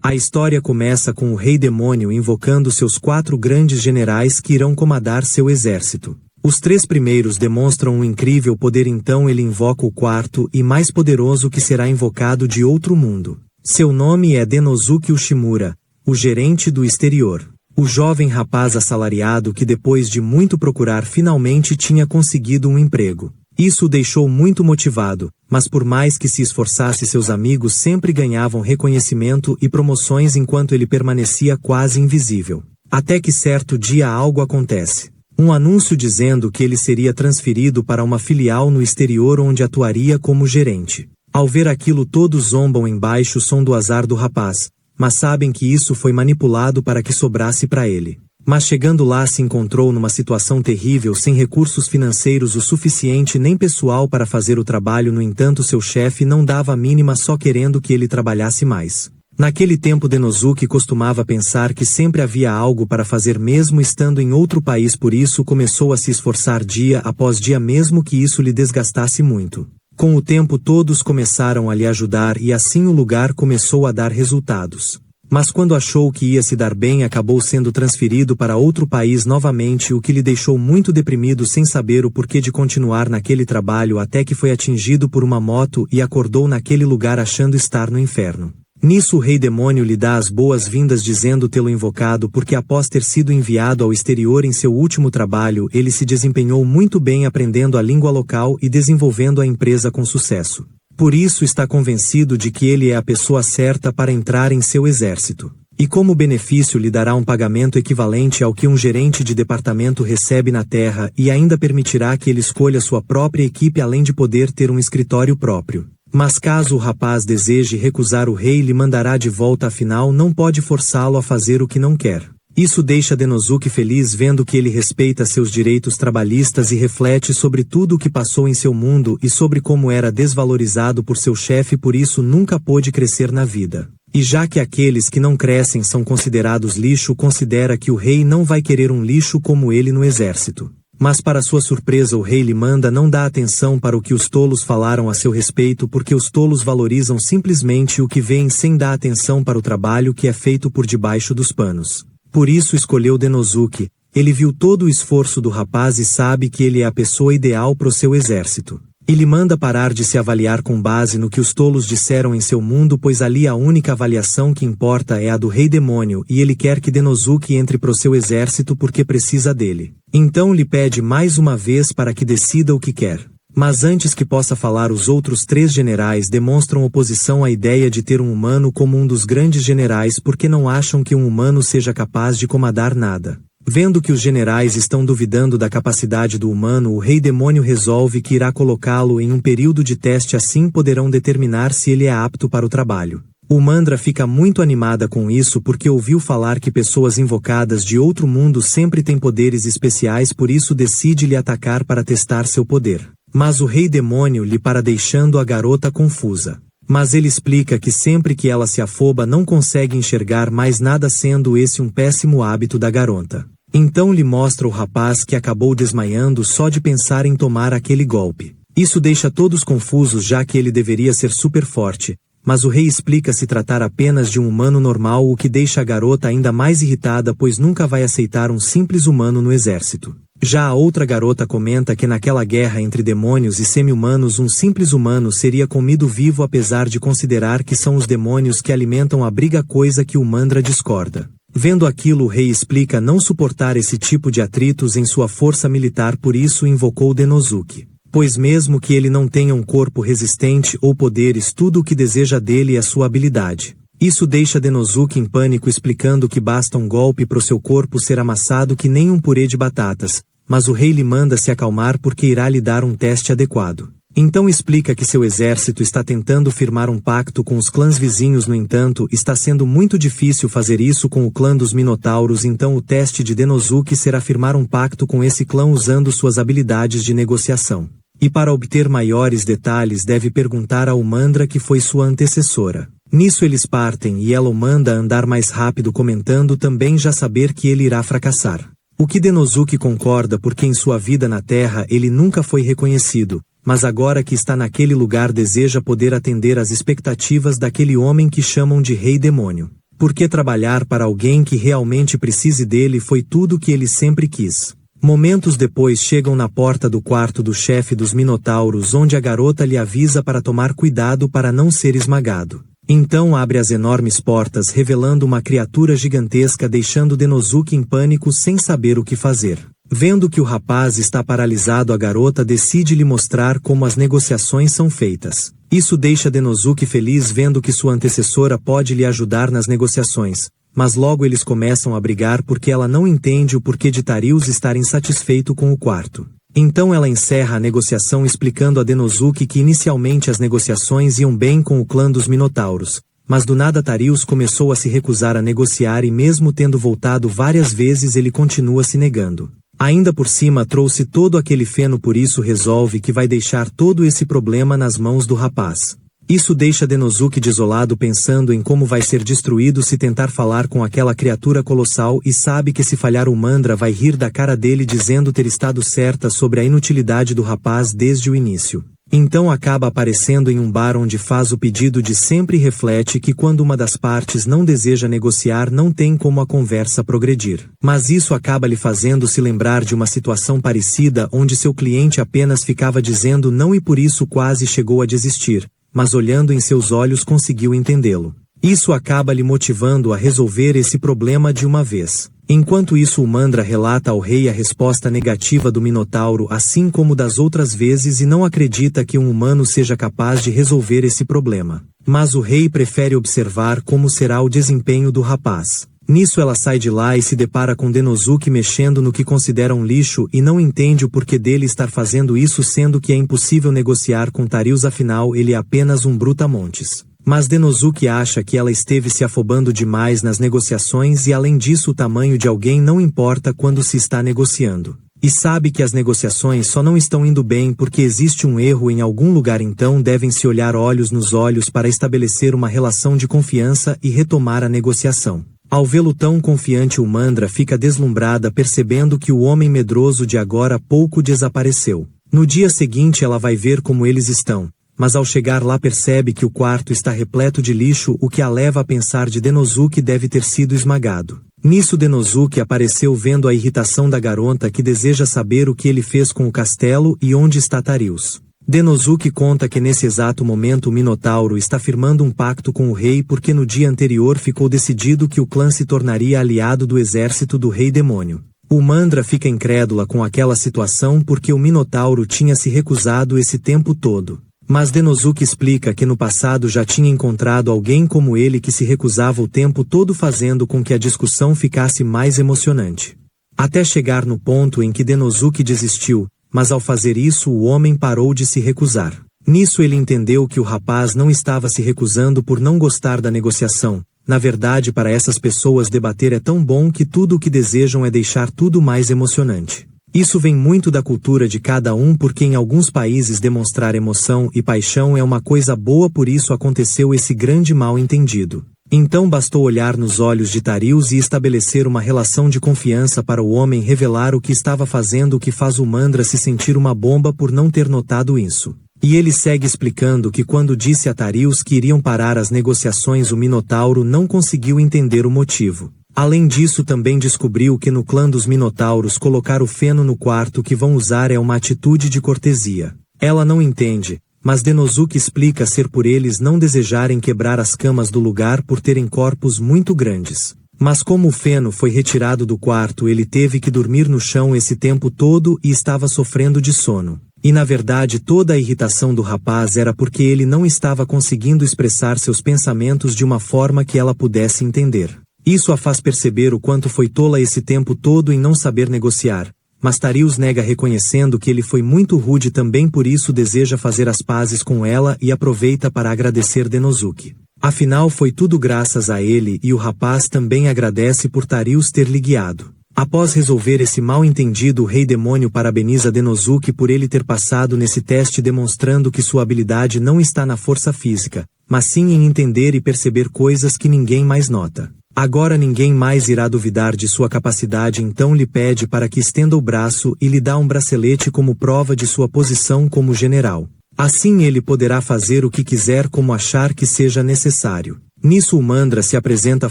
A história começa com o Rei Demônio invocando seus 4 grandes generais que irão comandar seu exército. Os 3 primeiros demonstram um incrível poder, então ele invoca o 4º e mais poderoso que será invocado de outro mundo. Seu nome é Denosuke Ushimura, o gerente do exterior. O jovem rapaz assalariado que depois de muito procurar finalmente tinha conseguido um emprego. Isso o deixou muito motivado, mas por mais que se esforçasse seus amigos sempre ganhavam reconhecimento e promoções enquanto ele permanecia quase invisível. Até que certo dia algo acontece. Um anúncio dizendo que ele seria transferido para uma filial no exterior onde atuaria como gerente. Ao ver aquilo todos zombam em baixo som do azar do rapaz, mas sabem que isso foi manipulado para que sobrasse para ele. Mas chegando lá se encontrou numa situação terrível sem recursos financeiros o suficiente nem pessoal para fazer o trabalho. No entanto seu chefe não dava a mínima só querendo que ele trabalhasse mais. Naquele tempo Denosuke costumava pensar que sempre havia algo para fazer mesmo estando em outro país, por isso começou a se esforçar dia após dia mesmo que isso lhe desgastasse muito. Com o tempo todos começaram a lhe ajudar e assim o lugar começou a dar resultados. Mas quando achou que ia se dar bem acabou sendo transferido para outro país novamente, o que lhe deixou muito deprimido sem saber o porquê de continuar naquele trabalho até que foi atingido por uma moto e acordou naquele lugar achando estar no inferno. Nisso o Rei Demônio lhe dá as boas-vindas dizendo tê-lo invocado porque após ter sido enviado ao exterior em seu último trabalho ele se desempenhou muito bem aprendendo a língua local e desenvolvendo a empresa com sucesso. Por isso está convencido de que ele é a pessoa certa para entrar em seu exército. E como benefício lhe dará um pagamento equivalente ao que um gerente de departamento recebe na Terra e ainda permitirá que ele escolha sua própria equipe além de poder ter um escritório próprio. Mas caso o rapaz deseje recusar o rei lhe mandará de volta, afinal não pode forçá-lo a fazer o que não quer. Isso deixa Denosuke feliz vendo que ele respeita seus direitos trabalhistas e reflete sobre tudo o que passou em seu mundo e sobre como era desvalorizado por seu chefe, por isso nunca pôde crescer na vida. E já que aqueles que não crescem são considerados lixo, considera que o rei não vai querer um lixo como ele no exército. Mas para sua surpresa o rei lhe manda não dar atenção para o que os tolos falaram a seu respeito, porque os tolos valorizam simplesmente o que veem sem dar atenção para o trabalho que é feito por debaixo dos panos. Por isso escolheu Denosuke. Ele viu todo o esforço do rapaz e sabe que ele é a pessoa ideal para o seu exército. E lhe manda parar de se avaliar com base no que os tolos disseram em seu mundo, pois ali a única avaliação que importa é a do Rei Demônio e ele quer que Denosuke entre pro seu exército porque precisa dele. Então lhe pede mais uma vez para que decida o que quer. Mas antes que possa falar, os outros 3 generais demonstram oposição à ideia de ter um humano como um dos grandes generais porque não acham que um humano seja capaz de comandar nada. Vendo que os generais estão duvidando da capacidade do humano, o Rei Demônio resolve que irá colocá-lo em um período de teste, assim poderão determinar se ele é apto para o trabalho. O Mandra fica muito animada com isso porque ouviu falar que pessoas invocadas de outro mundo sempre têm poderes especiais, por isso decide lhe atacar para testar seu poder. Mas o Rei Demônio lhe para deixando a garota confusa. Mas ele explica que sempre que ela se afoba não consegue enxergar mais nada, sendo esse um péssimo hábito da garota. Então lhe mostra o rapaz que acabou desmaiando só de pensar em tomar aquele golpe. Isso deixa todos confusos já que ele deveria ser super forte, mas o rei explica se tratar apenas de um humano normal, o que deixa a garota ainda mais irritada pois nunca vai aceitar um simples humano no exército. Já a outra garota comenta que naquela guerra entre demônios e semi-humanos um simples humano seria comido vivo, apesar de considerar que são os demônios que alimentam a briga, coisa que o Mandra discorda. Vendo aquilo, o rei explica não suportar esse tipo de atritos em sua força militar, por isso invocou Denosuke. Pois mesmo que ele não tenha um corpo resistente ou poderes, tudo o que deseja dele é sua habilidade. Isso deixa Denosuke em pânico, explicando que basta um golpe pro seu corpo ser amassado que nem um purê de batatas, mas o rei lhe manda se acalmar porque irá lhe dar um teste adequado. Então explica que seu exército está tentando firmar um pacto com os clãs vizinhos, no entanto, está sendo muito difícil fazer isso com o clã dos Minotauros, então o teste de Denosuke será firmar um pacto com esse clã usando suas habilidades de negociação. E para obter maiores detalhes deve perguntar ao Mandra, que foi sua antecessora. Nisso eles partem e ela o manda andar mais rápido, comentando também já saber que ele irá fracassar. O que Denosuke concorda porque em sua vida na Terra ele nunca foi reconhecido, mas agora que está naquele lugar deseja poder atender às expectativas daquele homem que chamam de Rei Demônio. Por que trabalhar para alguém que realmente precise dele foi tudo que ele sempre quis. Momentos depois chegam na porta do quarto do chefe dos Minotauros, onde a garota lhe avisa para tomar cuidado para não ser esmagado. Então abre as enormes portas, revelando uma criatura gigantesca, deixando Denosuke em pânico sem saber o que fazer. Vendo que o rapaz está paralisado, a garota decide lhe mostrar como as negociações são feitas. Isso deixa Denosuke feliz, vendo que sua antecessora pode lhe ajudar nas negociações. Mas logo eles começam a brigar porque ela não entende o porquê de Tarius estar insatisfeito com o quarto. Então ela encerra a negociação explicando a Denosuke que inicialmente as negociações iam bem com o clã dos Minotauros, mas do nada Tarius começou a se recusar a negociar e mesmo tendo voltado várias vezes ele continua se negando. Ainda por cima trouxe todo aquele feno, por isso resolve que vai deixar todo esse problema nas mãos do rapaz. Isso deixa Denosuke desolado, pensando em como vai ser destruído se tentar falar com aquela criatura colossal, e sabe que se falhar o Mandra vai rir da cara dele dizendo ter estado certa sobre a inutilidade do rapaz desde o início. Então acaba aparecendo em um bar onde faz o pedido de sempre e reflete que quando uma das partes não deseja negociar não tem como a conversa progredir. Mas isso acaba lhe fazendo se lembrar de uma situação parecida onde seu cliente apenas ficava dizendo não e por isso quase chegou a desistir. Mas olhando em seus olhos conseguiu entendê-lo. Isso acaba lhe motivando a resolver esse problema de uma vez. Enquanto isso, o Mandra relata ao rei a resposta negativa do Minotauro, assim como das outras vezes, e não acredita que um humano seja capaz de resolver esse problema. Mas o rei prefere observar como será o desempenho do rapaz. Nisso ela sai de lá e se depara com Denosuke mexendo no que considera um lixo e não entende o porquê dele estar fazendo isso, sendo que é impossível negociar com Tarius, afinal ele é apenas um brutamontes. Mas Denosuke acha que ela esteve se afobando demais nas negociações e além disso o tamanho de alguém não importa quando se está negociando. E sabe que as negociações só não estão indo bem porque existe um erro em algum lugar, então devem se olhar olhos nos olhos para estabelecer uma relação de confiança e retomar a negociação. Ao vê-lo tão confiante, o Mandra fica deslumbrada, percebendo que o homem medroso de agora há pouco desapareceu. No dia seguinte ela vai ver como eles estão, mas ao chegar lá percebe que o quarto está repleto de lixo, o que a leva a pensar de Denosuke deve ter sido esmagado. Nisso Denosuke apareceu, vendo a irritação da garota que deseja saber o que ele fez com o castelo e onde está Tarius. Denosuke conta que nesse exato momento o Minotauro está firmando um pacto com o rei porque no dia anterior ficou decidido que o clã se tornaria aliado do exército do Rei Demônio. O Mandra fica incrédula com aquela situação porque o Minotauro tinha se recusado esse tempo todo. Mas Denosuke explica que no passado já tinha encontrado alguém como ele que se recusava o tempo todo, fazendo com que a discussão ficasse mais emocionante. Até chegar no ponto em que Denosuke desistiu, mas ao fazer isso o homem parou de se recusar. Nisso ele entendeu que o rapaz não estava se recusando por não gostar da negociação. Na verdade, para essas pessoas debater é tão bom que tudo o que desejam é deixar tudo mais emocionante. Isso vem muito da cultura de cada um, porque em alguns países demonstrar emoção e paixão é uma coisa boa, por isso aconteceu esse grande mal-entendido. Então bastou olhar nos olhos de Tarius e estabelecer uma relação de confiança para o homem revelar o que estava fazendo, o que faz o Mandra se sentir uma bomba por não ter notado isso. E ele segue explicando que quando disse a Tarius que iriam parar as negociações, o Minotauro não conseguiu entender o motivo. Além disso, também descobriu que no clã dos Minotauros colocar o feno no quarto que vão usar é uma atitude de cortesia. Ela não entende, mas Denosuke explica ser por eles não desejarem quebrar as camas do lugar por terem corpos muito grandes. Mas como o feno foi retirado do quarto, ele teve que dormir no chão esse tempo todo e estava sofrendo de sono. E na verdade toda a irritação do rapaz era porque ele não estava conseguindo expressar seus pensamentos de uma forma que ela pudesse entender. Isso a faz perceber o quanto foi tola esse tempo todo em não saber negociar. Mas Tarius nega, reconhecendo que ele foi muito rude também, por isso deseja fazer as pazes com ela e aproveita para agradecer Denosuke. Afinal foi tudo graças a ele, e o rapaz também agradece por Tarius ter lhe guiado. Após resolver esse mal-entendido, o Rei Demônio parabeniza Denosuke por ele ter passado nesse teste, demonstrando que sua habilidade não está na força física, mas sim em entender e perceber coisas que ninguém mais nota. Agora ninguém mais irá duvidar de sua capacidade, então lhe pede para que estenda o braço e lhe dá um bracelete como prova de sua posição como general. Assim ele poderá fazer o que quiser como achar que seja necessário. Nisso o Mandra se apresenta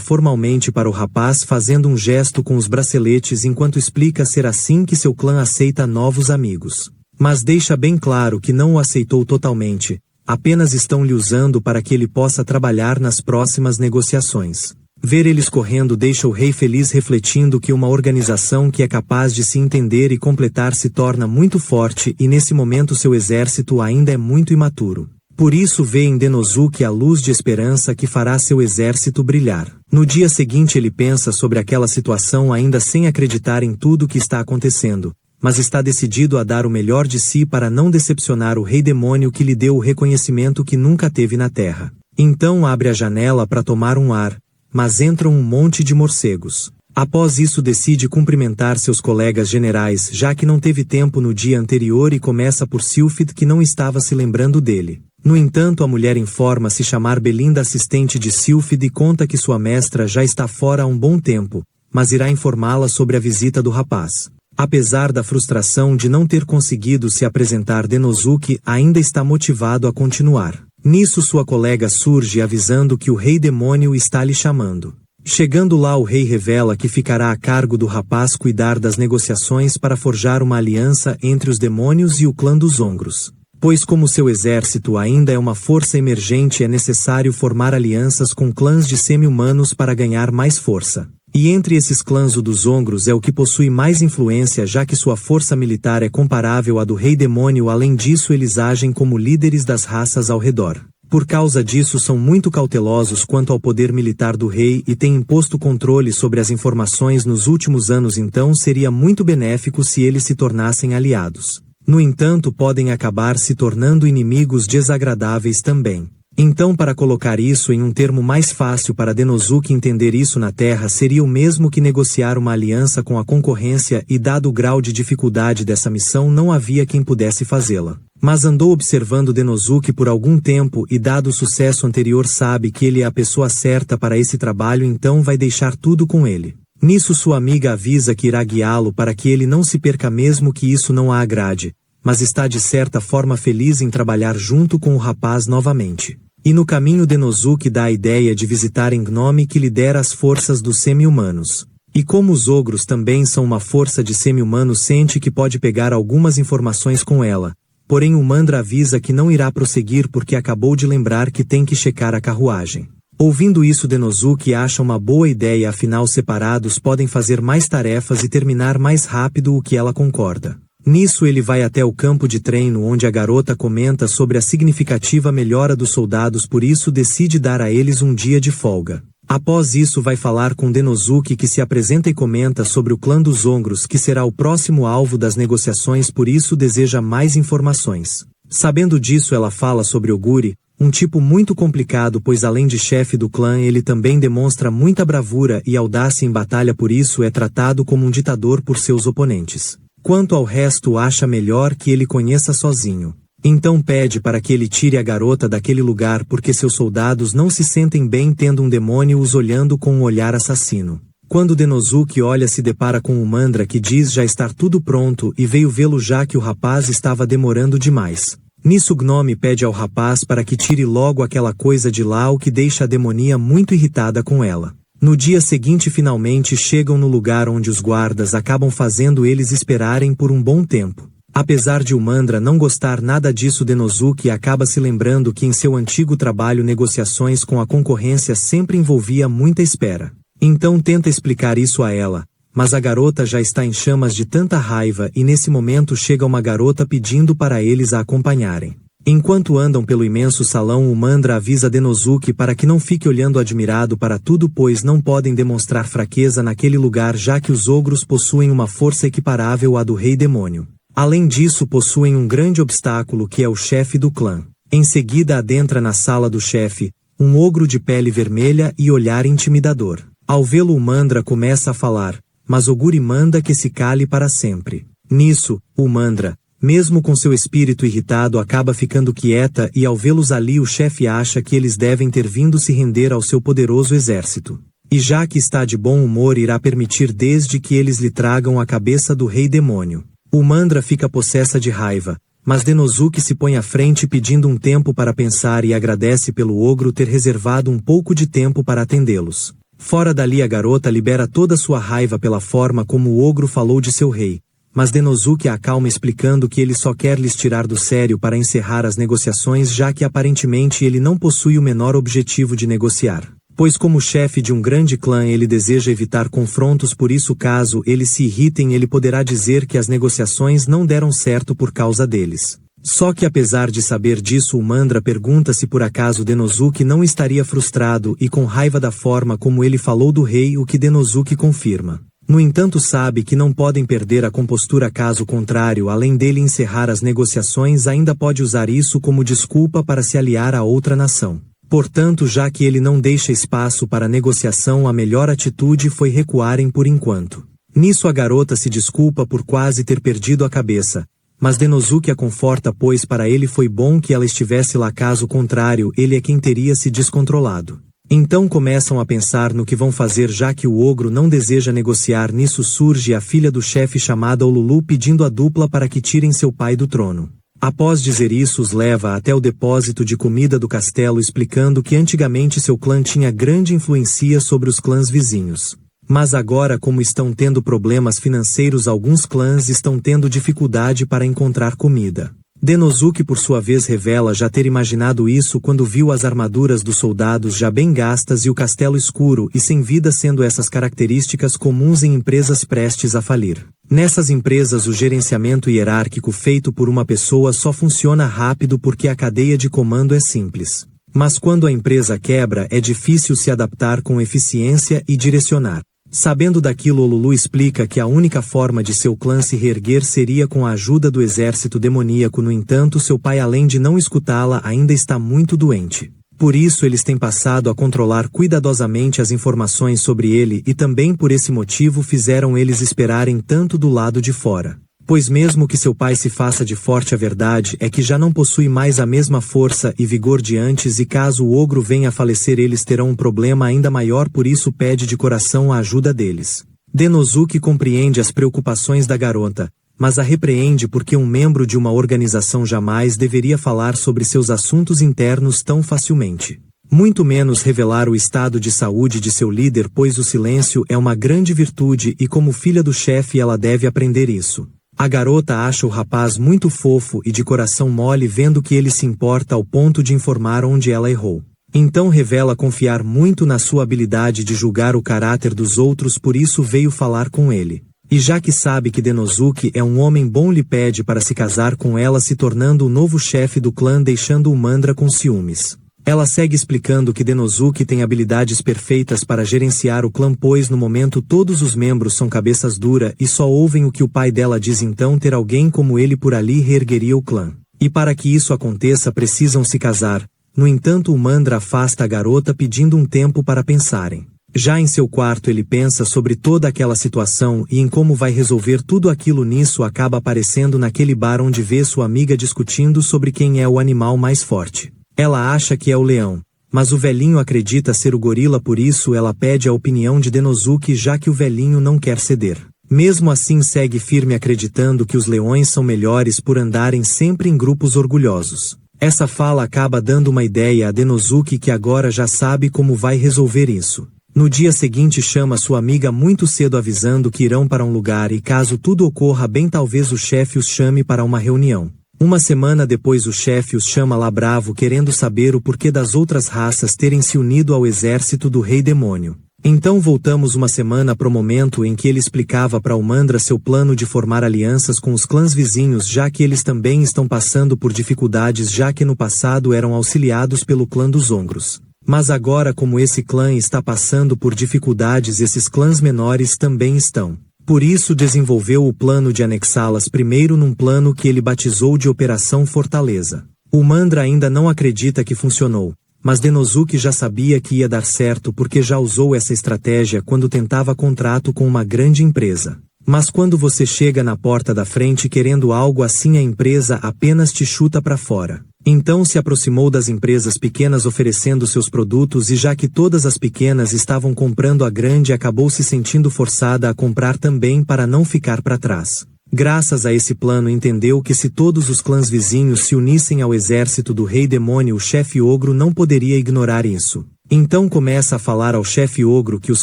formalmente para o rapaz fazendo um gesto com os braceletes enquanto explica ser assim que seu clã aceita novos amigos. Mas deixa bem claro que não o aceitou totalmente, apenas estão lhe usando para que ele possa trabalhar nas próximas negociações. Ver eles correndo deixa o rei feliz refletindo que uma organização que é capaz de se entender e completar se torna muito forte e nesse momento seu exército ainda é muito imaturo. Por isso vê em Denosuke a luz de esperança que fará seu exército brilhar. No dia seguinte ele pensa sobre aquela situação ainda sem acreditar em tudo que está acontecendo, mas está decidido a dar o melhor de si para não decepcionar o rei demônio que lhe deu o reconhecimento que nunca teve na terra. Então abre a janela para tomar um ar, mas entram um monte de morcegos. Após isso decide cumprimentar seus colegas generais já que não teve tempo no dia anterior e começa por Sylphid que não estava se lembrando dele. No entanto a mulher informa se chamar Belinda assistente de Sylphid e conta que sua mestra já está fora há um bom tempo, mas irá informá-la sobre a visita do rapaz. Apesar da frustração de não ter conseguido se apresentar Denosuke ainda está motivado a continuar. Nisso sua colega surge avisando que o rei demônio está lhe chamando. Chegando lá o rei revela que ficará a cargo do rapaz cuidar das negociações para forjar uma aliança entre os demônios e o clã dos Ongros. Pois como seu exército ainda é uma força emergente é necessário formar alianças com clãs de semi-humanos para ganhar mais força. E entre esses clãs o dos Ongros é o que possui mais influência já que sua força militar é comparável à do rei demônio. Além disso eles agem como líderes das raças ao redor. Por causa disso são muito cautelosos quanto ao poder militar do rei e têm imposto controle sobre as informações nos últimos anos então seria muito benéfico se eles se tornassem aliados. No entanto podem acabar se tornando inimigos desagradáveis também. Então para colocar isso em um termo mais fácil para Denosuke entender isso na Terra seria o mesmo que negociar uma aliança com a concorrência e dado o grau de dificuldade dessa missão não havia quem pudesse fazê-la. Mas andou observando Denosuke por algum tempo e dado o sucesso anterior sabe que ele é a pessoa certa para esse trabalho então vai deixar tudo com ele. Nisso sua amiga avisa que irá guiá-lo para que ele não se perca mesmo que isso não a agrade, mas está de certa forma feliz em trabalhar junto com o rapaz novamente. E no caminho Denosuke dá a ideia de visitar Gnome que lidera as forças dos semi-humanos. E como os ogros também são uma força de semi-humanos sente que pode pegar algumas informações com ela, porém o Mandra avisa que não irá prosseguir porque acabou de lembrar que tem que checar a carruagem. Ouvindo isso Denosuke acha uma boa ideia afinal separados podem fazer mais tarefas e terminar mais rápido o que ela concorda. Nisso ele vai até o campo de treino onde a garota comenta sobre a significativa melhora dos soldados por isso decide dar a eles um dia de folga. Após isso vai falar com Denosuke que se apresenta e comenta sobre o clã dos Ongros que será o próximo alvo das negociações por isso deseja mais informações. Sabendo disso ela fala sobre Oguri, um tipo muito complicado pois além de chefe do clã ele também demonstra muita bravura e audácia em batalha por isso é tratado como um ditador por seus oponentes. Quanto ao resto acha melhor que ele conheça sozinho. Então pede para que ele tire a garota daquele lugar porque seus soldados não se sentem bem tendo um demônio os olhando com um olhar assassino. Quando Denosuke olha se depara com o Mandra que diz já estar tudo pronto e veio vê-lo já que o rapaz estava demorando demais. Nisso Gnome pede ao rapaz para que tire logo aquela coisa de lá o que deixa a demonia muito irritada com ela. No dia seguinte finalmente chegam no lugar onde os guardas acabam fazendo eles esperarem por um bom tempo. Apesar de o Mandra não gostar nada disso Denosuke acaba se lembrando que em seu antigo trabalho negociações com a concorrência sempre envolvia muita espera. Então tenta explicar isso a ela, mas a garota já está em chamas de tanta raiva e nesse momento chega uma garota pedindo para eles a acompanharem. Enquanto andam pelo imenso salão o Mandra avisa Denosuke para que não fique olhando admirado para tudo pois não podem demonstrar fraqueza naquele lugar já que os ogros possuem uma força equiparável à do rei demônio. Além disso possuem um grande obstáculo que é o chefe do clã. Em seguida adentra na sala do chefe, um ogro de pele vermelha e olhar intimidador. Ao vê-lo o Mandra começa a falar, mas Oguri manda que se cale para sempre. Nisso, o Mandra, mesmo com seu espírito irritado acaba ficando quieta e ao vê-los ali o chefe acha que eles devem ter vindo se render ao seu poderoso exército. E já que está de bom humor irá permitir desde que eles lhe tragam a cabeça do rei demônio. O Mandra fica possessa de raiva, mas Denosuke se põe à frente pedindo um tempo para pensar e agradece pelo ogro ter reservado um pouco de tempo para atendê-los. Fora dali a garota libera toda sua raiva pela forma como o ogro falou de seu rei, mas Denosuke a acalma explicando que ele só quer lhes tirar do sério para encerrar as negociações, já que aparentemente ele não possui o menor objetivo de negociar. Pois como chefe de um grande clã ele deseja evitar confrontos, por isso caso eles se irritem ele poderá dizer que as negociações não deram certo por causa deles. Só que apesar de saber disso o Mandra pergunta se por acaso Denosuke não estaria frustrado e com raiva da forma como ele falou do rei, o que Denosuke confirma. No entanto sabe que não podem perder a compostura caso contrário, além dele encerrar as negociações ainda pode usar isso como desculpa para se aliar a outra nação. Portanto, já que ele não deixa espaço para negociação, a melhor atitude foi recuarem por enquanto. Nisso a garota se desculpa por quase ter perdido a cabeça, mas Denosuke a conforta pois para ele foi bom que ela estivesse lá, caso contrário ele é quem teria se descontrolado. Então começam a pensar no que vão fazer já que o ogro não deseja negociar. Nisso surge a filha do chefe chamada Olulu pedindo a dupla para que tirem seu pai do trono. Após dizer isso os leva até o depósito de comida do castelo explicando que antigamente seu clã tinha grande influência sobre os clãs vizinhos. Mas agora como estão tendo problemas financeiros alguns clãs estão tendo dificuldade para encontrar comida. Denosuke por sua vez revela já ter imaginado isso quando viu as armaduras dos soldados já bem gastas e o castelo escuro e sem vida, sendo essas características comuns em empresas prestes a falir. Nessas empresas o gerenciamento hierárquico feito por uma pessoa só funciona rápido porque a cadeia de comando é simples. Mas quando a empresa quebra é difícil se adaptar com eficiência e direcionar. Sabendo daquilo Olulu explica que a única forma de seu clã se reerguer seria com a ajuda do exército demoníaco. No entanto seu pai, além de não escutá-la, ainda está muito doente. Por isso eles têm passado a controlar cuidadosamente as informações sobre ele e também por esse motivo fizeram eles esperarem tanto do lado de fora. Pois mesmo que seu pai se faça de forte, a verdade é que já não possui mais a mesma força e vigor de antes e caso o ogro venha a falecer eles terão um problema ainda maior, por isso pede de coração a ajuda deles. Denosuke compreende as preocupações da garota, mas a repreende porque um membro de uma organização jamais deveria falar sobre seus assuntos internos tão facilmente. Muito menos revelar o estado de saúde de seu líder, pois o silêncio é uma grande virtude e como filha do chefe ela deve aprender isso. A garota acha o rapaz muito fofo e de coração mole vendo que ele se importa ao ponto de informar onde ela errou. Então revela confiar muito na sua habilidade de julgar o caráter dos outros, por isso veio falar com ele. E já que sabe que Denosuke é um homem bom lhe pede para se casar com ela, se tornando o novo chefe do clã, deixando o Mandra com ciúmes. Ela segue explicando que Denosuke tem habilidades perfeitas para gerenciar o clã, pois no momento todos os membros são cabeças duras e só ouvem o que o pai dela diz, então ter alguém como ele por ali reergueria o clã. E para que isso aconteça precisam se casar. No entanto o Mandra afasta a garota pedindo um tempo para pensarem. Já em seu quarto ele pensa sobre toda aquela situação e em como vai resolver tudo aquilo. Nisso acaba aparecendo naquele bar onde vê sua amiga discutindo sobre quem é o animal mais forte. Ela acha que é o leão, mas o velhinho acredita ser o gorila, por isso ela pede a opinião de Denosuke, já que o velhinho não quer ceder. Mesmo assim segue firme acreditando que os leões são melhores por andarem sempre em grupos orgulhosos. Essa fala acaba dando uma ideia a Denosuke, que agora já sabe como vai resolver isso. No dia seguinte chama sua amiga muito cedo avisando que irão para um lugar e caso tudo ocorra bem talvez o chefe os chame para uma reunião. Uma semana depois o chefe os chama lá bravo querendo saber o porquê das outras raças terem se unido ao exército do Rei Demônio. Então voltamos uma semana pro momento em que ele explicava para o Mandra seu plano de formar alianças com os clãs vizinhos, já que eles também estão passando por dificuldades, já que no passado eram auxiliados pelo clã dos Ongros. Mas agora como esse clã está passando por dificuldades, esses clãs menores também estão. Por isso desenvolveu o plano de anexá-las primeiro num plano que ele batizou de Operação Fortaleza. O Mandra ainda não acredita que funcionou, mas Denosuke já sabia que ia dar certo porque já usou essa estratégia quando tentava contrato com uma grande empresa. Mas quando você chega na porta da frente querendo algo assim, a empresa apenas te chuta para fora. Então se aproximou das empresas pequenas oferecendo seus produtos, e já que todas as pequenas estavam comprando, a grande acabou se sentindo forçada a comprar também para não ficar para trás. Graças a esse plano entendeu que se todos os clãs vizinhos se unissem ao exército do rei demônio, o chefe ogro não poderia ignorar isso. Então começa a falar ao chefe ogro que os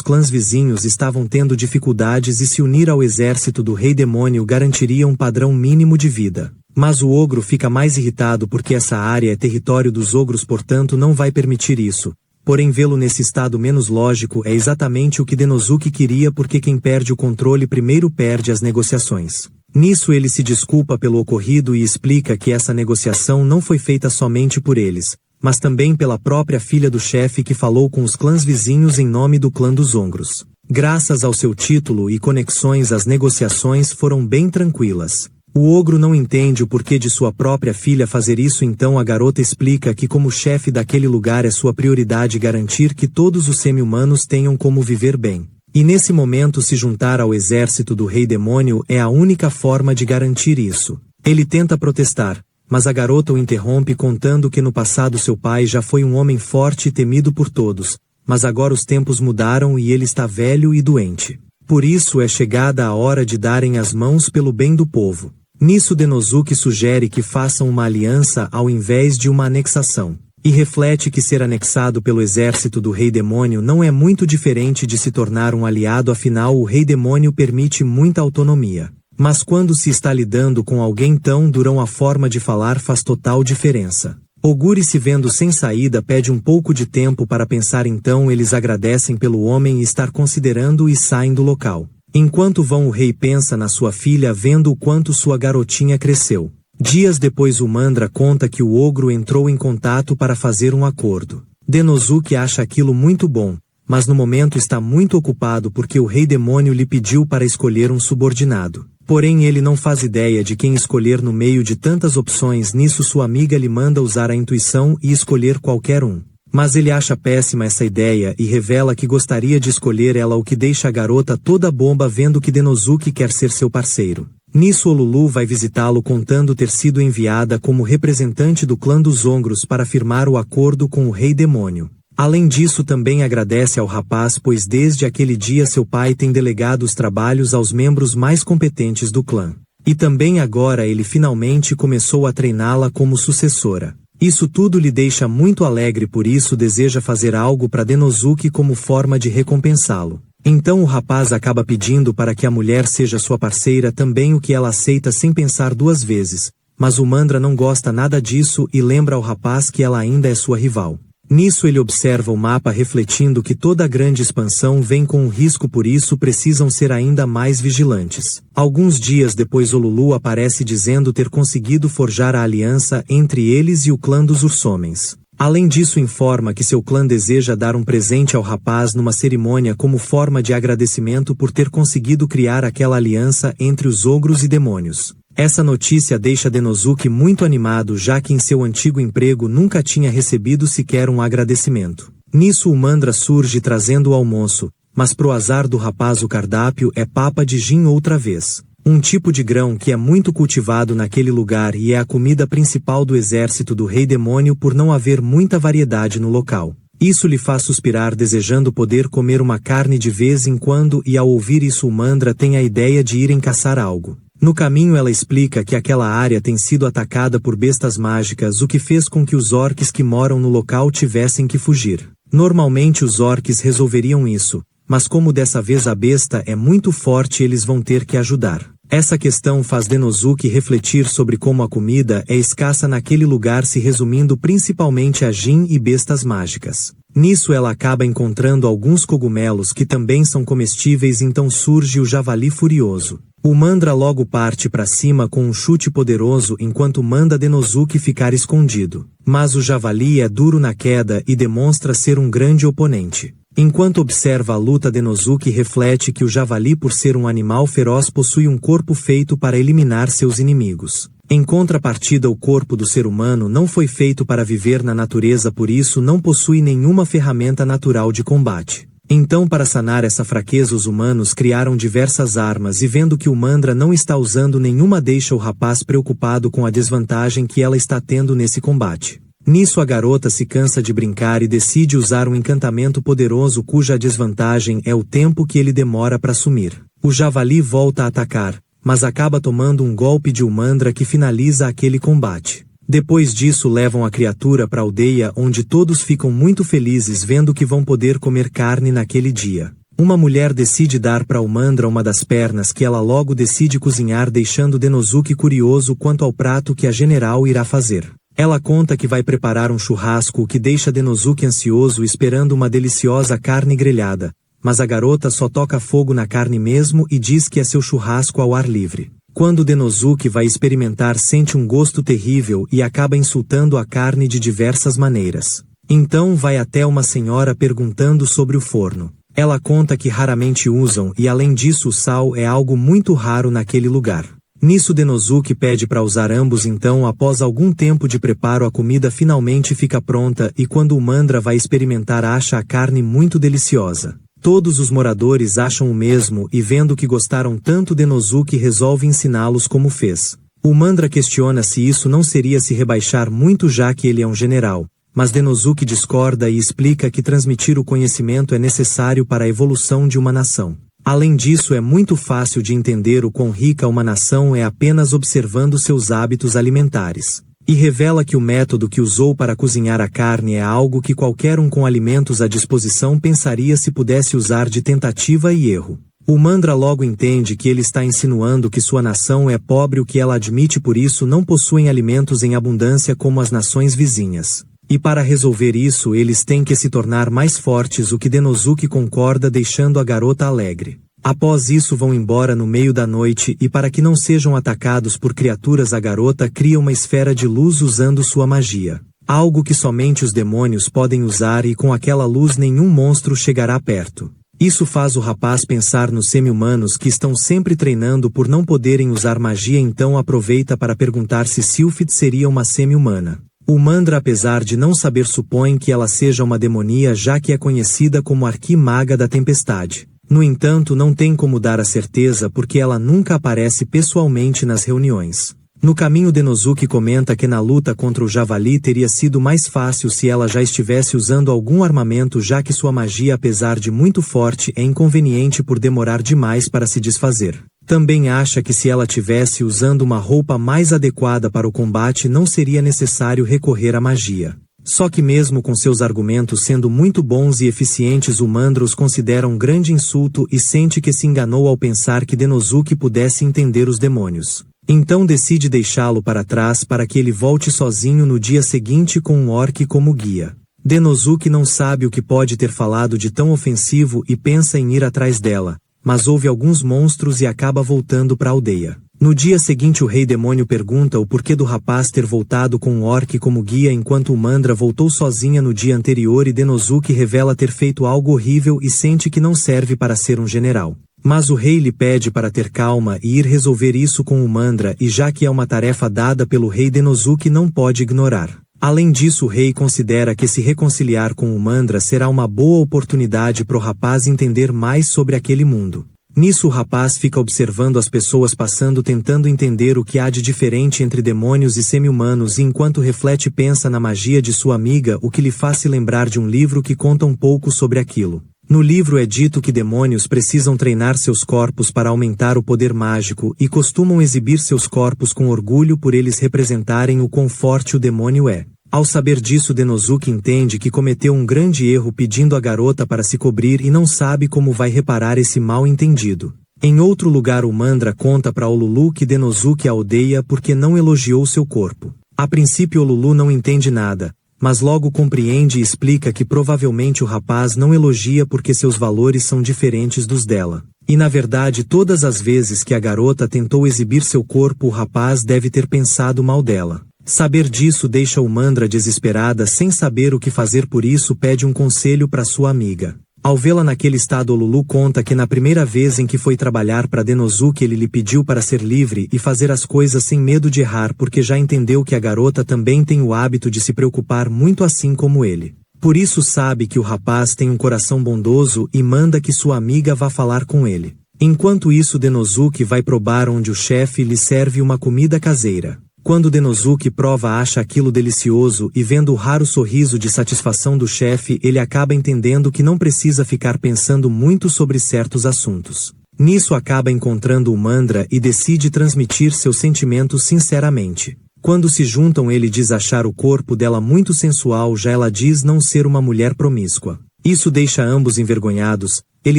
clãs vizinhos estavam tendo dificuldades e se unir ao exército do rei demônio garantiria um padrão mínimo de vida. Mas o ogro fica mais irritado porque essa área é território dos ogros, portanto não vai permitir isso. Porém, vê-lo nesse estado menos lógico é exatamente o que Denosuke queria, porque quem perde o controle primeiro perde as negociações. Nisso ele se desculpa pelo ocorrido e explica que essa negociação não foi feita somente por eles, mas também pela própria filha do chefe que falou com os clãs vizinhos em nome do clã dos Ongros. Graças ao seu título e conexões, as negociações foram bem tranquilas. O ogro não entende o porquê de sua própria filha fazer isso, então a garota explica que como chefe daquele lugar é sua prioridade garantir que todos os semi-humanos tenham como viver bem. E nesse momento se juntar ao exército do rei demônio é a única forma de garantir isso. Ele tenta protestar, mas a garota o interrompe contando que no passado seu pai já foi um homem forte e temido por todos, mas agora os tempos mudaram e ele está velho e doente. Por isso é chegada a hora de darem as mãos pelo bem do povo. Nisso Denosuke sugere que façam uma aliança ao invés de uma anexação. E reflete que ser anexado pelo exército do rei demônio não é muito diferente de se tornar um aliado, afinal o rei demônio permite muita autonomia. Mas quando se está lidando com alguém tão durão, a forma de falar faz total diferença. Oguri, se vendo sem saída, pede um pouco de tempo para pensar, então eles agradecem pelo homem estar considerando e saem do local. Enquanto vão, o rei pensa na sua filha vendo o quanto sua garotinha cresceu. Dias depois, o Mandra conta que o ogro entrou em contato para fazer um acordo. Denosuke acha aquilo muito bom, mas no momento está muito ocupado porque o rei demônio lhe pediu para escolher um subordinado. Porém ele não faz ideia de quem escolher no meio de tantas opções. Nisso sua amiga lhe manda usar a intuição e escolher qualquer um. Mas ele acha péssima essa ideia e revela que gostaria de escolher ela, o que deixa a garota toda bomba vendo que Denosuke quer ser seu parceiro. Nisso Olulu vai visitá-lo contando ter sido enviada como representante do clã dos Ongros para firmar o acordo com o rei demônio. Além disso, também agradece ao rapaz, pois desde aquele dia seu pai tem delegado os trabalhos aos membros mais competentes do clã. E também agora ele finalmente começou a treiná-la como sucessora. Isso tudo lhe deixa muito alegre, por isso deseja fazer algo para Denosuke como forma de recompensá-lo. Então o rapaz acaba pedindo para que a mulher seja sua parceira também, o que ela aceita sem pensar duas vezes, mas o Mandra não gosta nada disso e lembra ao rapaz que ela ainda é sua rival. Nisso ele observa o mapa, refletindo que toda grande expansão vem com um risco, por isso precisam ser ainda mais vigilantes. Alguns dias depois, Olulu aparece dizendo ter conseguido forjar a aliança entre eles e o clã dos Ursomens. Além disso, informa que seu clã deseja dar um presente ao rapaz numa cerimônia como forma de agradecimento por ter conseguido criar aquela aliança entre os ogros e demônios. Essa notícia deixa Denosuke muito animado, já que em seu antigo emprego nunca tinha recebido sequer um agradecimento. Nisso o Mandra surge trazendo o almoço, mas pro azar do rapaz o cardápio é papa de gin outra vez. Um tipo de grão que é muito cultivado naquele lugar e é a comida principal do exército do rei demônio por não haver muita variedade no local. Isso lhe faz suspirar, desejando poder comer uma carne de vez em quando, e ao ouvir isso o Mandra tem a ideia de irem caçar algo. No caminho ela explica que aquela área tem sido atacada por bestas mágicas, o que fez com que os orques que moram no local tivessem que fugir. Normalmente os orques resolveriam isso, mas como dessa vez a besta é muito forte, eles vão ter que ajudar. Essa questão faz Denosuke refletir sobre como a comida é escassa naquele lugar, se resumindo principalmente a gin e bestas mágicas. Nisso ela acaba encontrando alguns cogumelos que também são comestíveis, então surge o javali furioso. O Mandra logo parte para cima com um chute poderoso enquanto manda Denosuke ficar escondido. Mas o javali é duro na queda e demonstra ser um grande oponente. Enquanto observa a luta, Denosuke reflete que o javali, por ser um animal feroz, possui um corpo feito para eliminar seus inimigos. Em contrapartida, o corpo do ser humano não foi feito para viver na natureza, por isso não possui nenhuma ferramenta natural de combate. Então, para sanar essa fraqueza, os humanos criaram diversas armas, e vendo que o Mandra não está usando nenhuma, deixa o rapaz preocupado com a desvantagem que ela está tendo nesse combate. Nisso a garota se cansa de brincar e decide usar um encantamento poderoso cuja desvantagem é o tempo que ele demora para sumir. O javali volta a atacar, mas acaba tomando um golpe de Umandra que finaliza aquele combate. Depois disso levam a criatura para a aldeia onde todos ficam muito felizes vendo que vão poder comer carne naquele dia. Uma mulher decide dar para Umandra uma das pernas que ela logo decide cozinhar deixando Denosuke curioso quanto ao prato que a general irá fazer. Ela conta que vai preparar um churrasco o que deixa Denosuke ansioso esperando uma deliciosa carne grelhada, mas a garota só toca fogo na carne mesmo e diz que é seu churrasco ao ar livre. Quando Denosuke vai experimentar sente um gosto terrível e acaba insultando a carne de diversas maneiras. Então vai até uma senhora perguntando sobre o forno. Ela conta que raramente usam e além disso o sal é algo muito raro naquele lugar. Nisso Denosuke pede para usar ambos então após algum tempo de preparo a comida finalmente fica pronta e quando Umandra vai experimentar acha a carne muito deliciosa. Todos os moradores acham o mesmo e vendo que gostaram tanto Denosuke resolve ensiná-los como fez. Umandra questiona se isso não seria se rebaixar muito já que ele é um general, mas Denosuke discorda e explica que transmitir o conhecimento é necessário para a evolução de uma nação. Além disso é muito fácil de entender o quão rica uma nação é apenas observando seus hábitos alimentares. E revela que o método que usou para cozinhar a carne é algo que qualquer um com alimentos à disposição pensaria se pudesse usar de tentativa e erro. Umandra logo entende que ele está insinuando que sua nação é pobre o que ela admite por isso não possuem alimentos em abundância como as nações vizinhas. E para resolver isso eles têm que se tornar mais fortes o que Denosuke concorda deixando a garota alegre. Após isso vão embora no meio da noite e para que não sejam atacados por criaturas a garota cria uma esfera de luz usando sua magia. Algo que somente os demônios podem usar e com aquela luz nenhum monstro chegará perto. Isso faz o rapaz pensar nos semi-humanos que estão sempre treinando por não poderem usar magia então aproveita para perguntar se Sylphid seria uma semi-humana. Umandra apesar de não saber supõe que ela seja uma demonia já que é conhecida como Arquimaga da Tempestade. No entanto não tem como dar a certeza porque ela nunca aparece pessoalmente nas reuniões. No caminho Denosuke comenta que na luta contra o javali teria sido mais fácil se ela já estivesse usando algum armamento já que sua magia apesar de muito forte é inconveniente por demorar demais para se desfazer. Também acha que se ela tivesse usando uma roupa mais adequada para o combate não seria necessário recorrer à magia. Só que mesmo com seus argumentos sendo muito bons e eficientes Umandra os considera um grande insulto e sente que se enganou ao pensar que Denosuke pudesse entender os demônios. Então decide deixá-lo para trás para que ele volte sozinho no dia seguinte com um orc como guia. Denosuke não sabe o que pode ter falado de tão ofensivo e pensa em ir atrás dela, mas ouve alguns monstros e acaba voltando para a aldeia. No dia seguinte o rei demônio pergunta o porquê do rapaz ter voltado com um orc como guia enquanto Umandra voltou sozinha no dia anterior e Denosuke revela ter feito algo horrível e sente que não serve para ser um general. Mas o rei lhe pede para ter calma e ir resolver isso com Umandra e já que é uma tarefa dada pelo rei Denosuke não pode ignorar. Além disso o rei considera que se reconciliar com Umandra será uma boa oportunidade para o rapaz entender mais sobre aquele mundo. Nisso o rapaz fica observando as pessoas passando tentando entender o que há de diferente entre demônios e semi-humanos e enquanto reflete pensa na magia de sua amiga o que lhe faz se lembrar de um livro que conta um pouco sobre aquilo. No livro é dito que demônios precisam treinar seus corpos para aumentar o poder mágico e costumam exibir seus corpos com orgulho por eles representarem o quão forte o demônio é. Ao saber disso Denosuke entende que cometeu um grande erro pedindo a garota para se cobrir e não sabe como vai reparar esse mal entendido. Em outro lugar Umandra conta para Olulu que Denosuke a odeia porque não elogiou seu corpo. A princípio Olulu não entende nada, mas logo compreende e explica que provavelmente o rapaz não elogia porque seus valores são diferentes dos dela. E na verdade todas as vezes que a garota tentou exibir seu corpo o rapaz deve ter pensado mal dela. Saber disso deixa Umandra desesperada sem saber o que fazer por isso pede um conselho para sua amiga. Ao vê-la naquele estado Olulu conta que na primeira vez em que foi trabalhar para Denosuke ele lhe pediu para ser livre e fazer as coisas sem medo de errar porque já entendeu que a garota também tem o hábito de se preocupar muito assim como ele. Por isso sabe que o rapaz tem um coração bondoso e manda que sua amiga vá falar com ele. Enquanto isso Denosuke vai probar onde o chefe lhe serve uma comida caseira. Quando Denosuke prova acha aquilo delicioso e vendo o raro sorriso de satisfação do chefe ele acaba entendendo que não precisa ficar pensando muito sobre certos assuntos. Nisso acaba encontrando o Mandra e decide transmitir seus sentimentos sinceramente. Quando se juntam, ele diz achar o corpo dela muito sensual, já ela diz não ser uma mulher promíscua. Isso deixa ambos envergonhados. Ele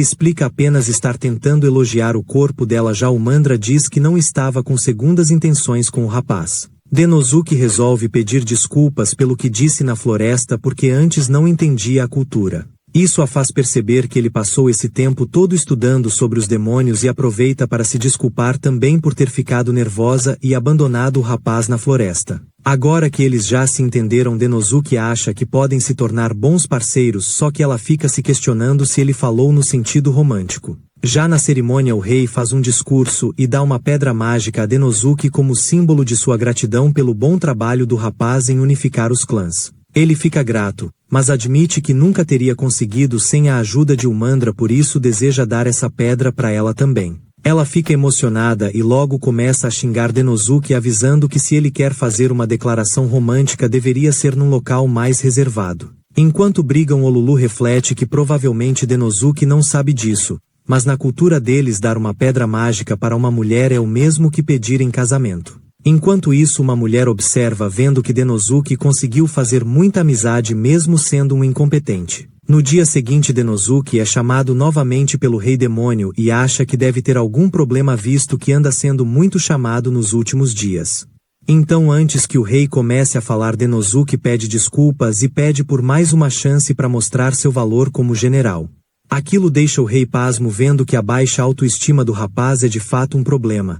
explica apenas estar tentando elogiar o corpo dela, já o Mandra diz que não estava com segundas intenções com o rapaz. Denosuke resolve pedir desculpas pelo que disse na floresta porque antes não entendia a cultura. Isso a faz perceber que ele passou esse tempo todo estudando sobre os demônios e aproveita para se desculpar também por ter ficado nervosa e abandonado o rapaz na floresta. Agora que eles já se entenderam, Denosuke acha que podem se tornar bons parceiros, só que ela fica se questionando se ele falou no sentido romântico. Já na cerimônia, o rei faz um discurso e dá uma pedra mágica a Denosuke como símbolo de sua gratidão pelo bom trabalho do rapaz em unificar os clãs. Ele fica grato, mas admite que nunca teria conseguido sem a ajuda de Umandra, por isso deseja dar essa pedra para ela também. Ela fica emocionada e logo começa a xingar Denosuke, avisando que se ele quer fazer uma declaração romântica deveria ser num local mais reservado. Enquanto brigam, Olulu reflete que provavelmente Denosuke não sabe disso, mas na cultura deles dar uma pedra mágica para uma mulher é o mesmo que pedir em casamento. Enquanto isso, uma mulher observa, vendo que Denosuke conseguiu fazer muita amizade mesmo sendo um incompetente. No dia seguinte, Denosuke é chamado novamente pelo Rei Demônio e acha que deve ter algum problema visto que anda sendo muito chamado nos últimos dias. Então, antes que o rei comece a falar, Denosuke pede desculpas e pede por mais uma chance para mostrar seu valor como general. Aquilo deixa o rei pasmo, vendo que a baixa autoestima do rapaz é de fato um problema.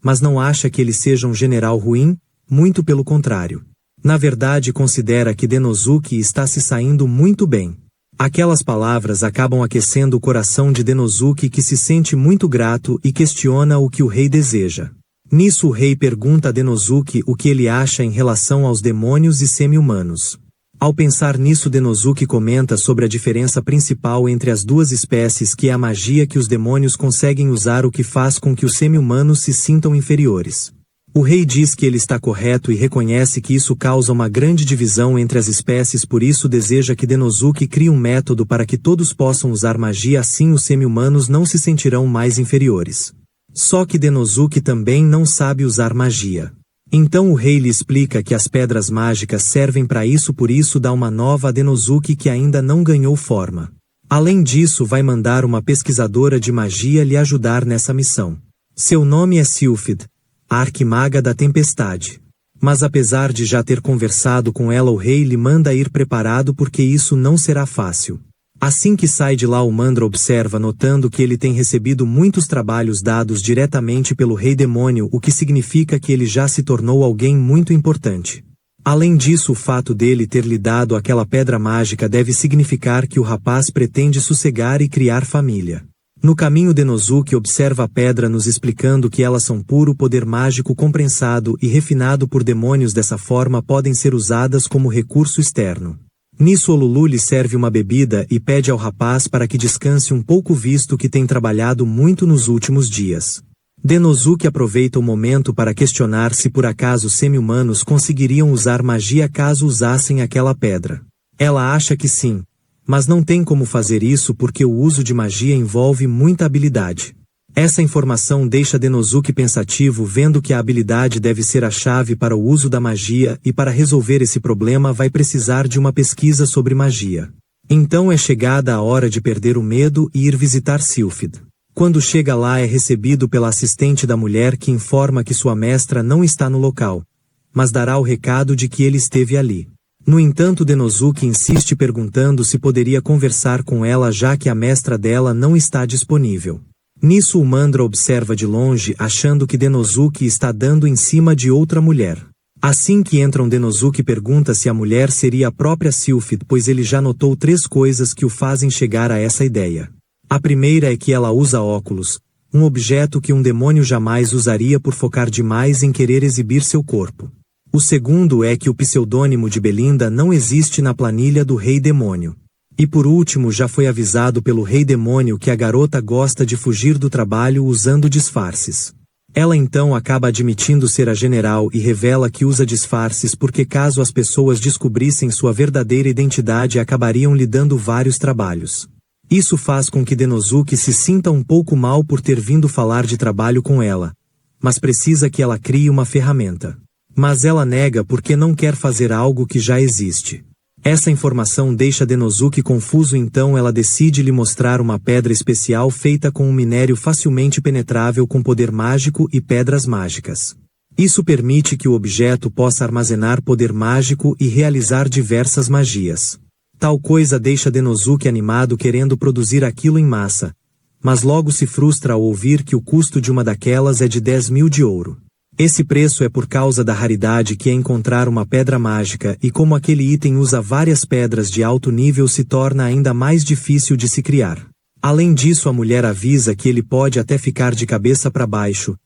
Mas não acha que ele seja um general ruim, muito pelo contrário. Na verdade, considera que Denosuke está se saindo muito bem. Aquelas palavras acabam aquecendo o coração de Denosuke, que se sente muito grato e questiona o que o rei deseja. Nisso, o rei pergunta a Denosuke o que ele acha em relação aos demônios e semi-humanos. Ao pensar nisso, Denosuke comenta sobre a diferença principal entre as duas espécies, que é a magia que os demônios conseguem usar, o que faz com que os semi-humanos se sintam inferiores. O rei diz que ele está correto e reconhece que isso causa uma grande divisão entre as espécies, por isso deseja que Denosuke crie um método para que todos possam usar magia, assim os semi-humanos não se sentirão mais inferiores. Só que Denosuke também não sabe usar magia. Então o rei lhe explica que as pedras mágicas servem para isso, por isso dá uma nova a Denosuke que ainda não ganhou forma. Além disso, vai mandar uma pesquisadora de magia lhe ajudar nessa missão. Seu nome é Sylphid, a arquimaga da tempestade. Mas apesar de já ter conversado com ela, o rei lhe manda ir preparado porque isso não será fácil. Assim que sai de lá, o Mandra observa, notando que ele tem recebido muitos trabalhos dados diretamente pelo Rei Demônio, o que significa que ele já se tornou alguém muito importante. Além disso, o fato dele ter lhe dado aquela pedra mágica deve significar que o rapaz pretende sossegar e criar família. No caminho, Denosuke observa a pedra, nos explicando que elas são puro poder mágico comprensado e refinado por demônios, dessa forma podem ser usadas como recurso externo. Nisso, Olulu lhe serve uma bebida e pede ao rapaz para que descanse um pouco, visto que tem trabalhado muito nos últimos dias. Denosuke aproveita o momento para questionar se por acaso semi-humanos conseguiriam usar magia caso usassem aquela pedra. Ela acha que sim, mas não tem como fazer isso porque o uso de magia envolve muita habilidade. Essa informação deixa Denosuke pensativo, vendo que a habilidade deve ser a chave para o uso da magia, e para resolver esse problema vai precisar de uma pesquisa sobre magia. Então é chegada a hora de perder o medo e ir visitar Sylphid. Quando chega lá, é recebido pela assistente da mulher, que informa que sua mestra não está no local, mas dará o recado de que ele esteve ali. No entanto, Denosuke insiste, perguntando se poderia conversar com ela, já que a mestra dela não está disponível. Nisso, o Mandra observa de longe, achando que Denosuke está dando em cima de outra mulher. Assim que entram, Denosuke pergunta se a mulher seria a própria Sylphid, pois ele já notou 3 coisas que o fazem chegar a essa ideia. A primeira é que ela usa óculos, um objeto que um demônio jamais usaria por focar demais em querer exibir seu corpo. O segundo é que o pseudônimo de Belinda não existe na planilha do Rei Demônio. E por último, já foi avisado pelo Rei Demônio que a garota gosta de fugir do trabalho usando disfarces. Ela então acaba admitindo ser a general e revela que usa disfarces porque caso as pessoas descobrissem sua verdadeira identidade acabariam lhe dando vários trabalhos. Isso faz com que Denosuke se sinta um pouco mal por ter vindo falar de trabalho com ela, mas precisa que ela crie uma ferramenta. Mas ela nega porque não quer fazer algo que já existe. Essa informação deixa Denosuke confuso, então ela decide lhe mostrar uma pedra especial feita com um minério facilmente penetrável com poder mágico e pedras mágicas. Isso permite que o objeto possa armazenar poder mágico e realizar diversas magias. Tal coisa deixa Denosuke animado querendo produzir aquilo em massa, mas logo se frustra ao ouvir que o custo de uma daquelas é de 10.000 de ouro. Esse preço é por causa da raridade que é encontrar uma pedra mágica, e como aquele item usa várias pedras de alto nível, se torna ainda mais difícil de se criar. Além disso, a mulher avisa que ele pode até ficar de cabeça para baixo.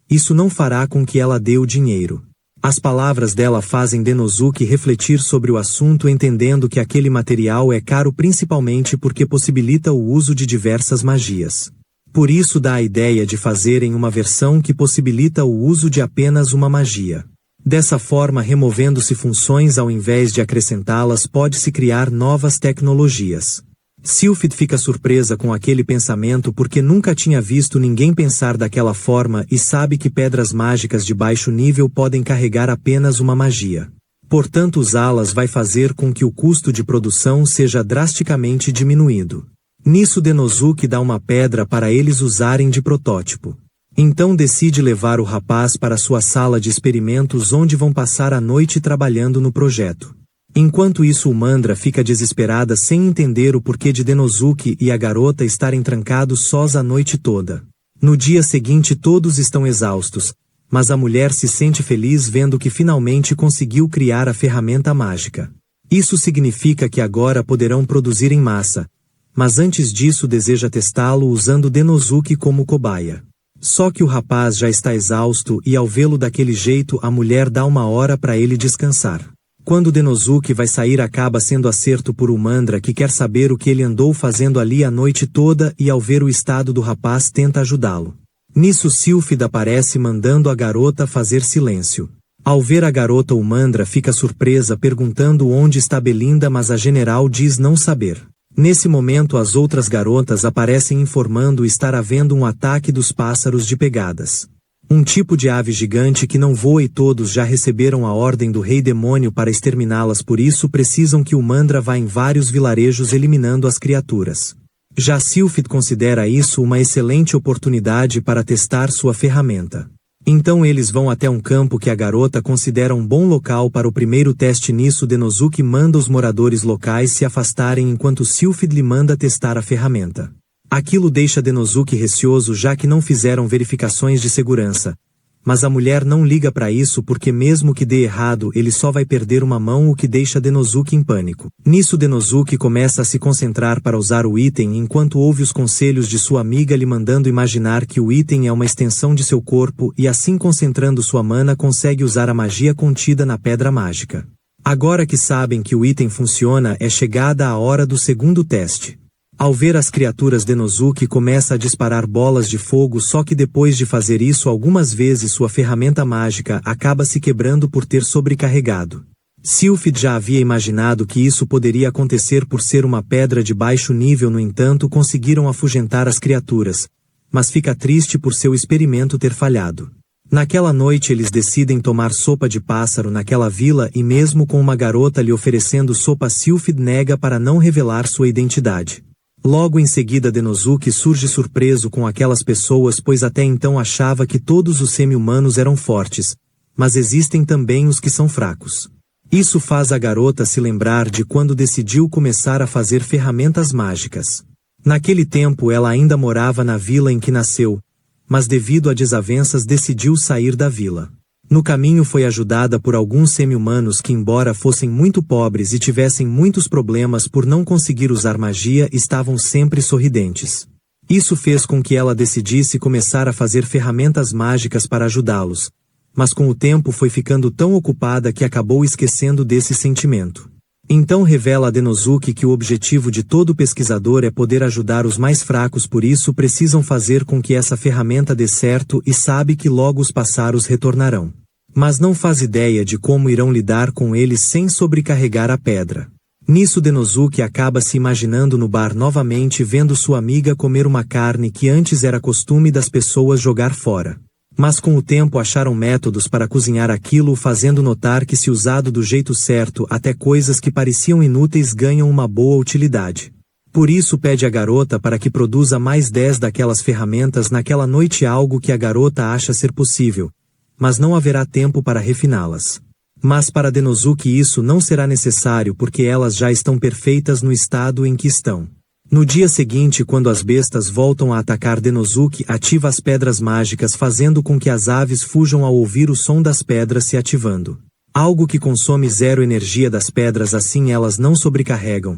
Isso não fará com que ela dê o dinheiro. As palavras dela fazem Denosuke refletir sobre o assunto, entendendo que aquele material é caro principalmente porque possibilita o uso de diversas magias. Por isso dá a ideia de fazerem uma versão que possibilita o uso de apenas uma magia. Dessa forma, removendo-se funções ao invés de acrescentá-las, pode-se criar novas tecnologias. Sylphid fica surpresa com aquele pensamento porque nunca tinha visto ninguém pensar daquela forma e sabe que pedras mágicas de baixo nível podem carregar apenas uma magia. Portanto, usá-las vai fazer com que o custo de produção seja drasticamente diminuído. Nisso, Denosuke dá uma pedra para eles usarem de protótipo. Então decide levar o rapaz para sua sala de experimentos, onde vão passar a noite trabalhando no projeto. Enquanto isso, Umandra fica desesperada sem entender o porquê de Denosuke e a garota estarem trancados sós a noite toda. No dia seguinte todos estão exaustos, mas a mulher se sente feliz vendo que finalmente conseguiu criar a ferramenta mágica. Isso significa que agora poderão produzir em massa, mas antes disso deseja testá-lo usando Denosuke como cobaia. Só que o rapaz já está exausto e ao vê-lo daquele jeito a mulher dá uma hora para ele descansar. Quando Denosuke vai sair, acaba sendo acerto por Umandra, que quer saber o que ele andou fazendo ali a noite toda, e ao ver o estado do rapaz tenta ajudá-lo. Nisso Sylphid aparece mandando a garota fazer silêncio. Ao ver a garota, Umandra fica surpresa perguntando onde está Belinda, mas a general diz não saber. Nesse momento as outras garotas aparecem informando estar havendo um ataque dos pássaros de pegadas. Um tipo de ave gigante que não voa, e todos já receberam a ordem do Rei Demônio para exterminá-las, por isso precisam que Umandra vá em vários vilarejos eliminando as criaturas. Já Sylphid considera isso uma excelente oportunidade para testar sua ferramenta. Então eles vão até um campo que a garota considera um bom local para o primeiro teste. Nisso Denosuke manda os moradores locais se afastarem enquanto Sylphid lhe manda testar a ferramenta. Aquilo deixa Denosuke receoso, já que não fizeram verificações de segurança. Mas a mulher não liga para isso porque mesmo que dê errado ele só vai perder uma mão, o que deixa Denosuke em pânico. Nisso Denosuke começa a se concentrar para usar o item, enquanto ouve os conselhos de sua amiga lhe mandando imaginar que o item é uma extensão de seu corpo, e assim, concentrando sua mana, consegue usar a magia contida na pedra mágica. Agora que sabem que o item funciona, é chegada a hora do segundo teste. Ao ver as criaturas, Denosuke começa a disparar bolas de fogo, só que depois de fazer isso algumas vezes sua ferramenta mágica acaba se quebrando por ter sobrecarregado. Sylphid já havia imaginado que isso poderia acontecer por ser uma pedra de baixo nível, no entanto conseguiram afugentar as criaturas, mas fica triste por seu experimento ter falhado. Naquela noite eles decidem tomar sopa de pássaro naquela vila, e mesmo com uma garota lhe oferecendo sopa, Sylphid nega para não revelar sua identidade. Logo em seguida Denosuke surge surpreso com aquelas pessoas, pois até então achava que todos os semi-humanos eram fortes, mas existem também os que são fracos. Isso faz a garota se lembrar de quando decidiu começar a fazer ferramentas mágicas. Naquele tempo ela ainda morava na vila em que nasceu, mas devido a desavenças decidiu sair da vila. No caminho foi ajudada por alguns semi-humanos que, embora fossem muito pobres e tivessem muitos problemas por não conseguir usar magia, estavam sempre sorridentes. Isso fez com que ela decidisse começar a fazer ferramentas mágicas para ajudá-los, mas com o tempo foi ficando tão ocupada que acabou esquecendo desse sentimento. Então revela a Denosuke que o objetivo de todo pesquisador é poder ajudar os mais fracos, por isso precisam fazer com que essa ferramenta dê certo, e sabe que logo os pássaros retornarão. Mas não faz ideia de como irão lidar com eles sem sobrecarregar a pedra. Nisso Denosuke acaba se imaginando no bar novamente vendo sua amiga comer uma carne que antes era costume das pessoas jogar fora. Mas com o tempo acharam métodos para cozinhar aquilo, fazendo notar que se usado do jeito certo até coisas que pareciam inúteis ganham uma boa utilidade. Por isso pede à garota para que produza mais 10 daquelas ferramentas naquela noite, algo que a garota acha ser possível, mas não haverá tempo para refiná-las. Mas para Denosuke isso não será necessário porque elas já estão perfeitas no estado em que estão. No dia seguinte, quando as bestas voltam a atacar, Denosuke ativa as pedras mágicas, fazendo com que as aves fujam ao ouvir o som das pedras se ativando. Algo que consome zero energia das pedras, assim elas não sobrecarregam.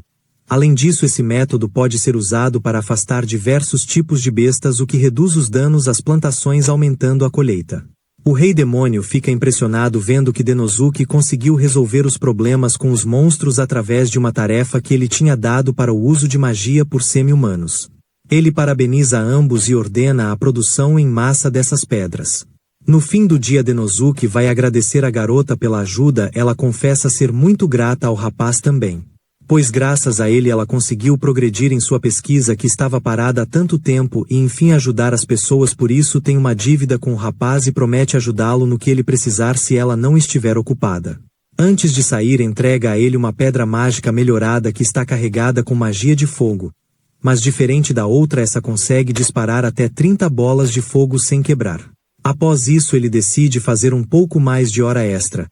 Além disso, esse método pode ser usado para afastar diversos tipos de bestas, o que reduz os danos às plantações, aumentando a colheita. O Rei Demônio fica impressionado vendo que Denosuke conseguiu resolver os problemas com os monstros através de uma tarefa que ele tinha dado para o uso de magia por semi-humanos. Ele parabeniza ambos e ordena a produção em massa dessas pedras. No fim do dia, Denosuke vai agradecer a garota pela ajuda. Ela confessa ser muito grata ao rapaz também, pois graças a ele ela conseguiu progredir em sua pesquisa que estava parada há tanto tempo e enfim ajudar as pessoas. Por isso tem uma dívida com o rapaz e promete ajudá-lo no que ele precisar se ela não estiver ocupada. Antes de sair, entrega a ele uma pedra mágica melhorada que está carregada com magia de fogo, mas diferente da outra, essa consegue disparar até 30 bolas de fogo sem quebrar. Após isso ele decide fazer um pouco mais de hora extra,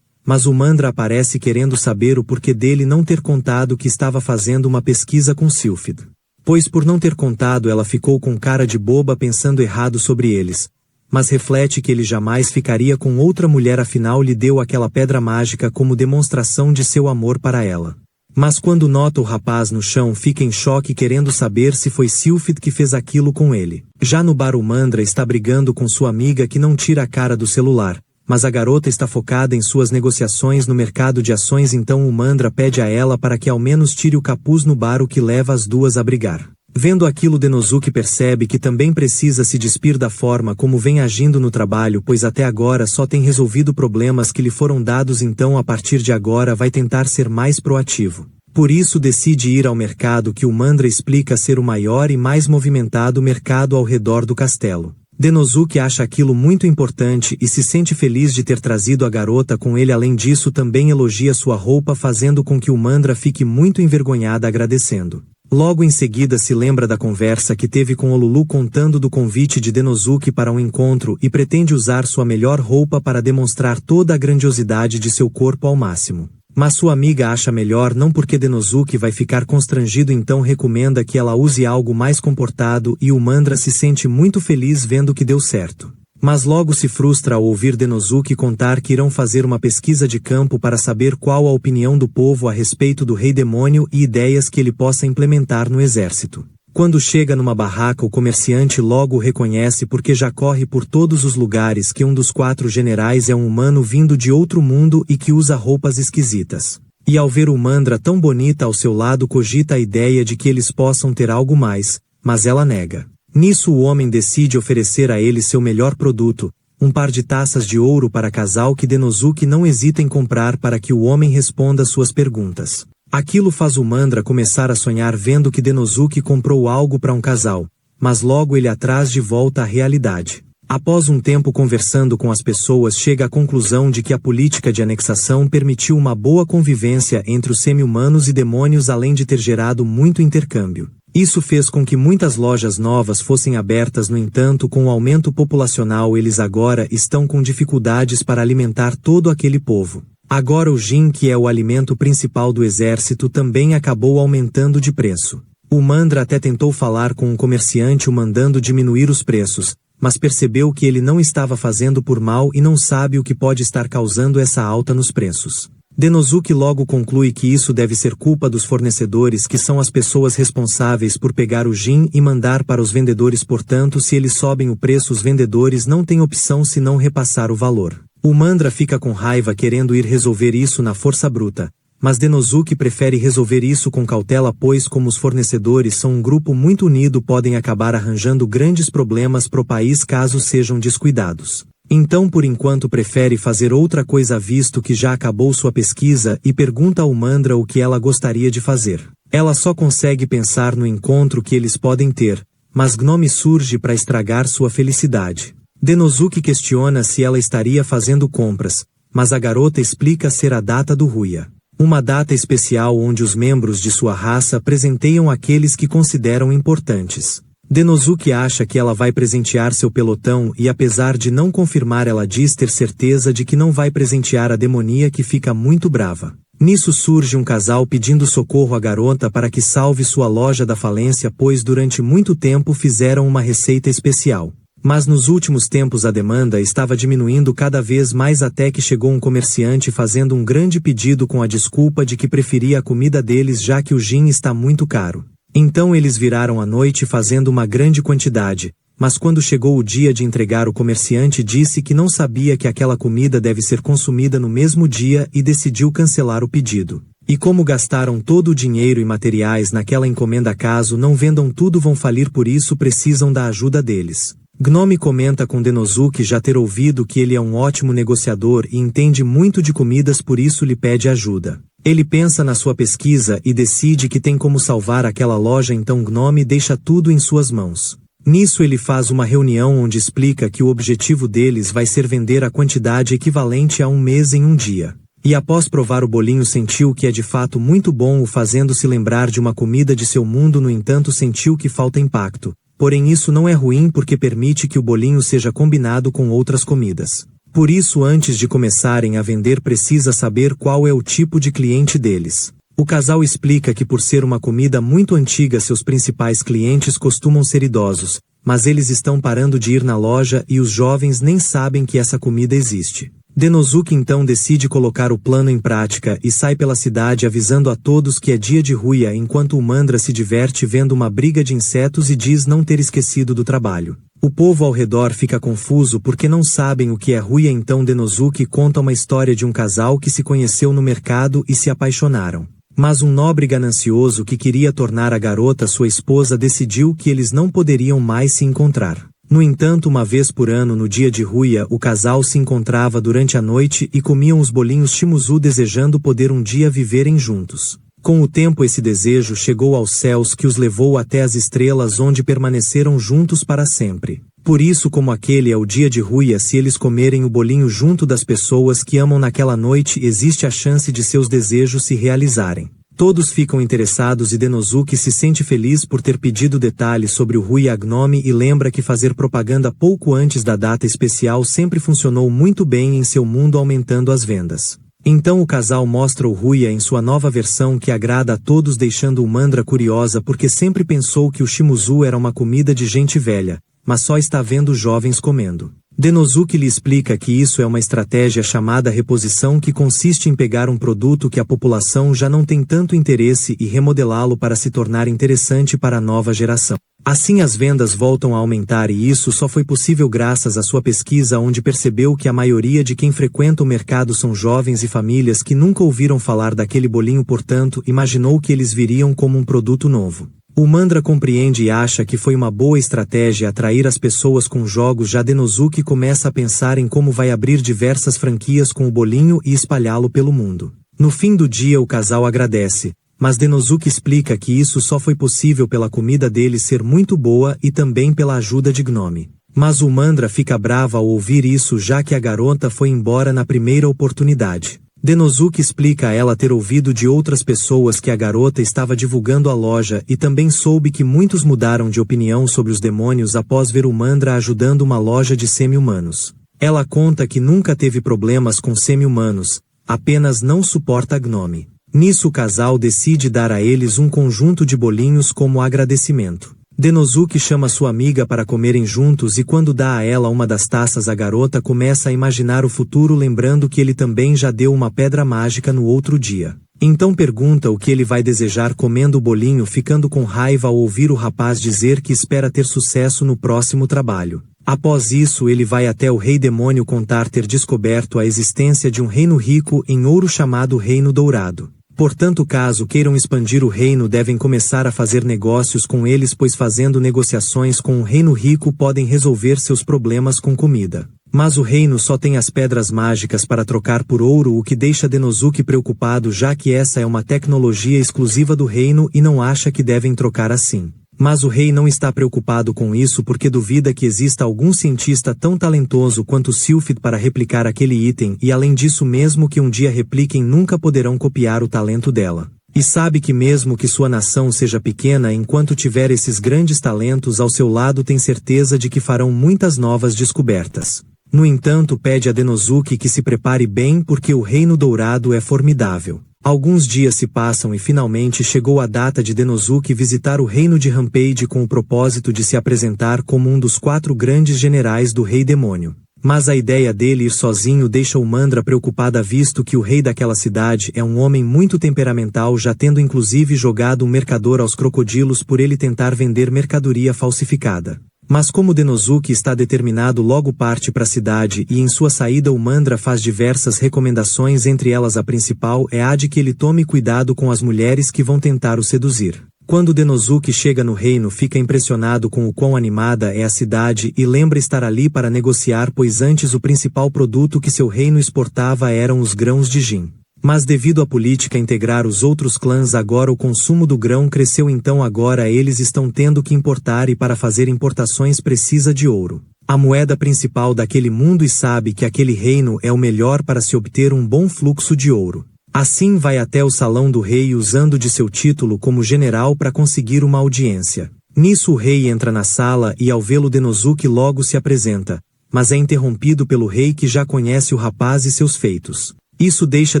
mas o Mandra aparece querendo saber o porquê dele não ter contado que estava fazendo uma pesquisa com Sylphid. Pois por não ter contado ela ficou com cara de boba pensando errado sobre eles, mas reflete que ele jamais ficaria com outra mulher, afinal lhe deu aquela pedra mágica como demonstração de seu amor para ela. Mas quando nota o rapaz no chão fica em choque querendo saber se foi Sylphid que fez aquilo com ele. Já no bar o Mandra está brigando com sua amiga que não tira a cara do celular, mas a garota está focada em suas negociações no mercado de ações, então o Mandra pede a ela para que ao menos tire o capuz no bar, o que leva as duas a brigar. Vendo aquilo, Denosuke percebe que também precisa se despir da forma como vem agindo no trabalho, pois até agora só tem resolvido problemas que lhe foram dados, então a partir de agora vai tentar ser mais proativo. Por isso decide ir ao mercado, que o Mandra explica ser o maior e mais movimentado mercado ao redor do castelo. Denosuke acha aquilo muito importante e se sente feliz de ter trazido a garota com ele. Além disso, também elogia sua roupa, fazendo com que o Mandra fique muito envergonhada, agradecendo. Logo em seguida se lembra da conversa que teve com Olulu, contando do convite de Denosuke para um encontro e pretende usar sua melhor roupa para demonstrar toda a grandiosidade de seu corpo ao máximo. Mas sua amiga acha melhor não, porque Denosuke vai ficar constrangido, então recomenda que ela use algo mais comportado e o Mandra se sente muito feliz vendo que deu certo. Mas logo se frustra ao ouvir Denosuke contar que irão fazer uma pesquisa de campo para saber qual a opinião do povo a respeito do Rei Demônio e ideias que ele possa implementar no exército. Quando chega numa barraca, o comerciante logo o reconhece porque já corre por todos os lugares que um dos 4 generais é um humano vindo de outro mundo e que usa roupas esquisitas. E ao ver o Mandra tão bonita ao seu lado, cogita a ideia de que eles possam ter algo mais, mas ela nega. Nisso o homem decide oferecer a ele seu melhor produto, um par de taças de ouro para casal, que Denosuke não hesita em comprar para que o homem responda suas perguntas. Aquilo faz o Mandra começar a sonhar vendo que Denosuke comprou algo para um casal, mas logo ele traz de volta à realidade. Após um tempo conversando com as pessoas, chega à conclusão de que a política de anexação permitiu uma boa convivência entre os semi-humanos e demônios, além de ter gerado muito intercâmbio. Isso fez com que muitas lojas novas fossem abertas. No entanto, com o aumento populacional, eles agora estão com dificuldades para alimentar todo aquele povo. Agora o gin, que é o alimento principal do exército, também acabou aumentando de preço. O Mandra até tentou falar com um comerciante o mandando diminuir os preços, mas percebeu que ele não estava fazendo por mal e não sabe o que pode estar causando essa alta nos preços. Denosuke logo conclui que isso deve ser culpa dos fornecedores, que são as pessoas responsáveis por pegar o gin e mandar para os vendedores. Portanto, se eles sobem o preço, os vendedores não têm opção senão repassar o valor. O Mandra fica com raiva, querendo ir resolver isso na força bruta, mas Denosuke prefere resolver isso com cautela, pois como os fornecedores são um grupo muito unido, podem acabar arranjando grandes problemas pro país caso sejam descuidados. Então por enquanto prefere fazer outra coisa visto que já acabou sua pesquisa e pergunta ao Mandra o que ela gostaria de fazer. Ela só consegue pensar no encontro que eles podem ter, mas Gnome surge para estragar sua felicidade. Denosuke questiona se ela estaria fazendo compras, mas a garota explica ser a data do Ruia. Uma data especial onde os membros de sua raça presenteiam aqueles que consideram importantes. Denosuke acha que ela vai presentear seu pelotão e apesar de não confirmar ela diz ter certeza de que não vai presentear a demonia que fica muito brava. Nisso surge um casal pedindo socorro à garota para que salve sua loja da falência pois durante muito tempo fizeram uma receita especial. Mas nos últimos tempos a demanda estava diminuindo cada vez mais até que chegou um comerciante fazendo um grande pedido com a desculpa de que preferia a comida deles já que o gin está muito caro. Então eles viraram à noite fazendo uma grande quantidade, mas quando chegou o dia de entregar o comerciante disse que não sabia que aquela comida deve ser consumida no mesmo dia e decidiu cancelar o pedido. E como gastaram todo o dinheiro e materiais naquela encomenda caso não vendam tudo vão falir por isso precisam da ajuda deles. Gnome comenta com Denosuke já ter ouvido que ele é um ótimo negociador e entende muito de comidas por isso lhe pede ajuda. Ele pensa na sua pesquisa e decide que tem como salvar aquela loja então Gnome deixa tudo em suas mãos. Nisso ele faz uma reunião onde explica que o objetivo deles vai ser vender a quantidade equivalente a um mês em um dia. E após provar o bolinho sentiu que é de fato muito bom o fazendo-se lembrar de uma comida de seu mundo no entanto sentiu que falta impacto. Porém isso não é ruim porque permite que o bolinho seja combinado com outras comidas. Por isso antes de começarem a vender precisa saber qual é o tipo de cliente deles. O casal explica que por ser uma comida muito antiga seus principais clientes costumam ser idosos, mas eles estão parando de ir na loja e os jovens nem sabem que essa comida existe. Denosuke então decide colocar o plano em prática e sai pela cidade avisando a todos que é dia de Ruia enquanto o Mandra se diverte vendo uma briga de insetos e diz não ter esquecido do trabalho. O povo ao redor fica confuso porque não sabem o que é Ruia então Denosuke conta uma história de um casal que se conheceu no mercado e se apaixonaram. Mas um nobre ganancioso que queria tornar a garota sua esposa decidiu que eles não poderiam mais se encontrar. No entanto uma vez por ano no dia de Ruia o casal se encontrava durante a noite e comiam os bolinhos Shimuzu desejando poder um dia viverem juntos. Com o tempo esse desejo chegou aos céus que os levou até as estrelas onde permaneceram juntos para sempre. Por isso como aquele é o dia de Ruia se eles comerem o bolinho junto das pessoas que amam naquela noite existe a chance de seus desejos se realizarem. Todos ficam interessados e Denosuke se sente feliz por ter pedido detalhes sobre o Ruia Gnome e lembra que fazer propaganda pouco antes da data especial sempre funcionou muito bem em seu mundo aumentando as vendas. Então o casal mostra o Ruia em sua nova versão que agrada a todos deixando o Mandra curiosa porque sempre pensou que o Shimuzu era uma comida de gente velha, mas só está vendo jovens comendo. Denosuke lhe explica que isso é uma estratégia chamada reposição que consiste em pegar um produto que a população já não tem tanto interesse e remodelá-lo para se tornar interessante para a nova geração. Assim as vendas voltam a aumentar e isso só foi possível graças à sua pesquisa onde percebeu que a maioria de quem frequenta o mercado são jovens e famílias que nunca ouviram falar daquele bolinho portanto imaginou que eles viriam como um produto novo. O Mandra compreende e acha que foi uma boa estratégia atrair as pessoas com jogos já Denosuke começa a pensar em como vai abrir diversas franquias com o bolinho e espalhá-lo pelo mundo. No fim do dia o casal agradece, mas Denosuke explica que isso só foi possível pela comida dele ser muito boa e também pela ajuda de Gnome. Mas o Mandra fica brava ao ouvir isso já que a garota foi embora na primeira oportunidade. Denosuke explica a ela ter ouvido de outras pessoas que a garota estava divulgando a loja e também soube que muitos mudaram de opinião sobre os demônios após ver o Mandra ajudando uma loja de semi-humanos. Ela conta que nunca teve problemas com semi-humanos, apenas não suporta Gnome. Nisso o casal decide dar a eles um conjunto de bolinhos como agradecimento. Denosuke chama sua amiga para comerem juntos e quando dá a ela uma das taças a garota começa a imaginar o futuro lembrando que ele também já deu uma pedra mágica no outro dia. Então pergunta o que ele vai desejar comendo o bolinho ficando com raiva ao ouvir o rapaz dizer que espera ter sucesso no próximo trabalho. Após isso ele vai até o rei demônio contar ter descoberto a existência de um reino rico em ouro chamado Reino Dourado. Portanto caso queiram expandir o reino devem começar a fazer negócios com eles pois fazendo negociações com um reino rico podem resolver seus problemas com comida. Mas o reino só tem as pedras mágicas para trocar por ouro, o que deixa Denosuke preocupado, já que essa é uma tecnologia exclusiva do reino e não acha que devem trocar assim. Mas o rei não está preocupado com isso porque duvida que exista algum cientista tão talentoso quanto Sylphid para replicar aquele item, e além disso, mesmo que um dia repliquem, nunca poderão copiar o talento dela. E sabe que mesmo que sua nação seja pequena, enquanto tiver esses grandes talentos ao seu lado, tem certeza de que farão muitas novas descobertas. No entanto, pede a Denosuke que se prepare bem porque o Reino Dourado é formidável. Alguns dias se passam e finalmente chegou a data de Denosuke visitar o reino de Rampage com o propósito de se apresentar como um dos 4 grandes generais do Rei Demônio. Mas a ideia dele ir sozinho deixa Umandra preocupada, visto que o rei daquela cidade é um homem muito temperamental, já tendo inclusive jogado um mercador aos crocodilos por ele tentar vender mercadoria falsificada. Mas como Denosuke está determinado, logo parte para a cidade, e em sua saída Umandra faz diversas recomendações, entre elas a principal é a de que ele tome cuidado com as mulheres que vão tentar o seduzir. Quando Denosuke chega no reino, fica impressionado com o quão animada é a cidade e lembra estar ali para negociar, pois antes o principal produto que seu reino exportava eram os grãos de gin. Mas devido à política integrar os outros clãs, agora o consumo do grão cresceu, então agora eles estão tendo que importar, e para fazer importações precisa de ouro, a moeda principal daquele mundo, e sabe que aquele reino é o melhor para se obter um bom fluxo de ouro. Assim vai até o salão do rei usando de seu título como general para conseguir uma audiência. Nisso o rei entra na sala e ao vê-lo Denosuke logo se apresenta, mas é interrompido pelo rei, que já conhece o rapaz e seus feitos. Isso deixa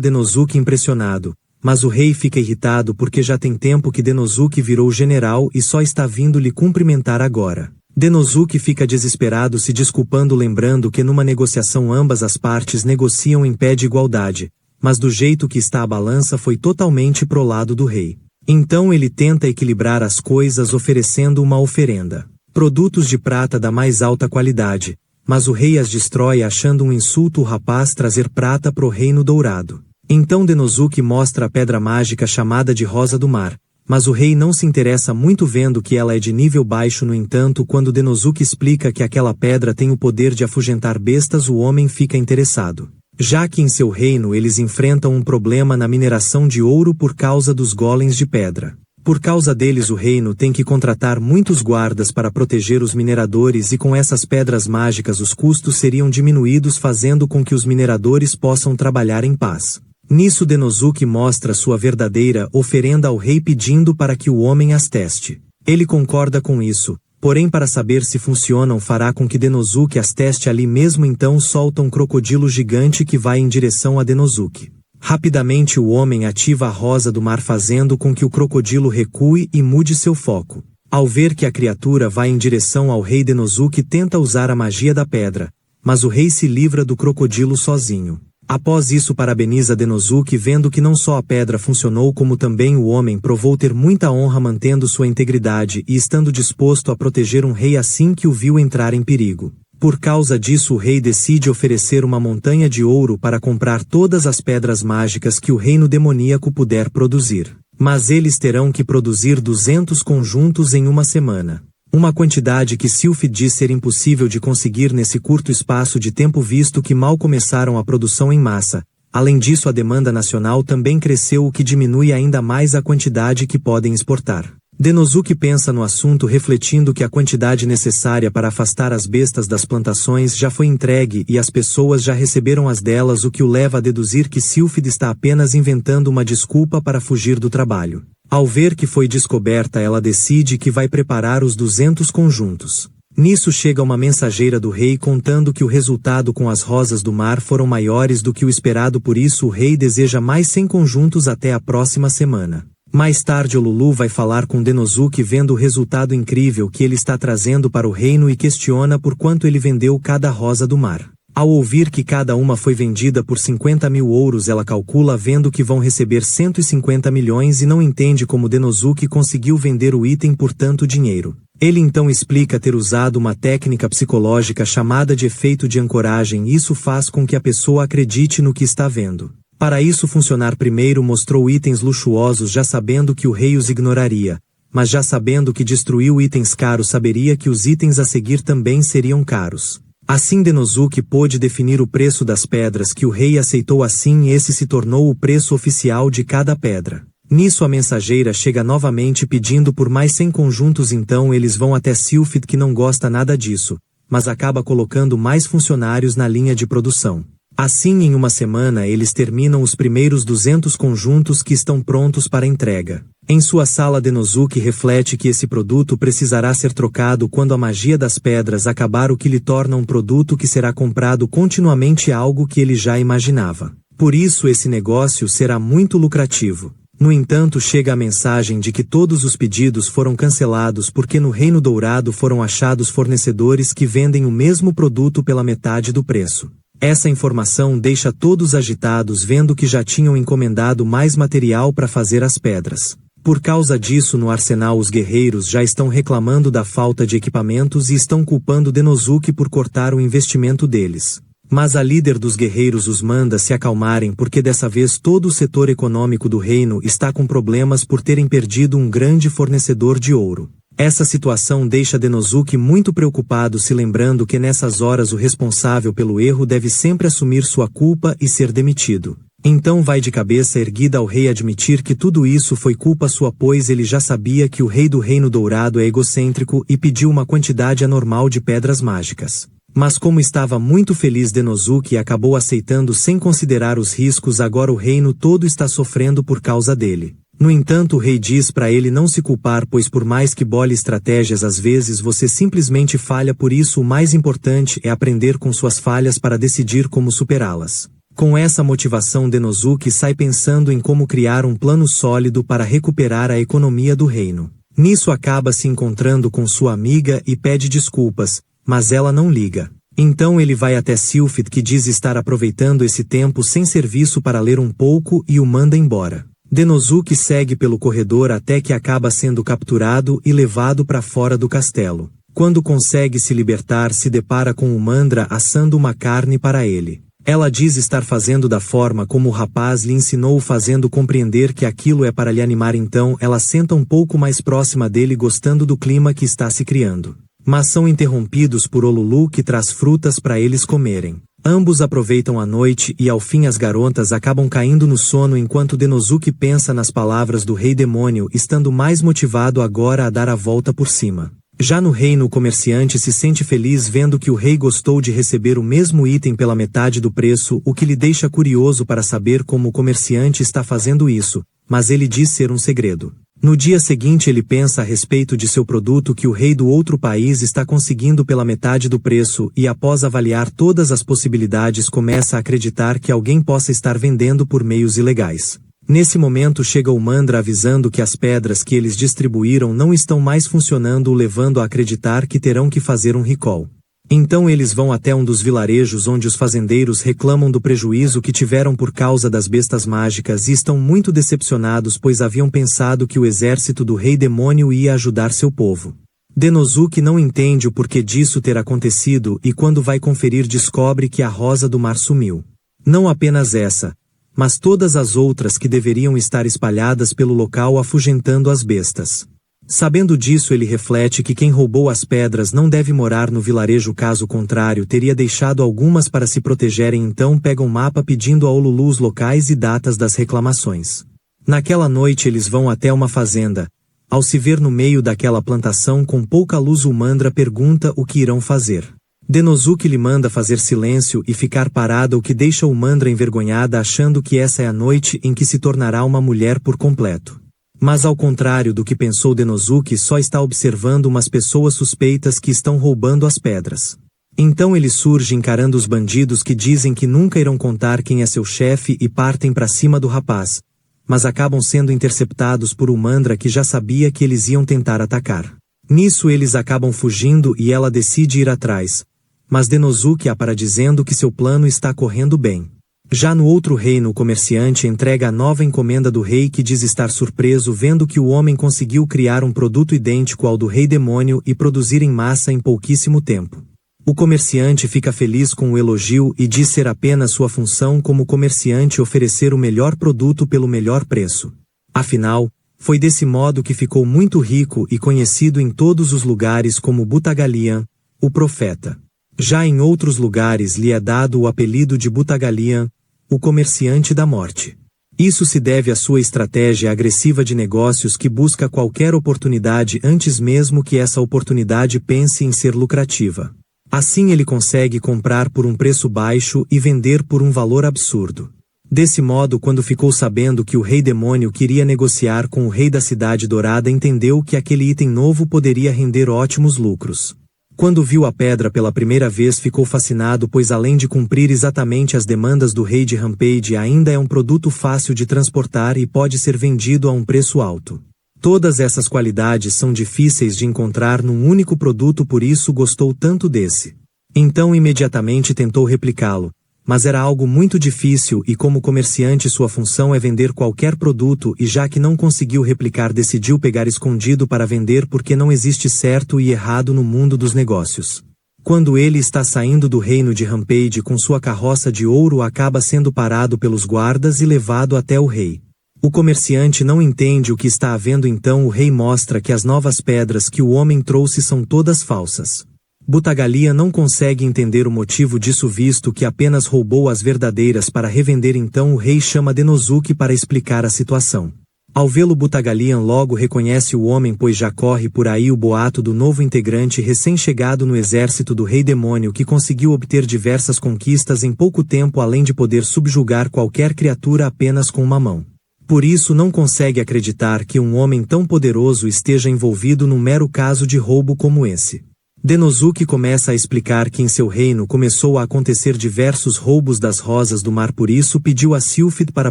Denosuke impressionado, mas o rei fica irritado porque já tem tempo que Denosuke virou general e só está vindo lhe cumprimentar agora. Denosuke fica desesperado, se desculpando, lembrando que numa negociação ambas as partes negociam em pé de igualdade, mas do jeito que está a balança foi totalmente pro lado do rei. Então ele tenta equilibrar as coisas oferecendo uma oferenda. Produtos de prata da mais alta qualidade, mas o rei as destrói, achando um insulto o rapaz trazer prata pro Reino Dourado. Então Denosuke mostra a pedra mágica chamada de Rosa do Mar, mas o rei não se interessa muito, vendo que ela é de nível baixo. No entanto, quando Denosuke explica que aquela pedra tem o poder de afugentar bestas, o homem fica interessado, já que em seu reino eles enfrentam um problema na mineração de ouro por causa dos golems de pedra. Por causa deles o reino tem que contratar muitos guardas para proteger os mineradores, e com essas pedras mágicas os custos seriam diminuídos, fazendo com que os mineradores possam trabalhar em paz. Nisso Denosuke mostra sua verdadeira oferenda ao rei, pedindo para que o homem as teste. Ele concorda com isso, porém para saber se funcionam fará com que Denosuke as teste ali mesmo. Então solta um crocodilo gigante que vai em direção a Denosuke. Rapidamente o homem ativa a Rosa do Mar, fazendo com que o crocodilo recue e mude seu foco. Ao ver que a criatura vai em direção ao rei, Denosuke tenta usar a magia da pedra, mas o rei se livra do crocodilo sozinho. Após isso parabeniza Denosuke, vendo que não só a pedra funcionou como também o homem provou ter muita honra, mantendo sua integridade e estando disposto a proteger um rei assim que o viu entrar em perigo. Por causa disso o rei decide oferecer uma montanha de ouro para comprar todas as pedras mágicas que o reino demoníaco puder produzir. Mas eles terão que produzir 200 conjuntos em uma semana. Uma quantidade que Sylphid diz ser impossível de conseguir nesse curto espaço de tempo, visto que mal começaram a produção em massa. Além disso, a demanda nacional também cresceu, o que diminui ainda mais a quantidade que podem exportar. Denosuke pensa no assunto, refletindo que a quantidade necessária para afastar as bestas das plantações já foi entregue e as pessoas já receberam as delas, o que o leva a deduzir que Sylphid está apenas inventando uma desculpa para fugir do trabalho. Ao ver que foi descoberta, ela decide que vai preparar os 200 conjuntos. Nisso chega uma mensageira do rei contando que o resultado com as Rosas do Mar foram maiores do que o esperado, por isso o rei deseja mais 100 conjuntos até a próxima semana. Mais tarde Olulu vai falar com Denosuke, vendo o resultado incrível que ele está trazendo para o reino, e questiona por quanto ele vendeu cada Rosa do Mar. Ao ouvir que cada uma foi vendida por 50.000 ouros, ela calcula, vendo que vão receber 150 milhões, e não entende como Denosuke conseguiu vender o item por tanto dinheiro. Ele então explica ter usado uma técnica psicológica chamada de efeito de ancoragem, e isso faz com que a pessoa acredite no que está vendo. Para isso funcionar, primeiro mostrou itens luxuosos, já sabendo que o rei os ignoraria, mas já sabendo que destruiu itens caros, saberia que os itens a seguir também seriam caros. Assim Denosuke pôde definir o preço das pedras que o rei aceitou, assim esse se tornou o preço oficial de cada pedra. Nisso a mensageira chega novamente pedindo por mais 100 conjuntos, então eles vão até Sylphid, que não gosta nada disso, mas acaba colocando mais funcionários na linha de produção. Assim em uma semana eles terminam os primeiros 200 conjuntos que estão prontos para entrega. Em sua sala Denosuke reflete que esse produto precisará ser trocado quando a magia das pedras acabar, o que lhe torna um produto que será comprado continuamente, algo que ele já imaginava. Por isso esse negócio será muito lucrativo. No entanto, chega a mensagem de que todos os pedidos foram cancelados porque no Reino Dourado foram achados fornecedores que vendem o mesmo produto pela metade do preço. Essa informação deixa todos agitados, vendo que já tinham encomendado mais material para fazer as pedras. Por causa disso, no arsenal os guerreiros já estão reclamando da falta de equipamentos e estão culpando Denosuke por cortar o investimento deles. Mas a líder dos guerreiros os manda se acalmarem, porque dessa vez todo o setor econômico do reino está com problemas por terem perdido um grande fornecedor de ouro. Essa situação deixa Denosuke muito preocupado, se lembrando que nessas horas o responsável pelo erro deve sempre assumir sua culpa e ser demitido. Então vai de cabeça erguida ao rei admitir que tudo isso foi culpa sua, pois ele já sabia que o rei do Reino Dourado é egocêntrico e pediu uma quantidade anormal de pedras mágicas. Mas como estava muito feliz, Denosuke acabou aceitando sem considerar os riscos. Agora o reino todo está sofrendo por causa dele. No entanto, o rei diz para ele não se culpar, pois por mais que bole estratégias, às vezes você simplesmente falha, por isso o mais importante é aprender com suas falhas para decidir como superá-las. Com essa motivação, Denosuke sai pensando em como criar um plano sólido para recuperar a economia do reino. Nisso acaba se encontrando com sua amiga e pede desculpas, mas ela não liga. Então ele vai até Sylphid, que diz estar aproveitando esse tempo sem serviço para ler um pouco, e o manda embora. Denosuke segue pelo corredor até que acaba sendo capturado e levado para fora do castelo. Quando consegue se libertar, se depara com Umandra assando uma carne para ele. Ela diz estar fazendo da forma como o rapaz lhe ensinou, fazendo compreender que aquilo é para lhe animar. Então ela senta um pouco mais próxima dele, gostando do clima que está se criando. Mas são interrompidos por Olulu, que traz frutas para eles comerem. Ambos aproveitam a noite e ao fim as garotas acabam caindo no sono, enquanto Denosuke pensa nas palavras do rei demônio, estando mais motivado agora a dar a volta por cima. Já no reino, o comerciante se sente feliz vendo que o rei gostou de receber o mesmo item pela metade do preço, o que lhe deixa curioso para saber como o comerciante está fazendo isso, mas ele diz ser um segredo. No dia seguinte ele pensa a respeito de seu produto que o rei do outro país está conseguindo pela metade do preço, e após avaliar todas as possibilidades começa a acreditar que alguém possa estar vendendo por meios ilegais. Nesse momento chega o Mandra avisando que as pedras que eles distribuíram não estão mais funcionando, o levando a acreditar que terão que fazer um recall. Então eles vão até um dos vilarejos onde os fazendeiros reclamam do prejuízo que tiveram por causa das bestas mágicas e estão muito decepcionados, pois haviam pensado que o exército do rei demônio ia ajudar seu povo. Denosuke não entende o porquê disso ter acontecido e quando vai conferir descobre que a Rosa do Mar sumiu. Não apenas essa, mas todas as outras que deveriam estar espalhadas pelo local afugentando as bestas. Sabendo disso, ele reflete que quem roubou as pedras não deve morar no vilarejo, caso contrário teria deixado algumas para se protegerem. Então pega um mapa pedindo a Olulu os locais e datas das reclamações. Naquela noite eles vão até uma fazenda. Ao se ver no meio daquela plantação com pouca luz, o Mandra pergunta o que irão fazer. Denosuke lhe manda fazer silêncio e ficar parada, o que deixa o Mandra envergonhada, achando que essa é a noite em que se tornará uma mulher por completo. Mas ao contrário do que pensou, Denosuke só está observando umas pessoas suspeitas que estão roubando as pedras. Então ele surge encarando os bandidos, que dizem que nunca irão contar quem é seu chefe e partem para cima do rapaz, mas acabam sendo interceptados por Umandra, que já sabia que eles iam tentar atacar. Nisso eles acabam fugindo e ela decide ir atrás, mas Denosuke a para dizendo que seu plano está correndo bem. Já no outro reino, o comerciante entrega a nova encomenda do rei, que diz estar surpreso vendo que o homem conseguiu criar um produto idêntico ao do rei demônio e produzir em massa em pouquíssimo tempo. O comerciante fica feliz com o elogio e diz ser apenas sua função como comerciante oferecer o melhor produto pelo melhor preço. Afinal, foi desse modo que ficou muito rico e conhecido em todos os lugares como Butagalian, o profeta. Já em outros lugares lhe é dado o apelido de Butagalian, o comerciante da morte. Isso se deve à sua estratégia agressiva de negócios que busca qualquer oportunidade antes mesmo que essa oportunidade pense em ser lucrativa. Assim ele consegue comprar por um preço baixo e vender por um valor absurdo. Desse modo, quando ficou sabendo que o rei demônio queria negociar com o rei da cidade dourada, entendeu que aquele item novo poderia render ótimos lucros. Quando viu a pedra pela primeira vez, ficou fascinado, pois além de cumprir exatamente as demandas do rei de Rampage, ainda é um produto fácil de transportar e pode ser vendido a um preço alto. Todas essas qualidades são difíceis de encontrar num único produto, por isso gostou tanto desse. Então imediatamente tentou replicá-lo, mas era algo muito difícil e como comerciante sua função é vender qualquer produto, e já que não conseguiu replicar, decidiu pegar escondido para vender, porque não existe certo e errado no mundo dos negócios. Quando ele está saindo do reino de Rampage com sua carroça de ouro, acaba sendo parado pelos guardas e levado até o rei. O comerciante não entende o que está havendo, então o rei mostra que as novas pedras que o homem trouxe são todas falsas. Butagalian não consegue entender o motivo disso, visto que apenas roubou as verdadeiras para revender. Então o rei chama Denosuke para explicar a situação. Ao vê-lo, Butagalian logo reconhece o homem, pois já corre por aí o boato do novo integrante recém-chegado no exército do rei demônio, que conseguiu obter diversas conquistas em pouco tempo, além de poder subjugar qualquer criatura apenas com uma mão. Por isso não consegue acreditar que um homem tão poderoso esteja envolvido num mero caso de roubo como esse. Denosuke começa a explicar que em seu reino começou a acontecer diversos roubos das rosas do mar, por isso pediu a Sylphid para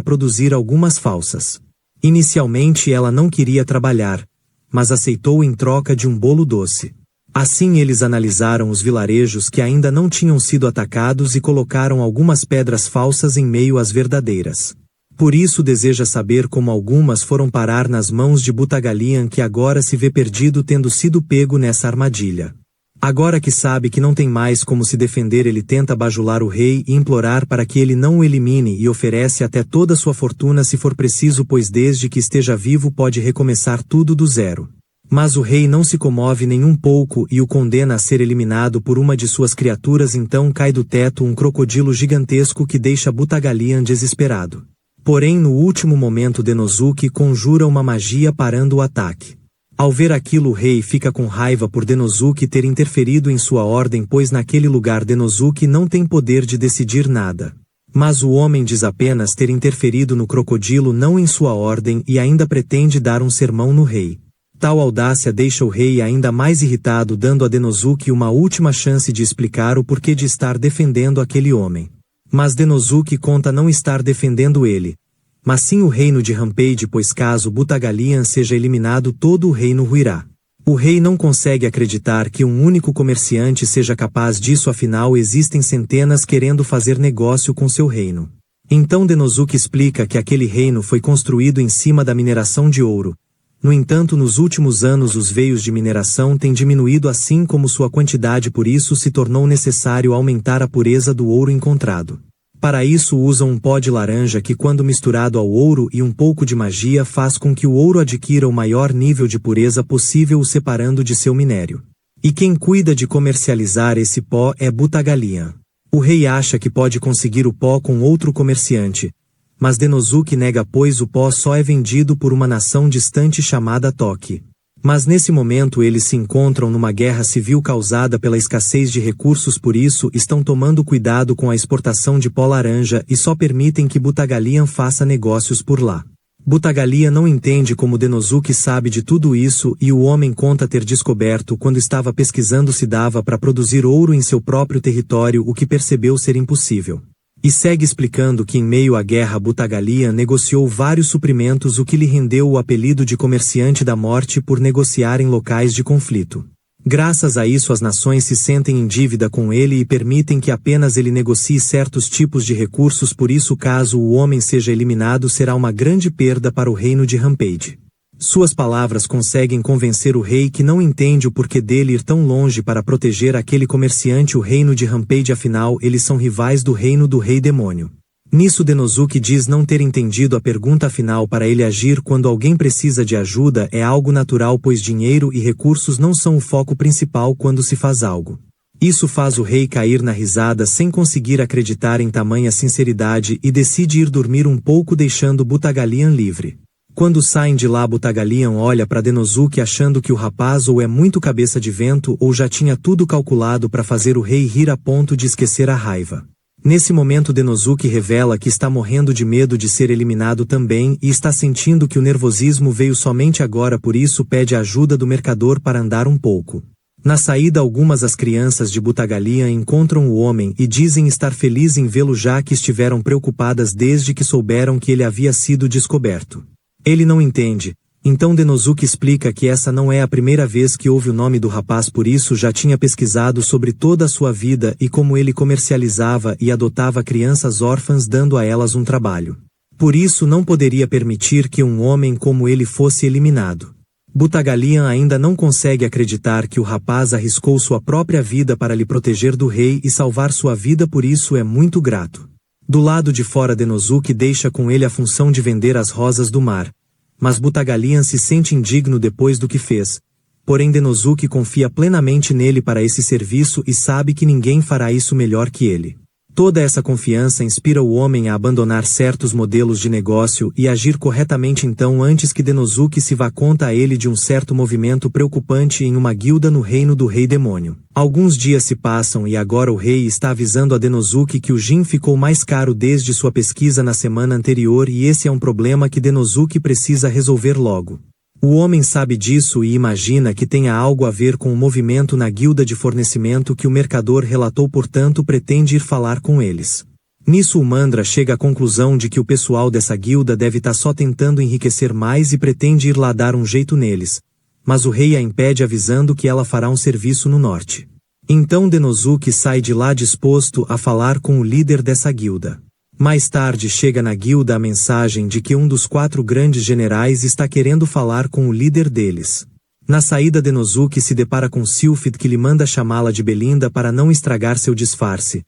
produzir algumas falsas. Inicialmente ela não queria trabalhar, mas aceitou em troca de um bolo doce. Assim eles analisaram os vilarejos que ainda não tinham sido atacados e colocaram algumas pedras falsas em meio às verdadeiras. Por isso deseja saber como algumas foram parar nas mãos de Butagalian, que agora se vê perdido, tendo sido pego nessa armadilha. Agora que sabe que não tem mais como se defender, ele tenta bajular o rei e implorar para que ele não o elimine, e oferece até toda sua fortuna se for preciso, pois desde que esteja vivo pode recomeçar tudo do zero. Mas o rei não se comove nem um pouco e o condena a ser eliminado por uma de suas criaturas. Então cai do teto um crocodilo gigantesco que deixa Butagalian desesperado. Porém, no último momento, Denosuke conjura uma magia parando o ataque. Ao ver aquilo, o rei fica com raiva por Denosuke ter interferido em sua ordem, pois naquele lugar Denosuke não tem poder de decidir nada. Mas o homem diz apenas ter interferido no crocodilo, não em sua ordem, e ainda pretende dar um sermão no rei. Tal audácia deixa o rei ainda mais irritado, dando a Denosuke uma última chance de explicar o porquê de estar defendendo aquele homem. Mas Denosuke conta não estar defendendo ele, mas sim o reino de Rampage, pois caso Butagalian seja eliminado, todo o reino ruirá. O rei não consegue acreditar que um único comerciante seja capaz disso, afinal existem centenas querendo fazer negócio com seu reino. Então Denosuke explica que aquele reino foi construído em cima da mineração de ouro. No entanto, nos últimos anos os veios de mineração têm diminuído, assim como sua quantidade, por isso se tornou necessário aumentar a pureza do ouro encontrado. Para isso usam um pó de laranja que, quando misturado ao ouro e um pouco de magia, faz com que o ouro adquira o maior nível de pureza possível, o separando de seu minério. E quem cuida de comercializar esse pó é Butagalian. O rei acha que pode conseguir o pó com outro comerciante, mas Denosuke nega, pois o pó só é vendido por uma nação distante chamada Toki. Mas nesse momento eles se encontram numa guerra civil causada pela escassez de recursos, por isso estão tomando cuidado com a exportação de pó laranja e só permitem que Butagalian faça negócios por lá. Butagalian não entende como Denosuke sabe de tudo isso, e o homem conta ter descoberto quando estava pesquisando se dava para produzir ouro em seu próprio território, o que percebeu ser impossível. E segue explicando que em meio à guerra Butagalian negociou vários suprimentos, o que lhe rendeu o apelido de comerciante da morte por negociar em locais de conflito. Graças a isso as nações se sentem em dívida com ele e permitem que apenas ele negocie certos tipos de recursos, por isso caso o homem seja eliminado será uma grande perda para o reino de Rampage. Suas palavras conseguem convencer o rei, que não entende o porquê dele ir tão longe para proteger aquele comerciante. O reino de Rampage, afinal, eles são rivais do reino do rei demônio. Nisso Denosuke diz não ter entendido a pergunta, afinal para ele agir quando alguém precisa de ajuda é algo natural, pois dinheiro e recursos não são o foco principal quando se faz algo. Isso faz o rei cair na risada sem conseguir acreditar em tamanha sinceridade e decide ir dormir um pouco deixando Butagalian livre. Quando saem de lá, Butagalian olha para Denosuke achando que o rapaz ou é muito cabeça de vento ou já tinha tudo calculado para fazer o rei rir a ponto de esquecer a raiva. Nesse momento Denosuke revela que está morrendo de medo de ser eliminado também e está sentindo que o nervosismo veio somente agora, por isso pede a ajuda do mercador para andar um pouco. Na saída, algumas das crianças de Butagalian encontram o homem e dizem estar felizes em vê-lo, já que estiveram preocupadas desde que souberam que ele havia sido descoberto. Ele não entende, então Denosuke explica que essa não é a primeira vez que ouve o nome do rapaz, por isso já tinha pesquisado sobre toda a sua vida e como ele comercializava e adotava crianças órfãs, dando a elas um trabalho. Por isso não poderia permitir que um homem como ele fosse eliminado. Butagalian ainda não consegue acreditar que o rapaz arriscou sua própria vida para lhe proteger do rei e salvar sua vida, por isso é muito grato. Do lado de fora, Denosuke deixa com ele a função de vender as rosas do mar, mas Butagalian se sente indigno depois do que fez. Porém Denosuke confia plenamente nele para esse serviço e sabe que ninguém fará isso melhor que ele. Toda essa confiança inspira o homem a abandonar certos modelos de negócio e agir corretamente. Então, antes que Denosuke se vá, conta a ele de um certo movimento preocupante em uma guilda no reino do Rei Demônio. Alguns dias se passam e agora o rei está avisando a Denosuke que o gin ficou mais caro desde sua pesquisa na semana anterior e esse é um problema que Denosuke precisa resolver logo. O homem sabe disso e imagina que tenha algo a ver com o movimento na guilda de fornecimento que o mercador relatou, portanto pretende ir falar com eles. Nisso o Mandra chega à conclusão de que o pessoal dessa guilda deve estar só tentando enriquecer mais e pretende ir lá dar um jeito neles, mas o rei a impede avisando que ela fará um serviço no norte. Então Denosuke sai de lá disposto a falar com o líder dessa guilda. Mais tarde chega na guilda a mensagem de que um dos 4 grandes generais está querendo falar com o líder deles. Na saída, Denosuke se depara com Sylphid, que lhe manda chamá-la de Belinda para não estragar seu disfarce.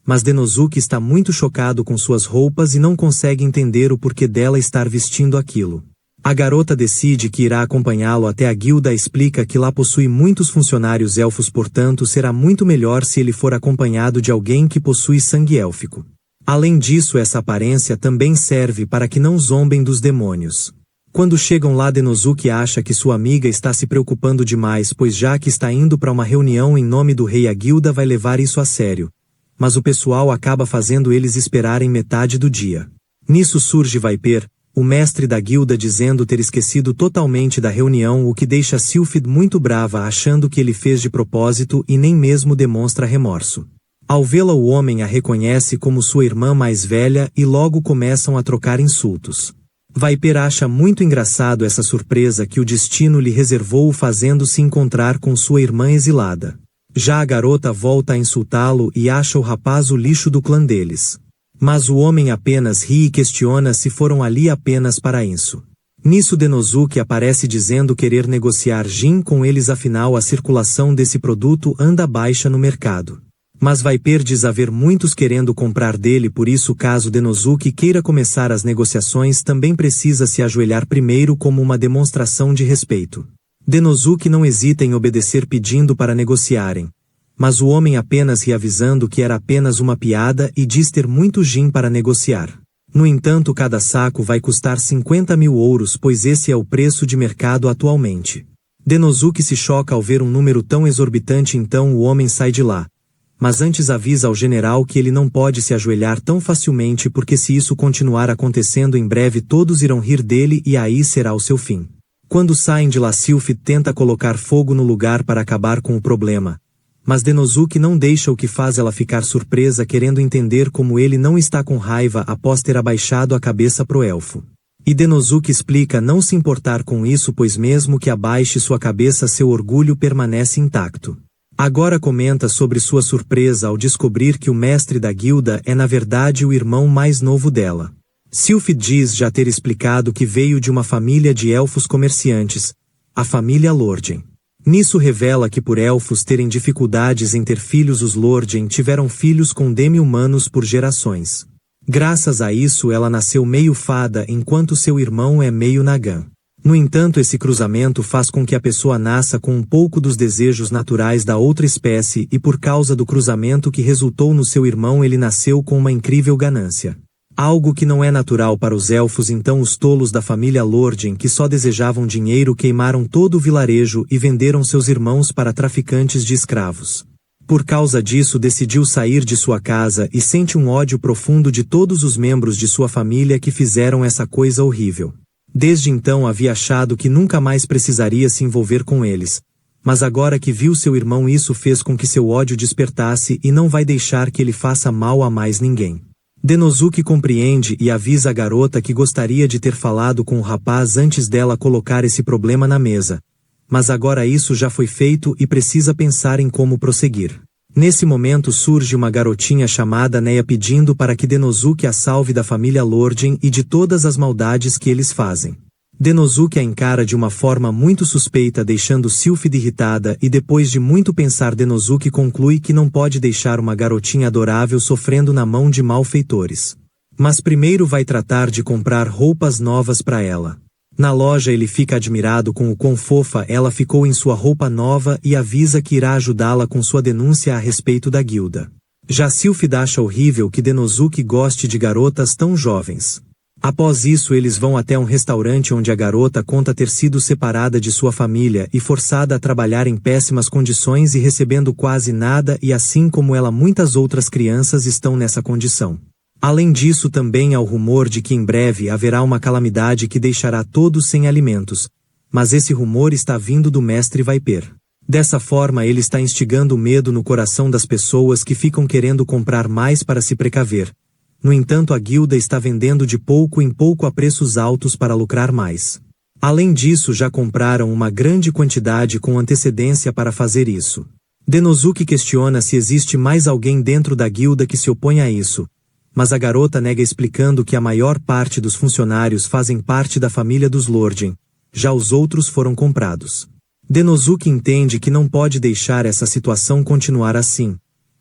Mas Denosuke está muito chocado com suas roupas e não consegue entender o porquê dela estar vestindo aquilo. A garota decide que irá acompanhá-lo até a guilda, explica que lá possui muitos funcionários elfos, portanto será muito melhor se ele for acompanhado de alguém que possui sangue élfico. Além disso, essa aparência também serve para que não zombem dos demônios. Quando chegam lá, Denosuke acha que sua amiga está se preocupando demais, pois já que está indo para uma reunião em nome do rei, a guilda vai levar isso a sério. Mas o pessoal acaba fazendo eles esperarem metade do dia. Nisso surge Viper, o mestre da guilda, dizendo ter esquecido totalmente da reunião, o que deixa Sylphid muito brava, achando que ele fez de propósito e nem mesmo demonstra remorso. Ao vê-la, o homem a reconhece como sua irmã mais velha e logo começam a trocar insultos. Viper acha muito engraçado essa surpresa que o destino lhe reservou, fazendo-se encontrar com sua irmã exilada. Já a garota volta a insultá-lo e acha o rapaz o lixo do clã deles. Mas o homem apenas ri e questiona se foram ali apenas para isso. Nisso Denosuke aparece dizendo querer negociar gin com eles, afinal a circulação desse produto anda baixa no mercado. Mas Viper diz haver muitos querendo comprar dele, por isso caso Denosuke queira começar as negociações também precisa se ajoelhar primeiro como uma demonstração de respeito. Denosuke não hesita em obedecer pedindo para negociarem. Mas o homem apenas ri avisando que era apenas uma piada e diz ter muito gin para negociar. No entanto, cada saco vai custar 50.000 ouros, pois esse é o preço de mercado atualmente. Denosuke se choca ao ver um número tão exorbitante, então o homem sai de lá. Mas antes avisa ao general que ele não pode se ajoelhar tão facilmente, porque se isso continuar acontecendo em breve todos irão rir dele e aí será o seu fim. Quando saem de lá, Sylphid tenta colocar fogo no lugar para acabar com o problema. Mas Denosuke não deixa, o que faz ela ficar surpresa, querendo entender como ele não está com raiva após ter abaixado a cabeça pro elfo. E Denosuke explica não se importar com isso, pois mesmo que abaixe sua cabeça seu orgulho permanece intacto. Agora comenta sobre sua surpresa ao descobrir que o mestre da guilda é na verdade o irmão mais novo dela. Sylphid diz já ter explicado que veio de uma família de elfos comerciantes, a família Lorgen. Nisso revela que por elfos terem dificuldades em ter filhos, os Lorgen tiveram filhos com demi-humanos por gerações. Graças a isso ela nasceu meio fada enquanto seu irmão é meio Nagan. No entanto, esse cruzamento faz com que a pessoa nasça com um pouco dos desejos naturais da outra espécie e por causa do cruzamento que resultou no seu irmão ele nasceu com uma incrível ganância. Algo que não é natural para os elfos, então os tolos da família Lórden que só desejavam dinheiro queimaram todo o vilarejo e venderam seus irmãos para traficantes de escravos. Por causa disso decidiu sair de sua casa e sente um ódio profundo de todos os membros de sua família que fizeram essa coisa horrível. Desde então havia achado que nunca mais precisaria se envolver com eles. Mas agora que viu seu irmão, isso fez com que seu ódio despertasse e não vai deixar que ele faça mal a mais ninguém. Denosuke compreende e avisa a garota que gostaria de ter falado com o rapaz antes dela colocar esse problema na mesa. Mas agora isso já foi feito e precisa pensar em como prosseguir. Nesse momento surge uma garotinha chamada Neia pedindo para que Denosuke a salve da família Lórden e de todas as maldades que eles fazem. Denosuke a encara de uma forma muito suspeita, deixando Sylphid irritada, e depois de muito pensar Denosuke conclui que não pode deixar uma garotinha adorável sofrendo na mão de malfeitores. Mas primeiro vai tratar de comprar roupas novas para ela. Na loja ele fica admirado com o quão fofa ela ficou em sua roupa nova e avisa que irá ajudá-la com sua denúncia a respeito da guilda. Já Sylphid acha horrível que Denosuke goste de garotas tão jovens. Após isso eles vão até um restaurante onde a garota conta ter sido separada de sua família e forçada a trabalhar em péssimas condições e recebendo quase nada, e assim como ela muitas outras crianças estão nessa condição. Além disso, também há o rumor de que em breve haverá uma calamidade que deixará todos sem alimentos, mas esse rumor está vindo do mestre Viper. Dessa forma ele está instigando o medo no coração das pessoas que ficam querendo comprar mais para se precaver. No entanto, a guilda está vendendo de pouco em pouco a preços altos para lucrar mais. Além disso, já compraram uma grande quantidade com antecedência para fazer isso. Denosuke questiona se existe mais alguém dentro da guilda que se opõe a isso, mas a garota nega explicando que a maior parte dos funcionários fazem parte da família dos Lórden, já os outros foram comprados. Denosuke entende que não pode deixar essa situação continuar assim,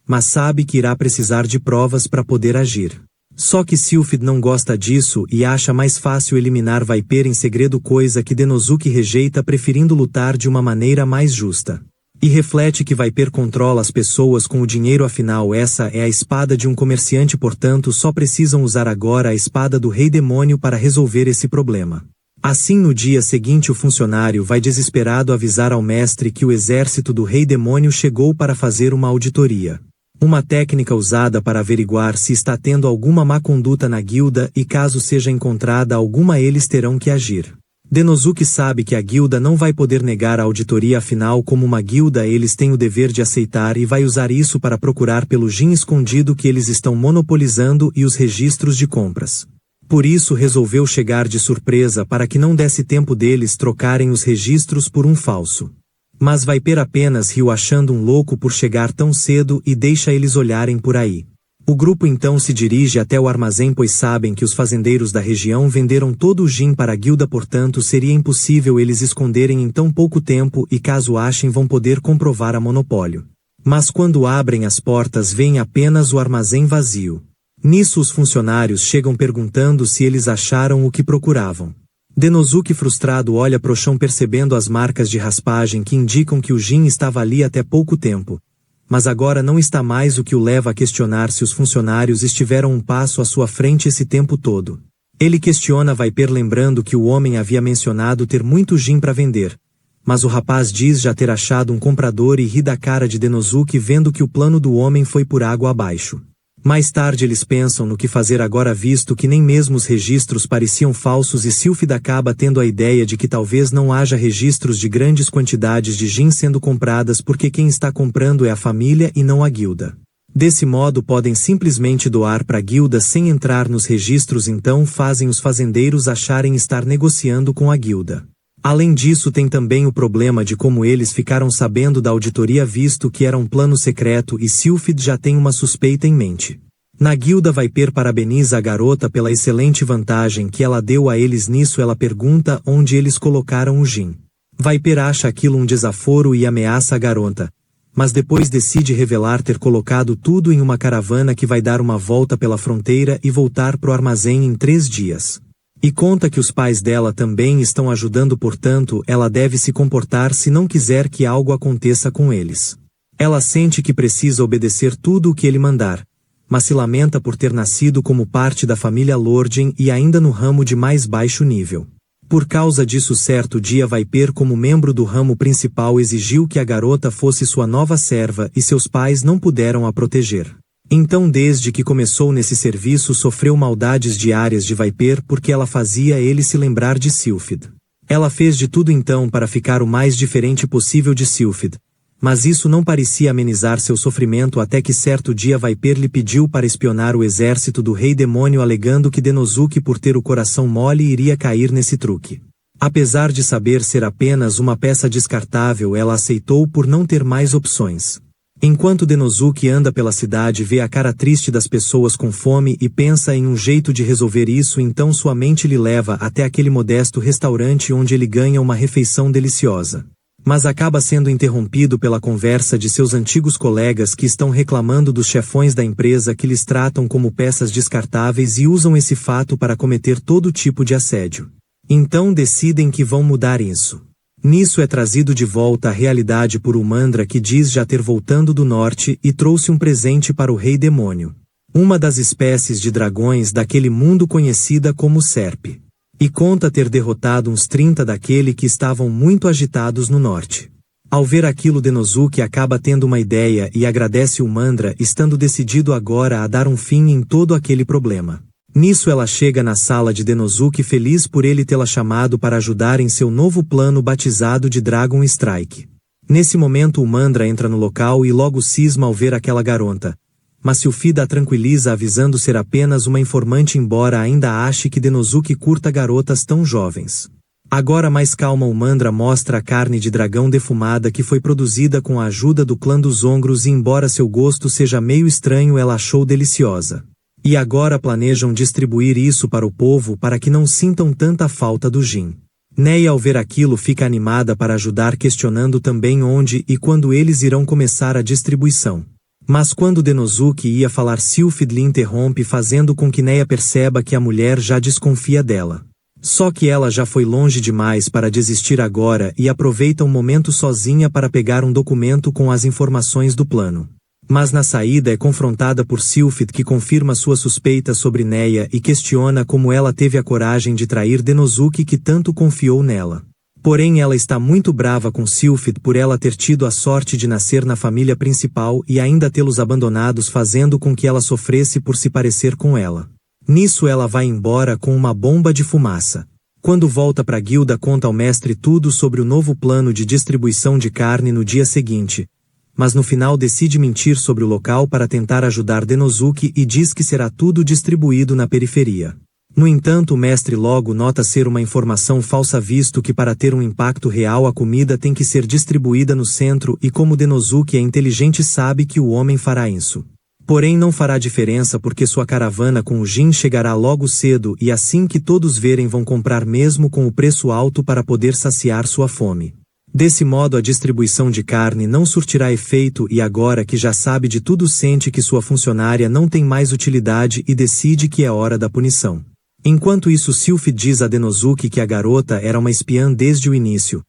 mas sabe que irá precisar de provas para poder agir. Só que Sylphid não gosta disso e acha mais fácil eliminar Viper em segredo, coisa que Denosuke rejeita, preferindo lutar de uma maneira mais justa. E reflete que Viper controla as pessoas com o dinheiro, afinal essa é a espada de um comerciante, portanto só precisam usar agora a espada do Rei Demônio para resolver esse problema. Assim, no dia seguinte o funcionário vai desesperado avisar ao mestre que o exército do Rei Demônio chegou para fazer uma auditoria. Uma técnica usada para averiguar se está tendo alguma má conduta na guilda, e caso seja encontrada alguma eles terão que agir. Denosuke sabe que a guilda não vai poder negar a auditoria, afinal como uma guilda eles têm o dever de aceitar, e vai usar isso para procurar pelo gin escondido que eles estão monopolizando e os registros de compras. Por isso resolveu chegar de surpresa para que não desse tempo deles trocarem os registros por um falso. Mas Viper apenas riu, achando um louco por chegar tão cedo, e deixa eles olharem por aí. O grupo então se dirige até o armazém, pois sabem que os fazendeiros da região venderam todo o gin para a guilda, portanto seria impossível eles esconderem em tão pouco tempo, e caso achem vão poder comprovar a monopólio. Mas quando abrem as portas veem apenas o armazém vazio. Nisso os funcionários chegam perguntando se eles acharam o que procuravam. Denosuke frustrado olha pro chão, percebendo as marcas de raspagem que indicam que o gin estava ali até pouco tempo. Mas agora não está mais, o que o leva a questionar se os funcionários estiveram um passo à sua frente esse tempo todo. Ele questiona Viper, lembrando que o homem havia mencionado ter muito gin para vender. Mas o rapaz diz já ter achado um comprador e ri da cara de Denosuke, vendo que o plano do homem foi por água abaixo. Mais tarde eles pensam no que fazer agora, visto que nem mesmo os registros pareciam falsos, e Sylphid acaba tendo a ideia de que talvez não haja registros de grandes quantidades de gin sendo compradas, porque quem está comprando é a família e não a guilda. Desse modo podem simplesmente doar para a guilda sem entrar nos registros, então fazem os fazendeiros acharem estar negociando com a guilda. Além disso, tem também o problema de como eles ficaram sabendo da auditoria, visto que era um plano secreto, e Sylphid já tem uma suspeita em mente. Na guilda, Viper parabeniza a garota pela excelente vantagem que ela deu a eles. Nisso ela pergunta onde eles colocaram o gin. Viper acha aquilo um desaforo e ameaça a garota, mas depois decide revelar ter colocado tudo em uma caravana que vai dar uma volta pela fronteira e voltar pro armazém em 3 dias. E conta que os pais dela também estão ajudando, portanto ela deve se comportar se não quiser que algo aconteça com eles. Ela sente que precisa obedecer tudo o que ele mandar, mas se lamenta por ter nascido como parte da família Lorden e ainda no ramo de mais baixo nível. Por causa disso, certo dia Viper, como membro do ramo principal, exigiu que a garota fosse sua nova serva e seus pais não puderam a proteger. Então, desde que começou nesse serviço, sofreu maldades diárias de Viper porque ela fazia ele se lembrar de Sylphid. Ela fez de tudo então para ficar o mais diferente possível de Sylphid, mas isso não parecia amenizar seu sofrimento até que certo dia Viper lhe pediu para espionar o exército do Rei Demônio, alegando que Denosuke, por ter o coração mole, iria cair nesse truque. Apesar de saber ser apenas uma peça descartável, ela aceitou por não ter mais opções. Enquanto Denosuke anda pela cidade, vê a cara triste das pessoas com fome e pensa em um jeito de resolver isso, então sua mente lhe leva até aquele modesto restaurante onde ele ganha uma refeição deliciosa. Mas acaba sendo interrompido pela conversa de seus antigos colegas que estão reclamando dos chefões da empresa que lhes tratam como peças descartáveis e usam esse fato para cometer todo tipo de assédio. Então decidem que vão mudar isso. Nisso é trazido de volta à realidade por Umandra, que diz já ter voltado do norte e trouxe um presente para o Rei Demônio. Uma das espécies de dragões daquele mundo conhecida como Serpe. E conta ter derrotado uns 30 daquele que estavam muito agitados no norte. Ao ver aquilo, Denosuke acaba tendo uma ideia e agradece Umandra, estando decidido agora a dar um fim em todo aquele problema. Nisso ela chega na sala de Denosuke, feliz por ele tê-la chamado para ajudar em seu novo plano batizado de Dragon Strike. Nesse momento Umandra entra no local e logo cisma ao ver aquela garota. Mas Sylphid a tranquiliza, avisando ser apenas uma informante, embora ainda ache que Denosuke curta garotas tão jovens. Agora mais calma, Umandra mostra a carne de dragão defumada que foi produzida com a ajuda do clã dos Ongros e, embora seu gosto seja meio estranho, ela achou deliciosa. E agora planejam distribuir isso para o povo para que não sintam tanta falta do gin. Neia, ao ver aquilo, fica animada para ajudar, questionando também onde e quando eles irão começar a distribuição. Mas quando Denosuke ia falar, Sylphid lhe interrompe, fazendo com que Neia perceba que a mulher já desconfia dela. Só que ela já foi longe demais para desistir agora e aproveita um momento sozinha para pegar um documento com as informações do plano. Mas na saída é confrontada por Sylphid, que confirma sua suspeita sobre Neia e questiona como ela teve a coragem de trair Denosuke, que tanto confiou nela. Porém ela está muito brava com Sylphid por ela ter tido a sorte de nascer na família principal e ainda tê-los abandonados, fazendo com que ela sofresse por se parecer com ela. Nisso ela vai embora com uma bomba de fumaça. Quando volta para a guilda, conta ao mestre tudo sobre o novo plano de distribuição de carne no dia seguinte, mas no final decide mentir sobre o local para tentar ajudar Denosuke e diz que será tudo distribuído na periferia. No entanto, o mestre logo nota ser uma informação falsa, visto que para ter um impacto real a comida tem que ser distribuída no centro, e como Denosuke é inteligente, sabe que o homem fará isso. Porém não fará diferença porque sua caravana com o gin chegará logo cedo e assim que todos verem vão comprar mesmo com o preço alto para poder saciar sua fome. Desse modo a distribuição de carne não surtirá efeito e agora que já sabe de tudo sente que sua funcionária não tem mais utilidade e decide que é hora da punição. Enquanto isso, Sylphid diz a Denosuke que a garota era uma espiã desde o início.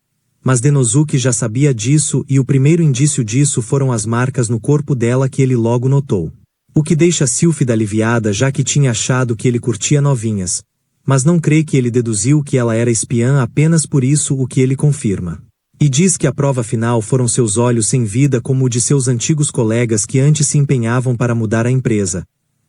Mas Denosuke já sabia disso e o primeiro indício disso foram as marcas no corpo dela que ele logo notou. O que deixa Sylphid aliviada, já que tinha achado que ele curtia novinhas. Mas não crê que ele deduziu que ela era espiã apenas por isso, o que ele confirma. E diz que a prova final foram seus olhos sem vida, como o de seus antigos colegas que antes se empenhavam para mudar a empresa.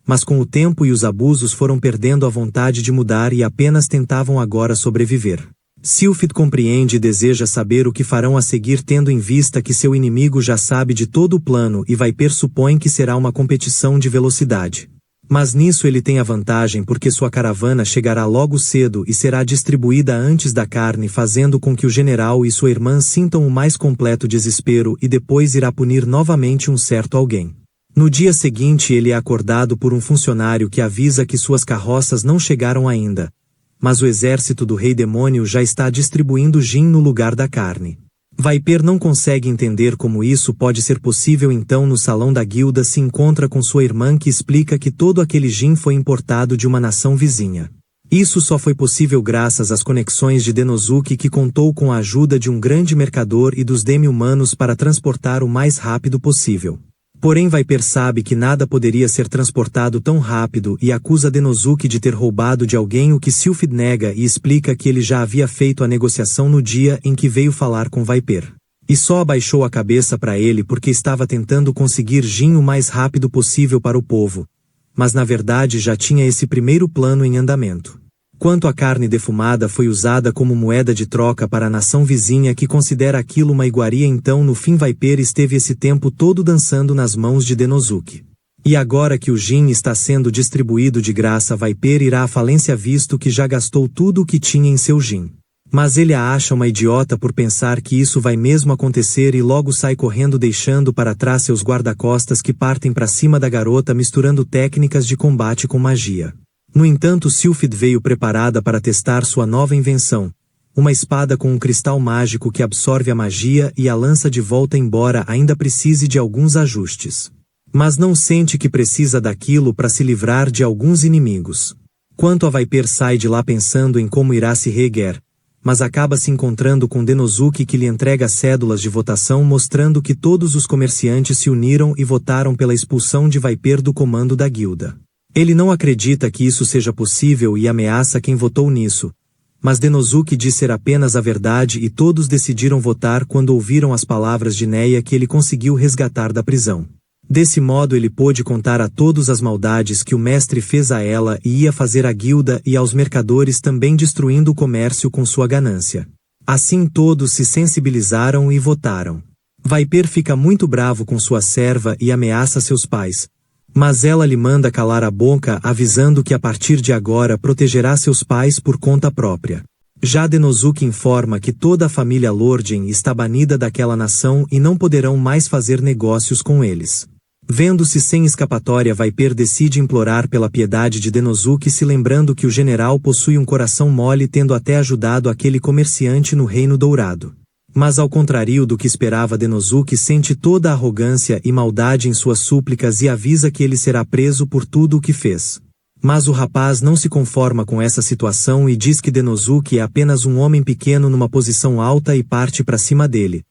Mas com o tempo e os abusos foram perdendo a vontade de mudar e apenas tentavam agora sobreviver. Sylphid compreende e deseja saber o que farão a seguir, tendo em vista que seu inimigo já sabe de todo o plano e Viper supõe que será uma competição de velocidade. Mas nisso ele tem a vantagem porque sua caravana chegará logo cedo e será distribuída antes da carne, fazendo com que o general e sua irmã sintam o mais completo desespero, e depois irá punir novamente um certo alguém. No dia seguinte ele é acordado por um funcionário que avisa que suas carroças não chegaram ainda, mas o exército do Rei Demônio já está distribuindo gin no lugar da carne. Viper não consegue entender como isso pode ser possível, então no salão da guilda se encontra com sua irmã, que explica que todo aquele gin foi importado de uma nação vizinha. Isso só foi possível graças às conexões de Denosuke, que contou com a ajuda de um grande mercador e dos demi-humanos para transportar o mais rápido possível. Porém Viper sabe que nada poderia ser transportado tão rápido e acusa Denosuke de ter roubado de alguém, o que Sylphid nega e explica que ele já havia feito a negociação no dia em que veio falar com Viper. E só abaixou a cabeça para ele porque estava tentando conseguir Jin o mais rápido possível para o povo. Mas na verdade já tinha esse primeiro plano em andamento. Quanto à carne defumada, foi usada como moeda de troca para a nação vizinha, que considera aquilo uma iguaria. Então no fim Viper esteve esse tempo todo dançando nas mãos de Denosuke. E agora que o Jin está sendo distribuído de graça, Viper irá à falência visto que já gastou tudo o que tinha em seu Jin. Mas ele a acha uma idiota por pensar que isso vai mesmo acontecer e logo sai correndo, deixando para trás seus guarda-costas, que partem para cima da garota misturando técnicas de combate com magia. No entanto, Sylphid veio preparada para testar sua nova invenção, uma espada com um cristal mágico que absorve a magia e a lança de volta, embora ainda precise de alguns ajustes. Mas não sente que precisa daquilo para se livrar de alguns inimigos. Quanto a Viper, sai de lá pensando em como irá se reerguer, mas acaba se encontrando com Denosuke, que lhe entrega cédulas de votação mostrando que todos os comerciantes se uniram e votaram pela expulsão de Viper do comando da guilda. Ele não acredita que isso seja possível e ameaça quem votou nisso, mas Denosuke diz ser apenas a verdade e todos decidiram votar quando ouviram as palavras de Neia, que ele conseguiu resgatar da prisão. Desse modo ele pôde contar a todos as maldades que o mestre fez a ela e ia fazer à guilda e aos mercadores, também destruindo o comércio com sua ganância. Assim todos se sensibilizaram e votaram. Viper fica muito bravo com sua serva e ameaça seus pais, mas ela lhe manda calar a boca, avisando que a partir de agora protegerá seus pais por conta própria. Já Denosuke informa que toda a família Lordgen está banida daquela nação e não poderão mais fazer negócios com eles. Vendo-se sem escapatória, Viper decide implorar pela piedade de Denosuke, se lembrando que o general possui um coração mole, tendo até ajudado aquele comerciante no Reino Dourado. Mas ao contrário do que esperava, Denosuke sente toda a arrogância e maldade em suas súplicas e avisa que ele será preso por tudo o que fez. Mas o rapaz não se conforma com essa situação e diz que Denosuke é apenas um homem pequeno numa posição alta e parte para cima dele.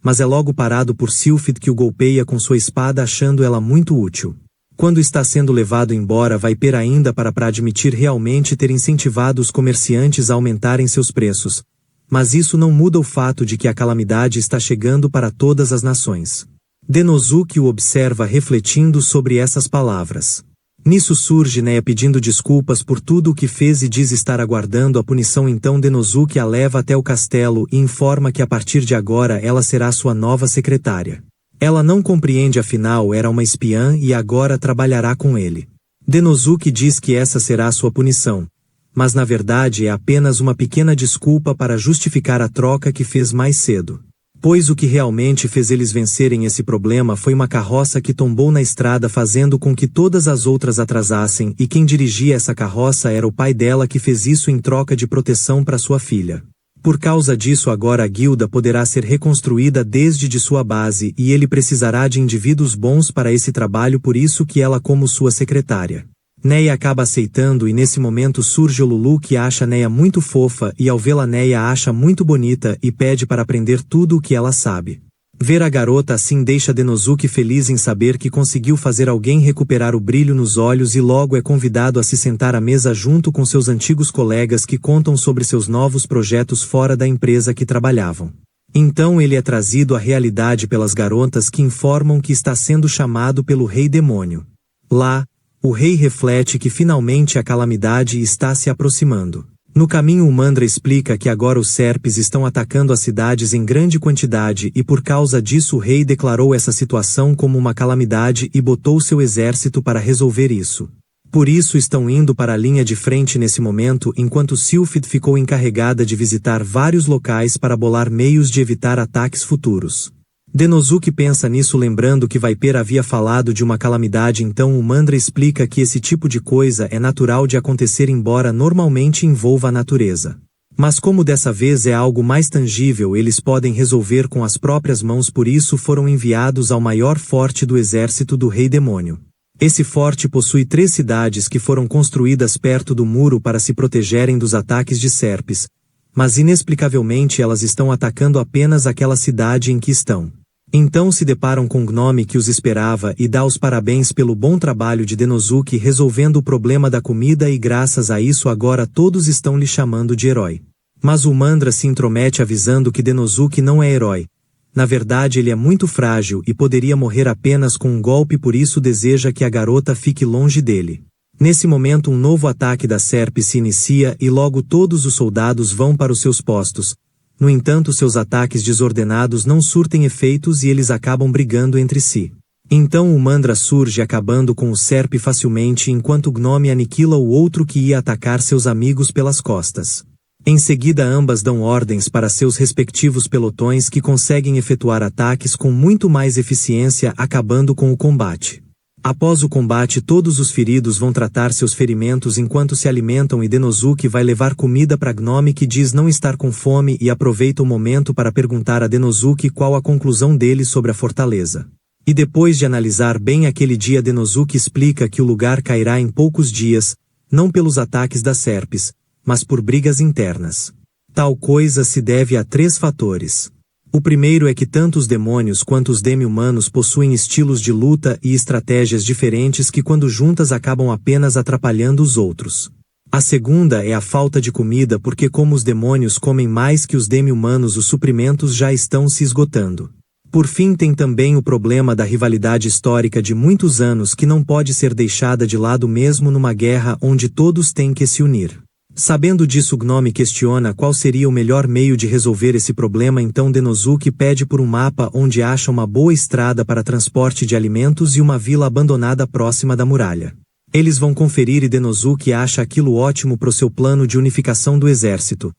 Mas é logo parado por Sylphid, que o golpeia com sua espada, achando ela muito útil. Quando está sendo levado embora, Viper ainda para admitir realmente ter incentivado os comerciantes a aumentarem seus preços. Mas isso não muda o fato de que a calamidade está chegando para todas as nações. Denosuke o observa refletindo sobre essas palavras. Nisso surge Neia pedindo desculpas por tudo o que fez e diz estar aguardando a punição. Então Denosuke a leva até o castelo e informa que a partir de agora ela será sua nova secretária. Ela não compreende, afinal era uma espiã e agora trabalhará com ele. Denosuke diz que essa será sua punição, mas na verdade é apenas uma pequena desculpa para justificar a troca que fez mais cedo. Pois o que realmente fez eles vencerem esse problema foi uma carroça que tombou na estrada, fazendo com que todas as outras atrasassem, e quem dirigia essa carroça era o pai dela, que fez isso em troca de proteção para sua filha. Por causa disso, agora a guilda poderá ser reconstruída desde de sua base e ele precisará de indivíduos bons para esse trabalho, por isso que ela como sua secretária. Neia acaba aceitando e nesse momento surge o Lulu, que acha Neia muito fofa e ao vê-la Neia a acha muito bonita e pede para aprender tudo o que ela sabe. Ver a garota assim deixa Denosuke feliz em saber que conseguiu fazer alguém recuperar o brilho nos olhos e logo é convidado a se sentar à mesa junto com seus antigos colegas, que contam sobre seus novos projetos fora da empresa que trabalhavam. Então ele é trazido à realidade pelas garotas, que informam que está sendo chamado pelo Rei Demônio. Lá, o rei reflete que finalmente a calamidade está se aproximando. No caminho, o Mandra explica que agora os serpes estão atacando as cidades em grande quantidade e por causa disso o rei declarou essa situação como uma calamidade e botou seu exército para resolver isso. Por isso estão indo para a linha de frente nesse momento, enquanto Sylphid ficou encarregada de visitar vários locais para bolar meios de evitar ataques futuros. Denosuke pensa nisso, lembrando que Viper havia falado de uma calamidade, então o Mandra explica que esse tipo de coisa é natural de acontecer, embora normalmente envolva a natureza. Mas como dessa vez é algo mais tangível, eles podem resolver com as próprias mãos, por isso foram enviados ao maior forte do exército do Rei Demônio. Esse forte possui 3 cidades que foram construídas perto do muro para se protegerem dos ataques de serpes, mas inexplicavelmente elas estão atacando apenas aquela cidade em que estão. Então se deparam com Gnome que os esperava e dá os parabéns pelo bom trabalho de Denosuke resolvendo o problema da comida e graças a isso agora todos estão lhe chamando de herói. Mas o Mandra se intromete avisando que Denosuke não é herói. Na verdade ele é muito frágil e poderia morrer apenas com um golpe, por isso deseja que a garota fique longe dele. Nesse momento um novo ataque da serpe se inicia e logo todos os soldados vão para os seus postos. No entanto seus ataques desordenados não surtem efeitos e eles acabam brigando entre si. Então o Mandra surge acabando com o serpe facilmente enquanto o Gnome aniquila o outro que ia atacar seus amigos pelas costas. Em seguida ambas dão ordens para seus respectivos pelotões que conseguem efetuar ataques com muito mais eficiência acabando com o combate. Após o combate todos os feridos vão tratar seus ferimentos enquanto se alimentam e Denosuke vai levar comida para Gnome que diz não estar com fome e aproveita o momento para perguntar a Denosuke qual a conclusão dele sobre a fortaleza. E depois de analisar bem aquele dia Denosuke explica que o lugar cairá em poucos dias, não pelos ataques das serpes, mas por brigas internas. Tal coisa se deve a 3 fatores. O primeiro é que tanto os demônios quanto os demi-humanos possuem estilos de luta e estratégias diferentes que quando juntas acabam apenas atrapalhando os outros. A segunda é a falta de comida porque como os demônios comem mais que os demi-humanos os suprimentos já estão se esgotando. Por fim tem também o problema da rivalidade histórica de muitos anos que não pode ser deixada de lado mesmo numa guerra onde todos têm que se unir. Sabendo disso Gnome questiona qual seria o melhor meio de resolver esse problema então Denosuke pede por um mapa onde acha uma boa estrada para transporte de alimentos e uma vila abandonada próxima da muralha. Eles vão conferir e Denosuke acha aquilo ótimo pro seu plano de unificação do exército,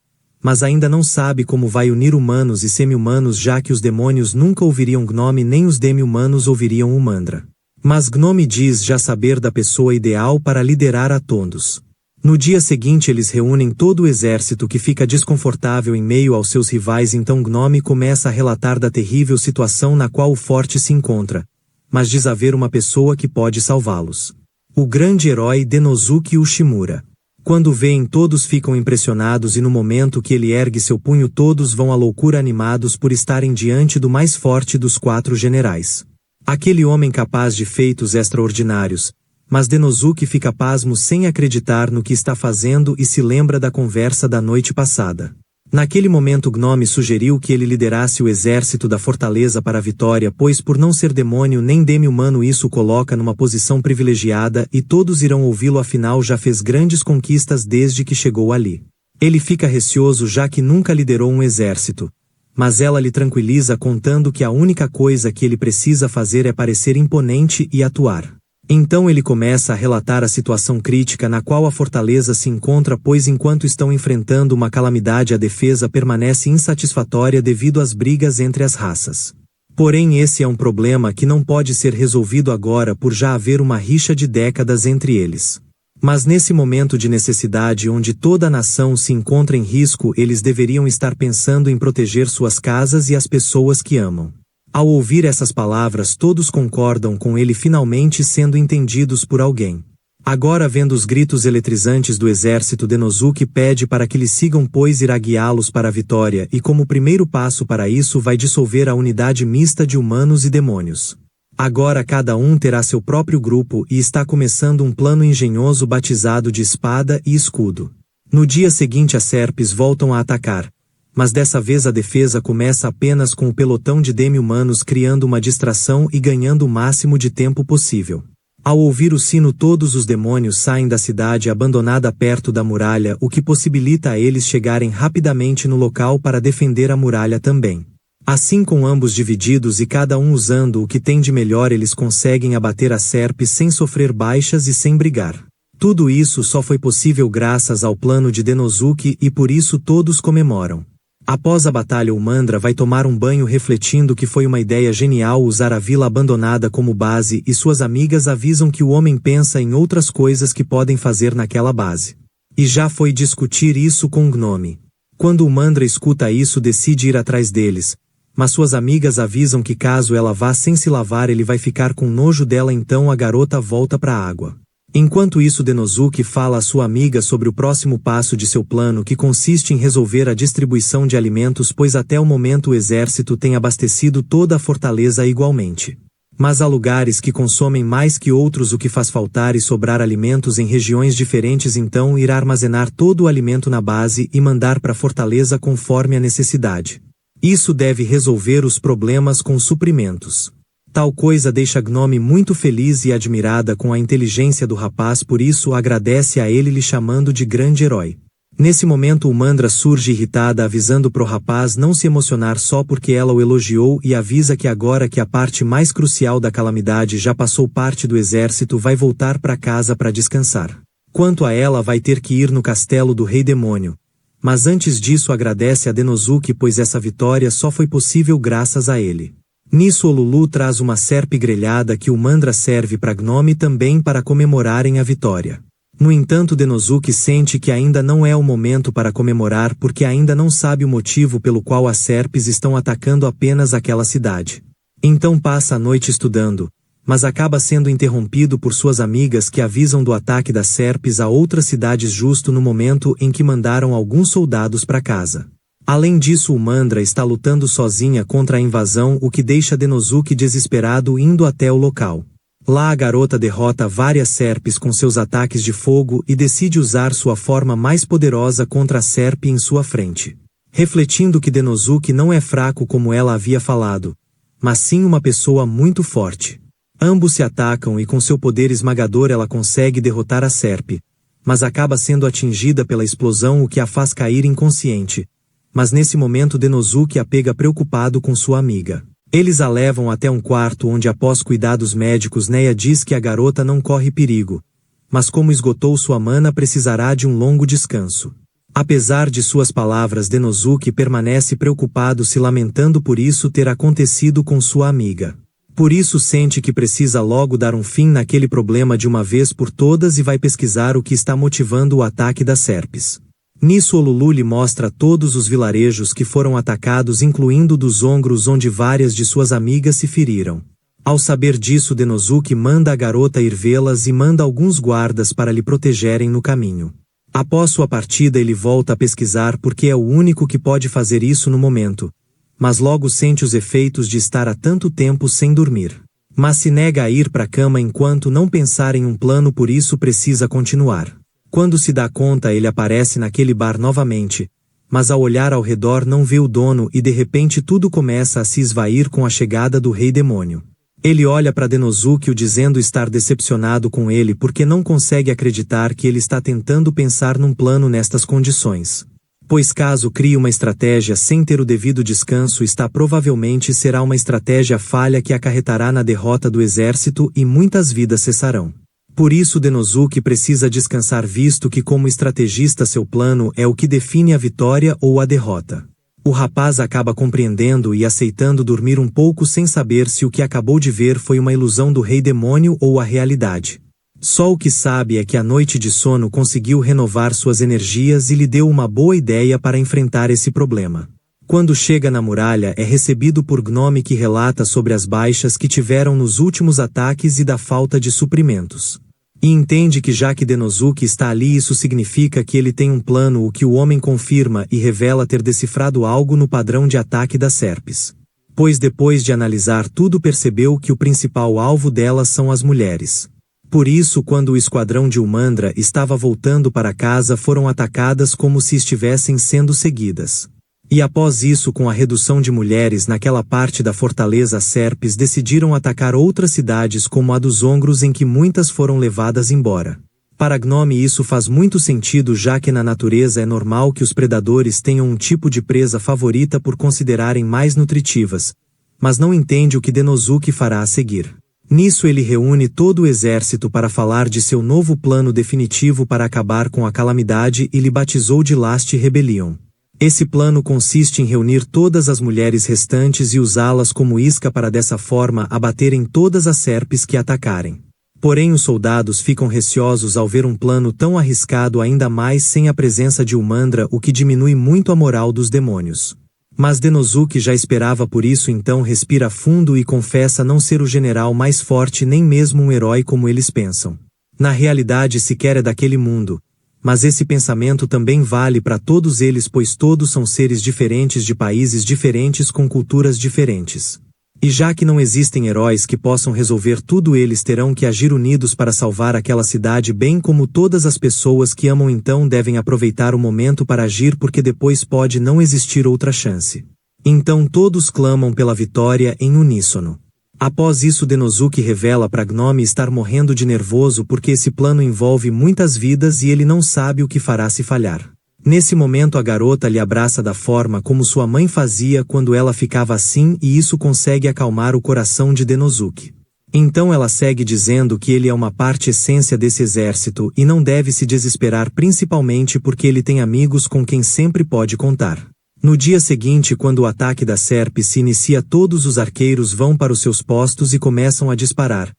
mas ainda não sabe como vai unir humanos e semi-humanos já que os demônios nunca ouviriam Gnome nem os demi-humanos ouviriam o Mandra. Mas Gnome diz já saber da pessoa ideal para liderar a todos. No dia seguinte eles reúnem todo o exército que fica desconfortável em meio aos seus rivais então Gnome começa a relatar da terrível situação na qual o forte se encontra, mas diz haver uma pessoa que pode salvá-los. O grande herói Denosuke Ushimura. Quando veem todos ficam impressionados e no momento que ele ergue seu punho todos vão à loucura animados por estarem diante do mais forte dos 4 generais. Aquele homem capaz de feitos extraordinários, mas Denosuke fica pasmo sem acreditar no que está fazendo e se lembra da conversa da noite passada. Naquele momento Gnome sugeriu que ele liderasse o exército da fortaleza para a vitória pois por não ser demônio nem demi-humano isso o coloca numa posição privilegiada e todos irão ouvi-lo afinal já fez grandes conquistas desde que chegou ali. Ele fica receoso já que nunca liderou um exército, mas ela lhe tranquiliza contando que a única coisa que ele precisa fazer é parecer imponente e atuar. Então ele começa a relatar a situação crítica na qual a fortaleza se encontra pois enquanto estão enfrentando uma calamidade a defesa permanece insatisfatória devido às brigas entre as raças. Porém esse é um problema que não pode ser resolvido agora por já haver uma rixa de décadas entre eles. Mas nesse momento de necessidade onde toda a nação se encontra em risco eles deveriam estar pensando em proteger suas casas e as pessoas que amam. Ao ouvir essas palavras todos concordam com ele finalmente sendo entendidos por alguém. Agora vendo os gritos eletrizantes do exército Denosuke pede para que lhe sigam pois irá guiá-los para a vitória e como primeiro passo para isso vai dissolver a unidade mista de humanos e demônios. Agora cada um terá seu próprio grupo e está começando um plano engenhoso batizado de espada e escudo. No dia seguinte as serpes voltam a atacar. Mas dessa vez a defesa começa apenas com o pelotão de demi-humanos criando uma distração e ganhando o máximo de tempo possível. Ao ouvir o sino todos os demônios saem da cidade abandonada perto da muralha o que possibilita a eles chegarem rapidamente no local para defender a muralha também. Assim com ambos divididos e cada um usando o que tem de melhor eles conseguem abater a serpe sem sofrer baixas e sem brigar. Tudo isso só foi possível graças ao plano de Denosuke e por isso todos comemoram. Após a batalha o Mandra vai tomar um banho refletindo que foi uma ideia genial usar a vila abandonada como base e suas amigas avisam que o homem pensa em outras coisas que podem fazer naquela base. E já foi discutir isso com o Gnome. Quando o Mandra escuta isso decide ir atrás deles, Mas suas amigas avisam que caso ela vá sem se lavar ele vai ficar com nojo dela, então a garota volta para a água. Enquanto isso, Denosuke fala à sua amiga sobre o próximo passo de seu plano, que consiste em resolver a distribuição de alimentos, pois até o momento o exército tem abastecido toda a fortaleza igualmente. Mas há lugares que consomem mais que outros, o que faz faltar e sobrar alimentos em regiões diferentes, então irá armazenar todo o alimento na base e mandar para a fortaleza conforme a necessidade. Isso deve resolver os problemas com suprimentos. Tal coisa deixa Gnome muito feliz e admirada com a inteligência do rapaz, por isso agradece a ele, lhe chamando de grande herói. Nesse momento Umandra surge irritada, avisando pro rapaz não se emocionar só porque ela o elogiou, e avisa que agora que a parte mais crucial da calamidade já passou, parte do exército vai voltar para casa para descansar. Quanto a ela, vai ter que ir no castelo do Rei Demônio. Mas antes disso agradece a Denosuke, pois essa vitória só foi possível graças a ele. Nisso Olulu traz uma serpe grelhada que Umandra serve para Gnome também para comemorarem a vitória. No entanto, Denosuke sente que ainda não é o momento para comemorar, porque ainda não sabe o motivo pelo qual as serpes estão atacando apenas aquela cidade. Então passa a noite estudando, mas acaba sendo interrompido por suas amigas que avisam do ataque das serpes a outras cidades justo no momento em que mandaram alguns soldados para casa. Além disso, Umandra está lutando sozinha contra a invasão, o que deixa Denosuke desesperado, indo até o local. Lá a garota derrota várias serpes com seus ataques de fogo e decide usar sua forma mais poderosa contra a serpe em sua frente. Refletindo que Denosuke não é fraco como ela havia falado, mas sim uma pessoa muito forte. Ambos se atacam e com seu poder esmagador ela consegue derrotar a serpe, mas acaba sendo atingida pela explosão, o que a faz cair inconsciente. Mas nesse momento Denosuke a pega preocupado com sua amiga. Eles a levam até um quarto onde, após cuidados médicos, Neia diz que a garota não corre perigo, mas como esgotou sua mana precisará de um longo descanso. Apesar de suas palavras, Denosuke permanece preocupado, se lamentando por isso ter acontecido com sua amiga. Por isso sente que precisa logo dar um fim naquele problema de uma vez por todas e vai pesquisar o que está motivando o ataque das serpes. Nisso Olulu lhe mostra todos os vilarejos que foram atacados, incluindo o dos Ongros, onde várias de suas amigas se feriram. Ao saber disso, Denosuke manda a garota ir vê-las e manda alguns guardas para lhe protegerem no caminho. Após sua partida ele volta a pesquisar porque é o único que pode fazer isso no momento, mas logo sente os efeitos de estar há tanto tempo sem dormir. Mas se nega a ir para a cama enquanto não pensar em um plano, por isso precisa continuar. Quando se dá conta, ele aparece naquele bar novamente, mas ao olhar ao redor não vê o dono e de repente tudo começa a se esvair com a chegada do Rei Demônio. Ele olha para Denosuke, o dizendo estar decepcionado com ele porque não consegue acreditar que ele está tentando pensar num plano nestas condições. Pois caso crie uma estratégia sem ter o devido descanso, provavelmente será uma estratégia falha que acarretará na derrota do exército e muitas vidas cessarão. Por isso Denosuke precisa descansar, visto que como estrategista seu plano é o que define a vitória ou a derrota. O rapaz acaba compreendendo e aceitando dormir um pouco, sem saber se o que acabou de ver foi uma ilusão do Rei Demônio ou a realidade. Só o que sabe é que a noite de sono conseguiu renovar suas energias e lhe deu uma boa ideia para enfrentar esse problema. Quando chega na muralha é recebido por Gnome, que relata sobre as baixas que tiveram nos últimos ataques e da falta de suprimentos. E entende que já que Denosuke está ali, isso significa que ele tem um plano, o que o homem confirma e revela ter decifrado algo no padrão de ataque das serpes. Pois depois de analisar tudo percebeu que o principal alvo delas são as mulheres. Por isso, quando o esquadrão de Umandra estava voltando para casa, foram atacadas como se estivessem sendo seguidas. E após isso, com a redução de mulheres naquela parte da fortaleza, as serpes decidiram atacar outras cidades como a dos Ongros, em que muitas foram levadas embora. Para Gnome isso faz muito sentido, já que na natureza é normal que os predadores tenham um tipo de presa favorita por considerarem mais nutritivas, mas não entende o que Denosuke fará a seguir. Nisso ele reúne todo o exército para falar de seu novo plano definitivo para acabar com a calamidade e lhe batizou de Last Rebellion. Esse plano consiste em reunir todas as mulheres restantes e usá-las como isca para dessa forma abaterem todas as serpes que atacarem. Porém os soldados ficam receosos ao ver um plano tão arriscado, ainda mais sem a presença de Umandra, o que diminui muito a moral dos demônios. Mas Denosuke já esperava por isso, então respira fundo e confessa não ser o general mais forte nem mesmo um herói como eles pensam. Na realidade sequer é daquele mundo. Mas esse pensamento também vale para todos eles, pois todos são seres diferentes de países diferentes com culturas diferentes. E já que não existem heróis que possam resolver tudo, eles terão que agir unidos para salvar aquela cidade, bem como todas as pessoas que amam, então devem aproveitar o momento para agir, porque depois pode não existir outra chance. Então todos clamam pela vitória em uníssono. Após isso, Denosuke revela para Gnome estar morrendo de nervoso porque esse plano envolve muitas vidas e ele não sabe o que fará se falhar. Nesse momento a garota lhe abraça da forma como sua mãe fazia quando ela ficava assim, e isso consegue acalmar o coração de Denosuke. Então ela segue dizendo que ele é uma parte essência desse exército e não deve se desesperar, principalmente porque ele tem amigos com quem sempre pode contar. No dia seguinte, quando o ataque da Serpes se inicia, todos os arqueiros vão para os seus postos e começam a disparar.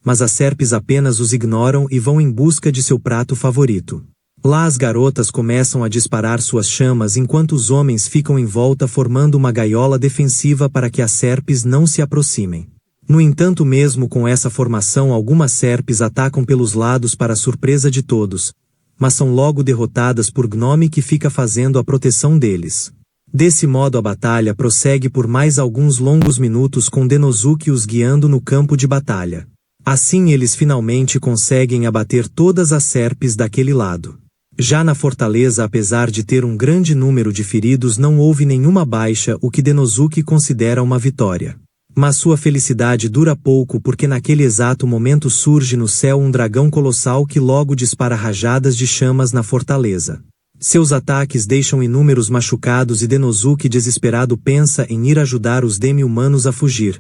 Mas as Serpes apenas os ignoram e vão em busca de seu prato favorito. Lá as garotas começam a disparar suas chamas enquanto os homens ficam em volta formando uma gaiola defensiva para que as Serpes não se aproximem. No entanto, mesmo com essa formação, algumas Serpes atacam pelos lados para a surpresa de todos, mas são logo derrotadas por Gnome, que fica fazendo a proteção deles. Desse modo a batalha prossegue por mais alguns longos minutos, com Denosuke os guiando no campo de batalha. Assim eles finalmente conseguem abater todas as Serpes daquele lado. Já na fortaleza, apesar de ter um grande número de feridos, não houve nenhuma baixa, o que Denosuke considera uma vitória. Mas sua felicidade dura pouco, porque naquele exato momento surge no céu um dragão colossal que logo dispara rajadas de chamas na fortaleza. Seus ataques deixam inúmeros machucados e Denosuke, desesperado, pensa em ir ajudar os demi-humanos a fugir.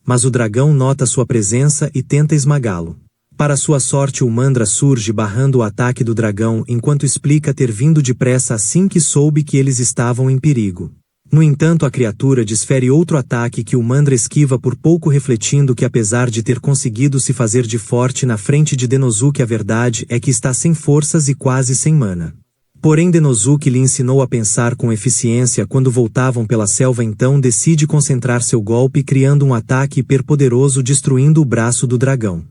Mas o dragão nota sua presença e tenta esmagá-lo. Para sua sorte, o Mandra surge barrando o ataque do dragão, enquanto explica ter vindo depressa assim que soube que eles estavam em perigo. No entanto, a criatura desfere outro ataque que o Mandra esquiva por pouco, refletindo que apesar de ter conseguido se fazer de forte na frente de Denosuke, a verdade é que está sem forças e quase sem mana. Porém Denosuke lhe ensinou a pensar com eficiência quando voltavam pela selva, então decide concentrar seu golpe, criando um ataque hiperpoderoso, destruindo o braço do dragão.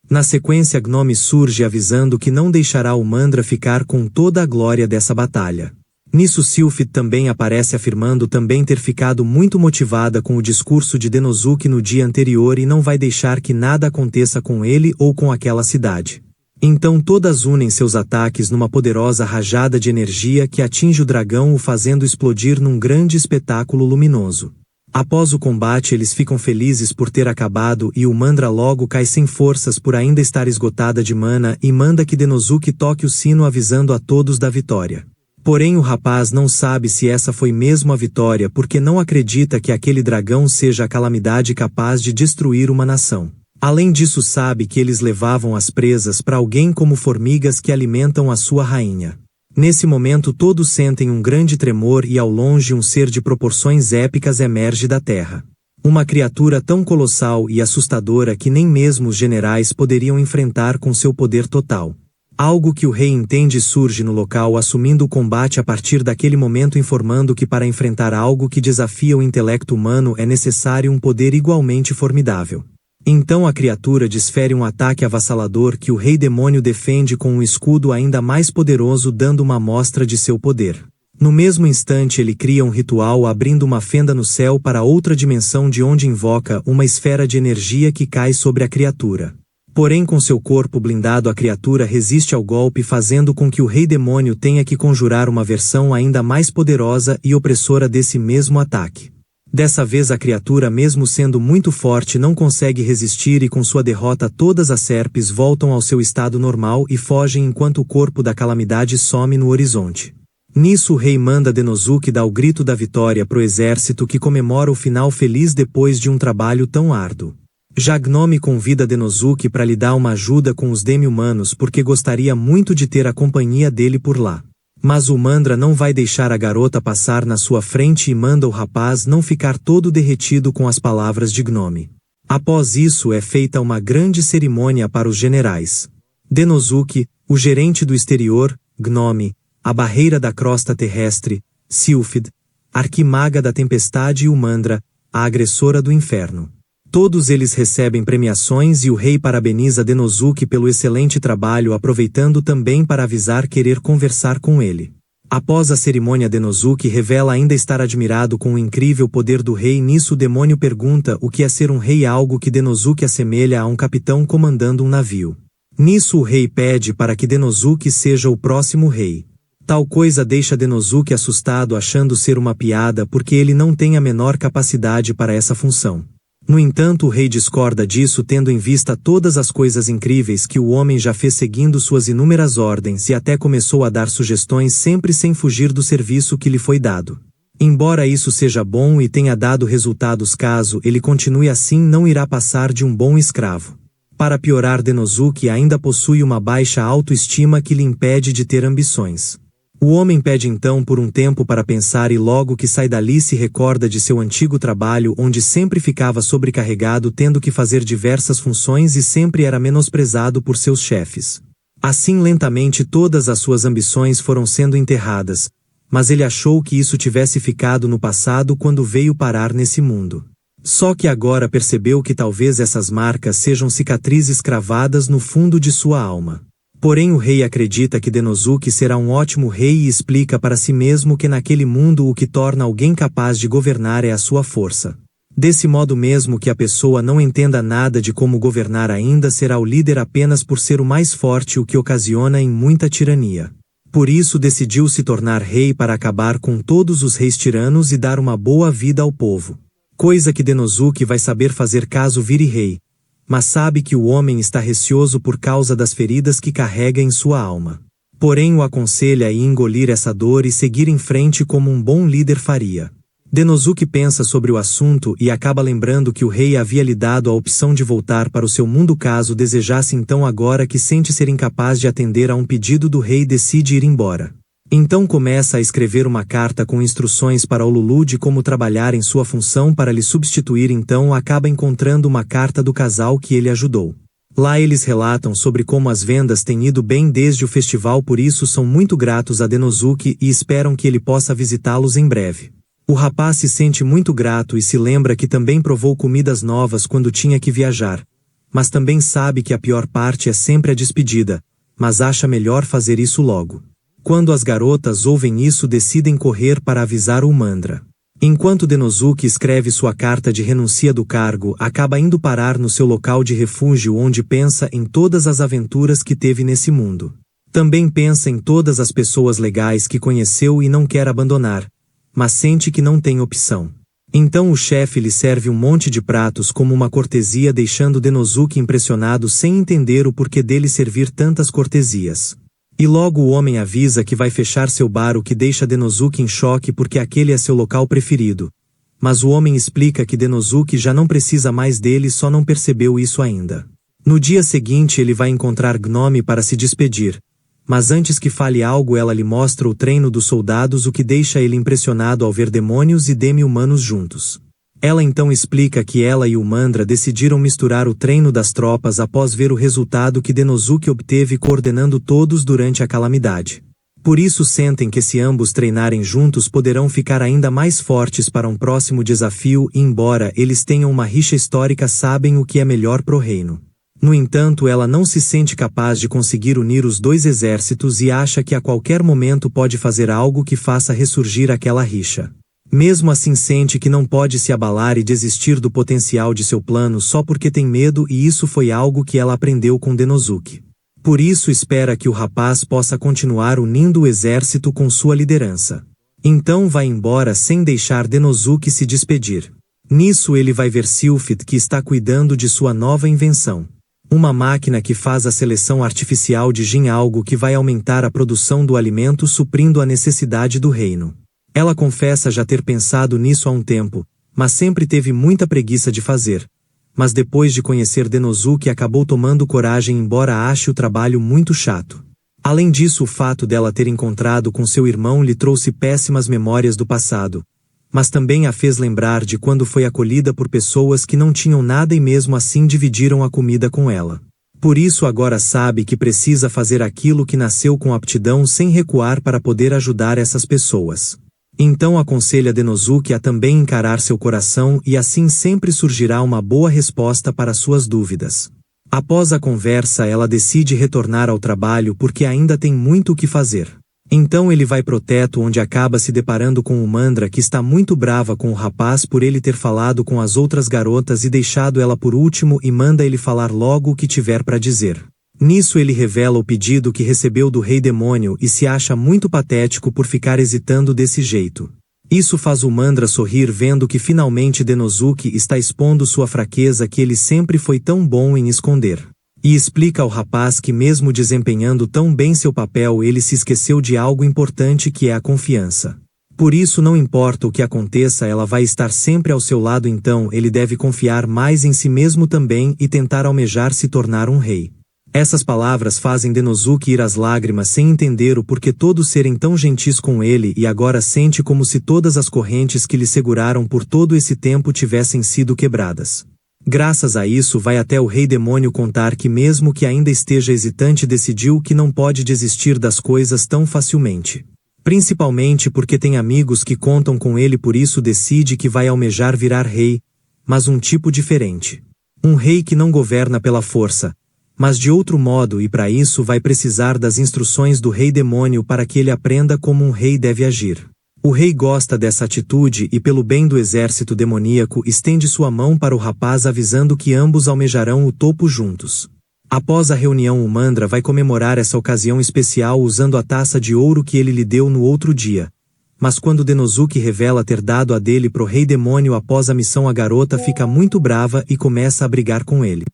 Na sequência, Gnome surge avisando que não deixará o Mandra ficar com toda a glória dessa batalha. Nisso Sylphid também aparece, afirmando também ter ficado muito motivada com o discurso de Denosuke no dia anterior e não vai deixar que nada aconteça com ele ou com aquela cidade. Então todas unem seus ataques numa poderosa rajada de energia que atinge o dragão, o fazendo explodir num grande espetáculo luminoso. Após o combate, eles ficam felizes por ter acabado e o Mandra logo cai sem forças por ainda estar esgotada de mana e manda que Denosuke toque o sino avisando a todos da vitória. Porém o rapaz não sabe se essa foi mesmo a vitória, porque não acredita que aquele dragão seja a calamidade capaz de destruir uma nação. Além disso, sabe que eles levavam as presas para alguém como formigas que alimentam a sua rainha. Nesse momento todos sentem um grande tremor e ao longe um ser de proporções épicas emerge da terra. Uma criatura tão colossal e assustadora que nem mesmo os generais poderiam enfrentar com seu poder total. Algo que o rei entende surge no local, assumindo o combate a partir daquele momento, informando que para enfrentar algo que desafia o intelecto humano é necessário um poder igualmente formidável. Então a criatura desfere um ataque avassalador que o rei demônio defende com um escudo ainda mais poderoso, dando uma amostra de seu poder. No mesmo instante ele cria um ritual abrindo uma fenda no céu para outra dimensão, de onde invoca uma esfera de energia que cai sobre a criatura. Porém com seu corpo blindado a criatura resiste ao golpe, fazendo com que o rei demônio tenha que conjurar uma versão ainda mais poderosa e opressora desse mesmo ataque. Dessa vez a criatura, mesmo sendo muito forte, não consegue resistir e com sua derrota todas as Serpes voltam ao seu estado normal e fogem enquanto o corpo da calamidade some no horizonte. Nisso o rei manda Denosuke dar o grito da vitória pro exército, que comemora o final feliz depois de um trabalho tão árduo. Já Gnome convida Denosuke para lhe dar uma ajuda com os demi-humanos porque gostaria muito de ter a companhia dele por lá. Mas o Mandra não vai deixar a garota passar na sua frente e manda o rapaz não ficar todo derretido com as palavras de Gnome. Após isso é feita uma grande cerimônia para os generais. Denosuke, o gerente do exterior, Gnome, a barreira da crosta terrestre, Sylphid, arquimaga da tempestade e Umandra, a agressora do inferno. Todos eles recebem premiações e o rei parabeniza Denosuke pelo excelente trabalho, aproveitando também para avisar querer conversar com ele. Após a cerimônia, Denosuke revela ainda estar admirado com o incrível poder do rei. Nisso o demônio pergunta o que é ser um rei, algo que Denosuke assemelha a um capitão comandando um navio. Nisso o rei pede para que Denosuke seja o próximo rei. Tal coisa deixa Denosuke assustado, achando ser uma piada porque ele não tem a menor capacidade para essa função. No entanto, o rei discorda disso, tendo em vista todas as coisas incríveis que o homem já fez seguindo suas inúmeras ordens, e até começou a dar sugestões sempre sem fugir do serviço que lhe foi dado. Embora isso seja bom e tenha dado resultados, caso ele continue assim, não irá passar de um bom escravo. Para piorar, Denosuke ainda possui uma baixa autoestima que lhe impede de ter ambições. O homem pede então por um tempo para pensar, e logo que sai dali se recorda de seu antigo trabalho, onde sempre ficava sobrecarregado, tendo que fazer diversas funções e sempre era menosprezado por seus chefes. Assim, lentamente todas as suas ambições foram sendo enterradas, mas ele achou que isso tivesse ficado no passado quando veio parar nesse mundo. Só que agora percebeu que talvez essas marcas sejam cicatrizes cravadas no fundo de sua alma. Porém o rei acredita que Denosuke será um ótimo rei e explica para si mesmo que naquele mundo o que torna alguém capaz de governar é a sua força. Desse modo, mesmo que a pessoa não entenda nada de como governar, ainda será o líder apenas por ser o mais forte, o que ocasiona em muita tirania. Por isso decidiu se tornar rei para acabar com todos os reis tiranos e dar uma boa vida ao povo. Coisa que Denosuke vai saber fazer caso vire rei. Mas sabe que o homem está receoso por causa das feridas que carrega em sua alma. Porém o aconselha a engolir essa dor e seguir em frente como um bom líder faria. Denosuke pensa sobre o assunto e acaba lembrando que o rei havia lhe dado a opção de voltar para o seu mundo caso desejasse. Então, agora que sente ser incapaz de atender a um pedido do rei, decide ir embora. Então começa a escrever uma carta com instruções para o Lulu de como trabalhar em sua função para lhe substituir. Então acaba encontrando uma carta do casal que ele ajudou. Lá eles relatam sobre como as vendas têm ido bem desde o festival, por isso são muito gratos a Denosuke e esperam que ele possa visitá-los em breve. O rapaz se sente muito grato e se lembra que também provou comidas novas quando tinha que viajar. Mas também sabe que a pior parte é sempre a despedida, mas acha melhor fazer isso logo. Quando as garotas ouvem isso, decidem correr para avisar o Umandra. Enquanto Denosuke escreve sua carta de renuncia do cargo, acaba indo parar no seu local de refúgio, onde pensa em todas as aventuras que teve nesse mundo. Também pensa em todas as pessoas legais que conheceu e não quer abandonar, mas sente que não tem opção. Então o chefe lhe serve um monte de pratos como uma cortesia, deixando Denosuke impressionado sem entender o porquê dele servir tantas cortesias. E logo o homem avisa que vai fechar seu bar, o que deixa Denosuke em choque porque aquele é seu local preferido. Mas o homem explica que Denosuke já não precisa mais dele, só não percebeu isso ainda. No dia seguinte ele vai encontrar Gnome para se despedir. Mas antes que fale algo, ela lhe mostra o treino dos soldados, o que deixa ele impressionado ao ver demônios e demi-humanos juntos. Ela então explica que ela e o Umandra decidiram misturar o treino das tropas após ver o resultado que Denosuke obteve coordenando todos durante a calamidade. Por isso sentem que se ambos treinarem juntos poderão ficar ainda mais fortes para um próximo desafio, e embora eles tenham uma rixa histórica, sabem o que é melhor pro reino. No entanto, ela não se sente capaz de conseguir unir os dois exércitos e acha que a qualquer momento pode fazer algo que faça ressurgir aquela rixa. Mesmo assim, sente que não pode se abalar e desistir do potencial de seu plano só porque tem medo, e isso foi algo que ela aprendeu com Denosuke. Por isso espera que o rapaz possa continuar unindo o exército com sua liderança. Então vai embora sem deixar Denosuke se despedir. Nisso ele vai ver Sylphid, que está cuidando de sua nova invenção. Uma máquina que faz a seleção artificial de Jin, algo que vai aumentar a produção do alimento, suprindo a necessidade do reino. Ela confessa já ter pensado nisso há um tempo, mas sempre teve muita preguiça de fazer. Mas depois de conhecer Denosuke acabou tomando coragem, embora ache o trabalho muito chato. Além disso, o fato dela ter encontrado com seu irmão lhe trouxe péssimas memórias do passado, mas também a fez lembrar de quando foi acolhida por pessoas que não tinham nada e mesmo assim dividiram a comida com ela. Por isso agora sabe que precisa fazer aquilo que nasceu com aptidão sem recuar para poder ajudar essas pessoas. Então aconselha Denosuke a também encarar seu coração e assim sempre surgirá uma boa resposta para suas dúvidas. Após a conversa ela decide retornar ao trabalho porque ainda tem muito o que fazer. Então ele vai pro teto onde acaba se deparando com o Mandra que está muito brava com o rapaz por ele ter falado com as outras garotas e deixado ela por último e manda ele falar logo o que tiver para dizer. Nisso ele revela o pedido que recebeu do Rei Demônio e se acha muito patético por ficar hesitando desse jeito. Isso faz o Mandra sorrir vendo que finalmente Denosuke está expondo sua fraqueza que ele sempre foi tão bom em esconder. E explica ao rapaz que mesmo desempenhando tão bem seu papel ele se esqueceu de algo importante que é a confiança. Por isso não importa o que aconteça ela vai estar sempre ao seu lado então ele deve confiar mais em si mesmo também e tentar almejar se tornar um rei. Essas palavras fazem Denosuke ir às lágrimas sem entender o porquê todos serem tão gentis com ele e agora sente como se todas as correntes que lhe seguraram por todo esse tempo tivessem sido quebradas. Graças a isso vai até o Rei Demônio contar que mesmo que ainda esteja hesitante decidiu que não pode desistir das coisas tão facilmente. Principalmente porque tem amigos que contam com ele por isso decide que vai almejar virar rei, mas um tipo diferente. Um rei que não governa pela força, mas de outro modo e para isso vai precisar das instruções do Rei Demônio para que ele aprenda como um rei deve agir. O rei gosta dessa atitude e pelo bem do exército demoníaco estende sua mão para o rapaz avisando que ambos almejarão o topo juntos. Após a reunião o Mandra vai comemorar essa ocasião especial usando a taça de ouro que ele lhe deu no outro dia. Mas quando Denosuke revela ter dado a dele pro Rei Demônio após a missão a garota fica muito brava e começa a brigar com ele.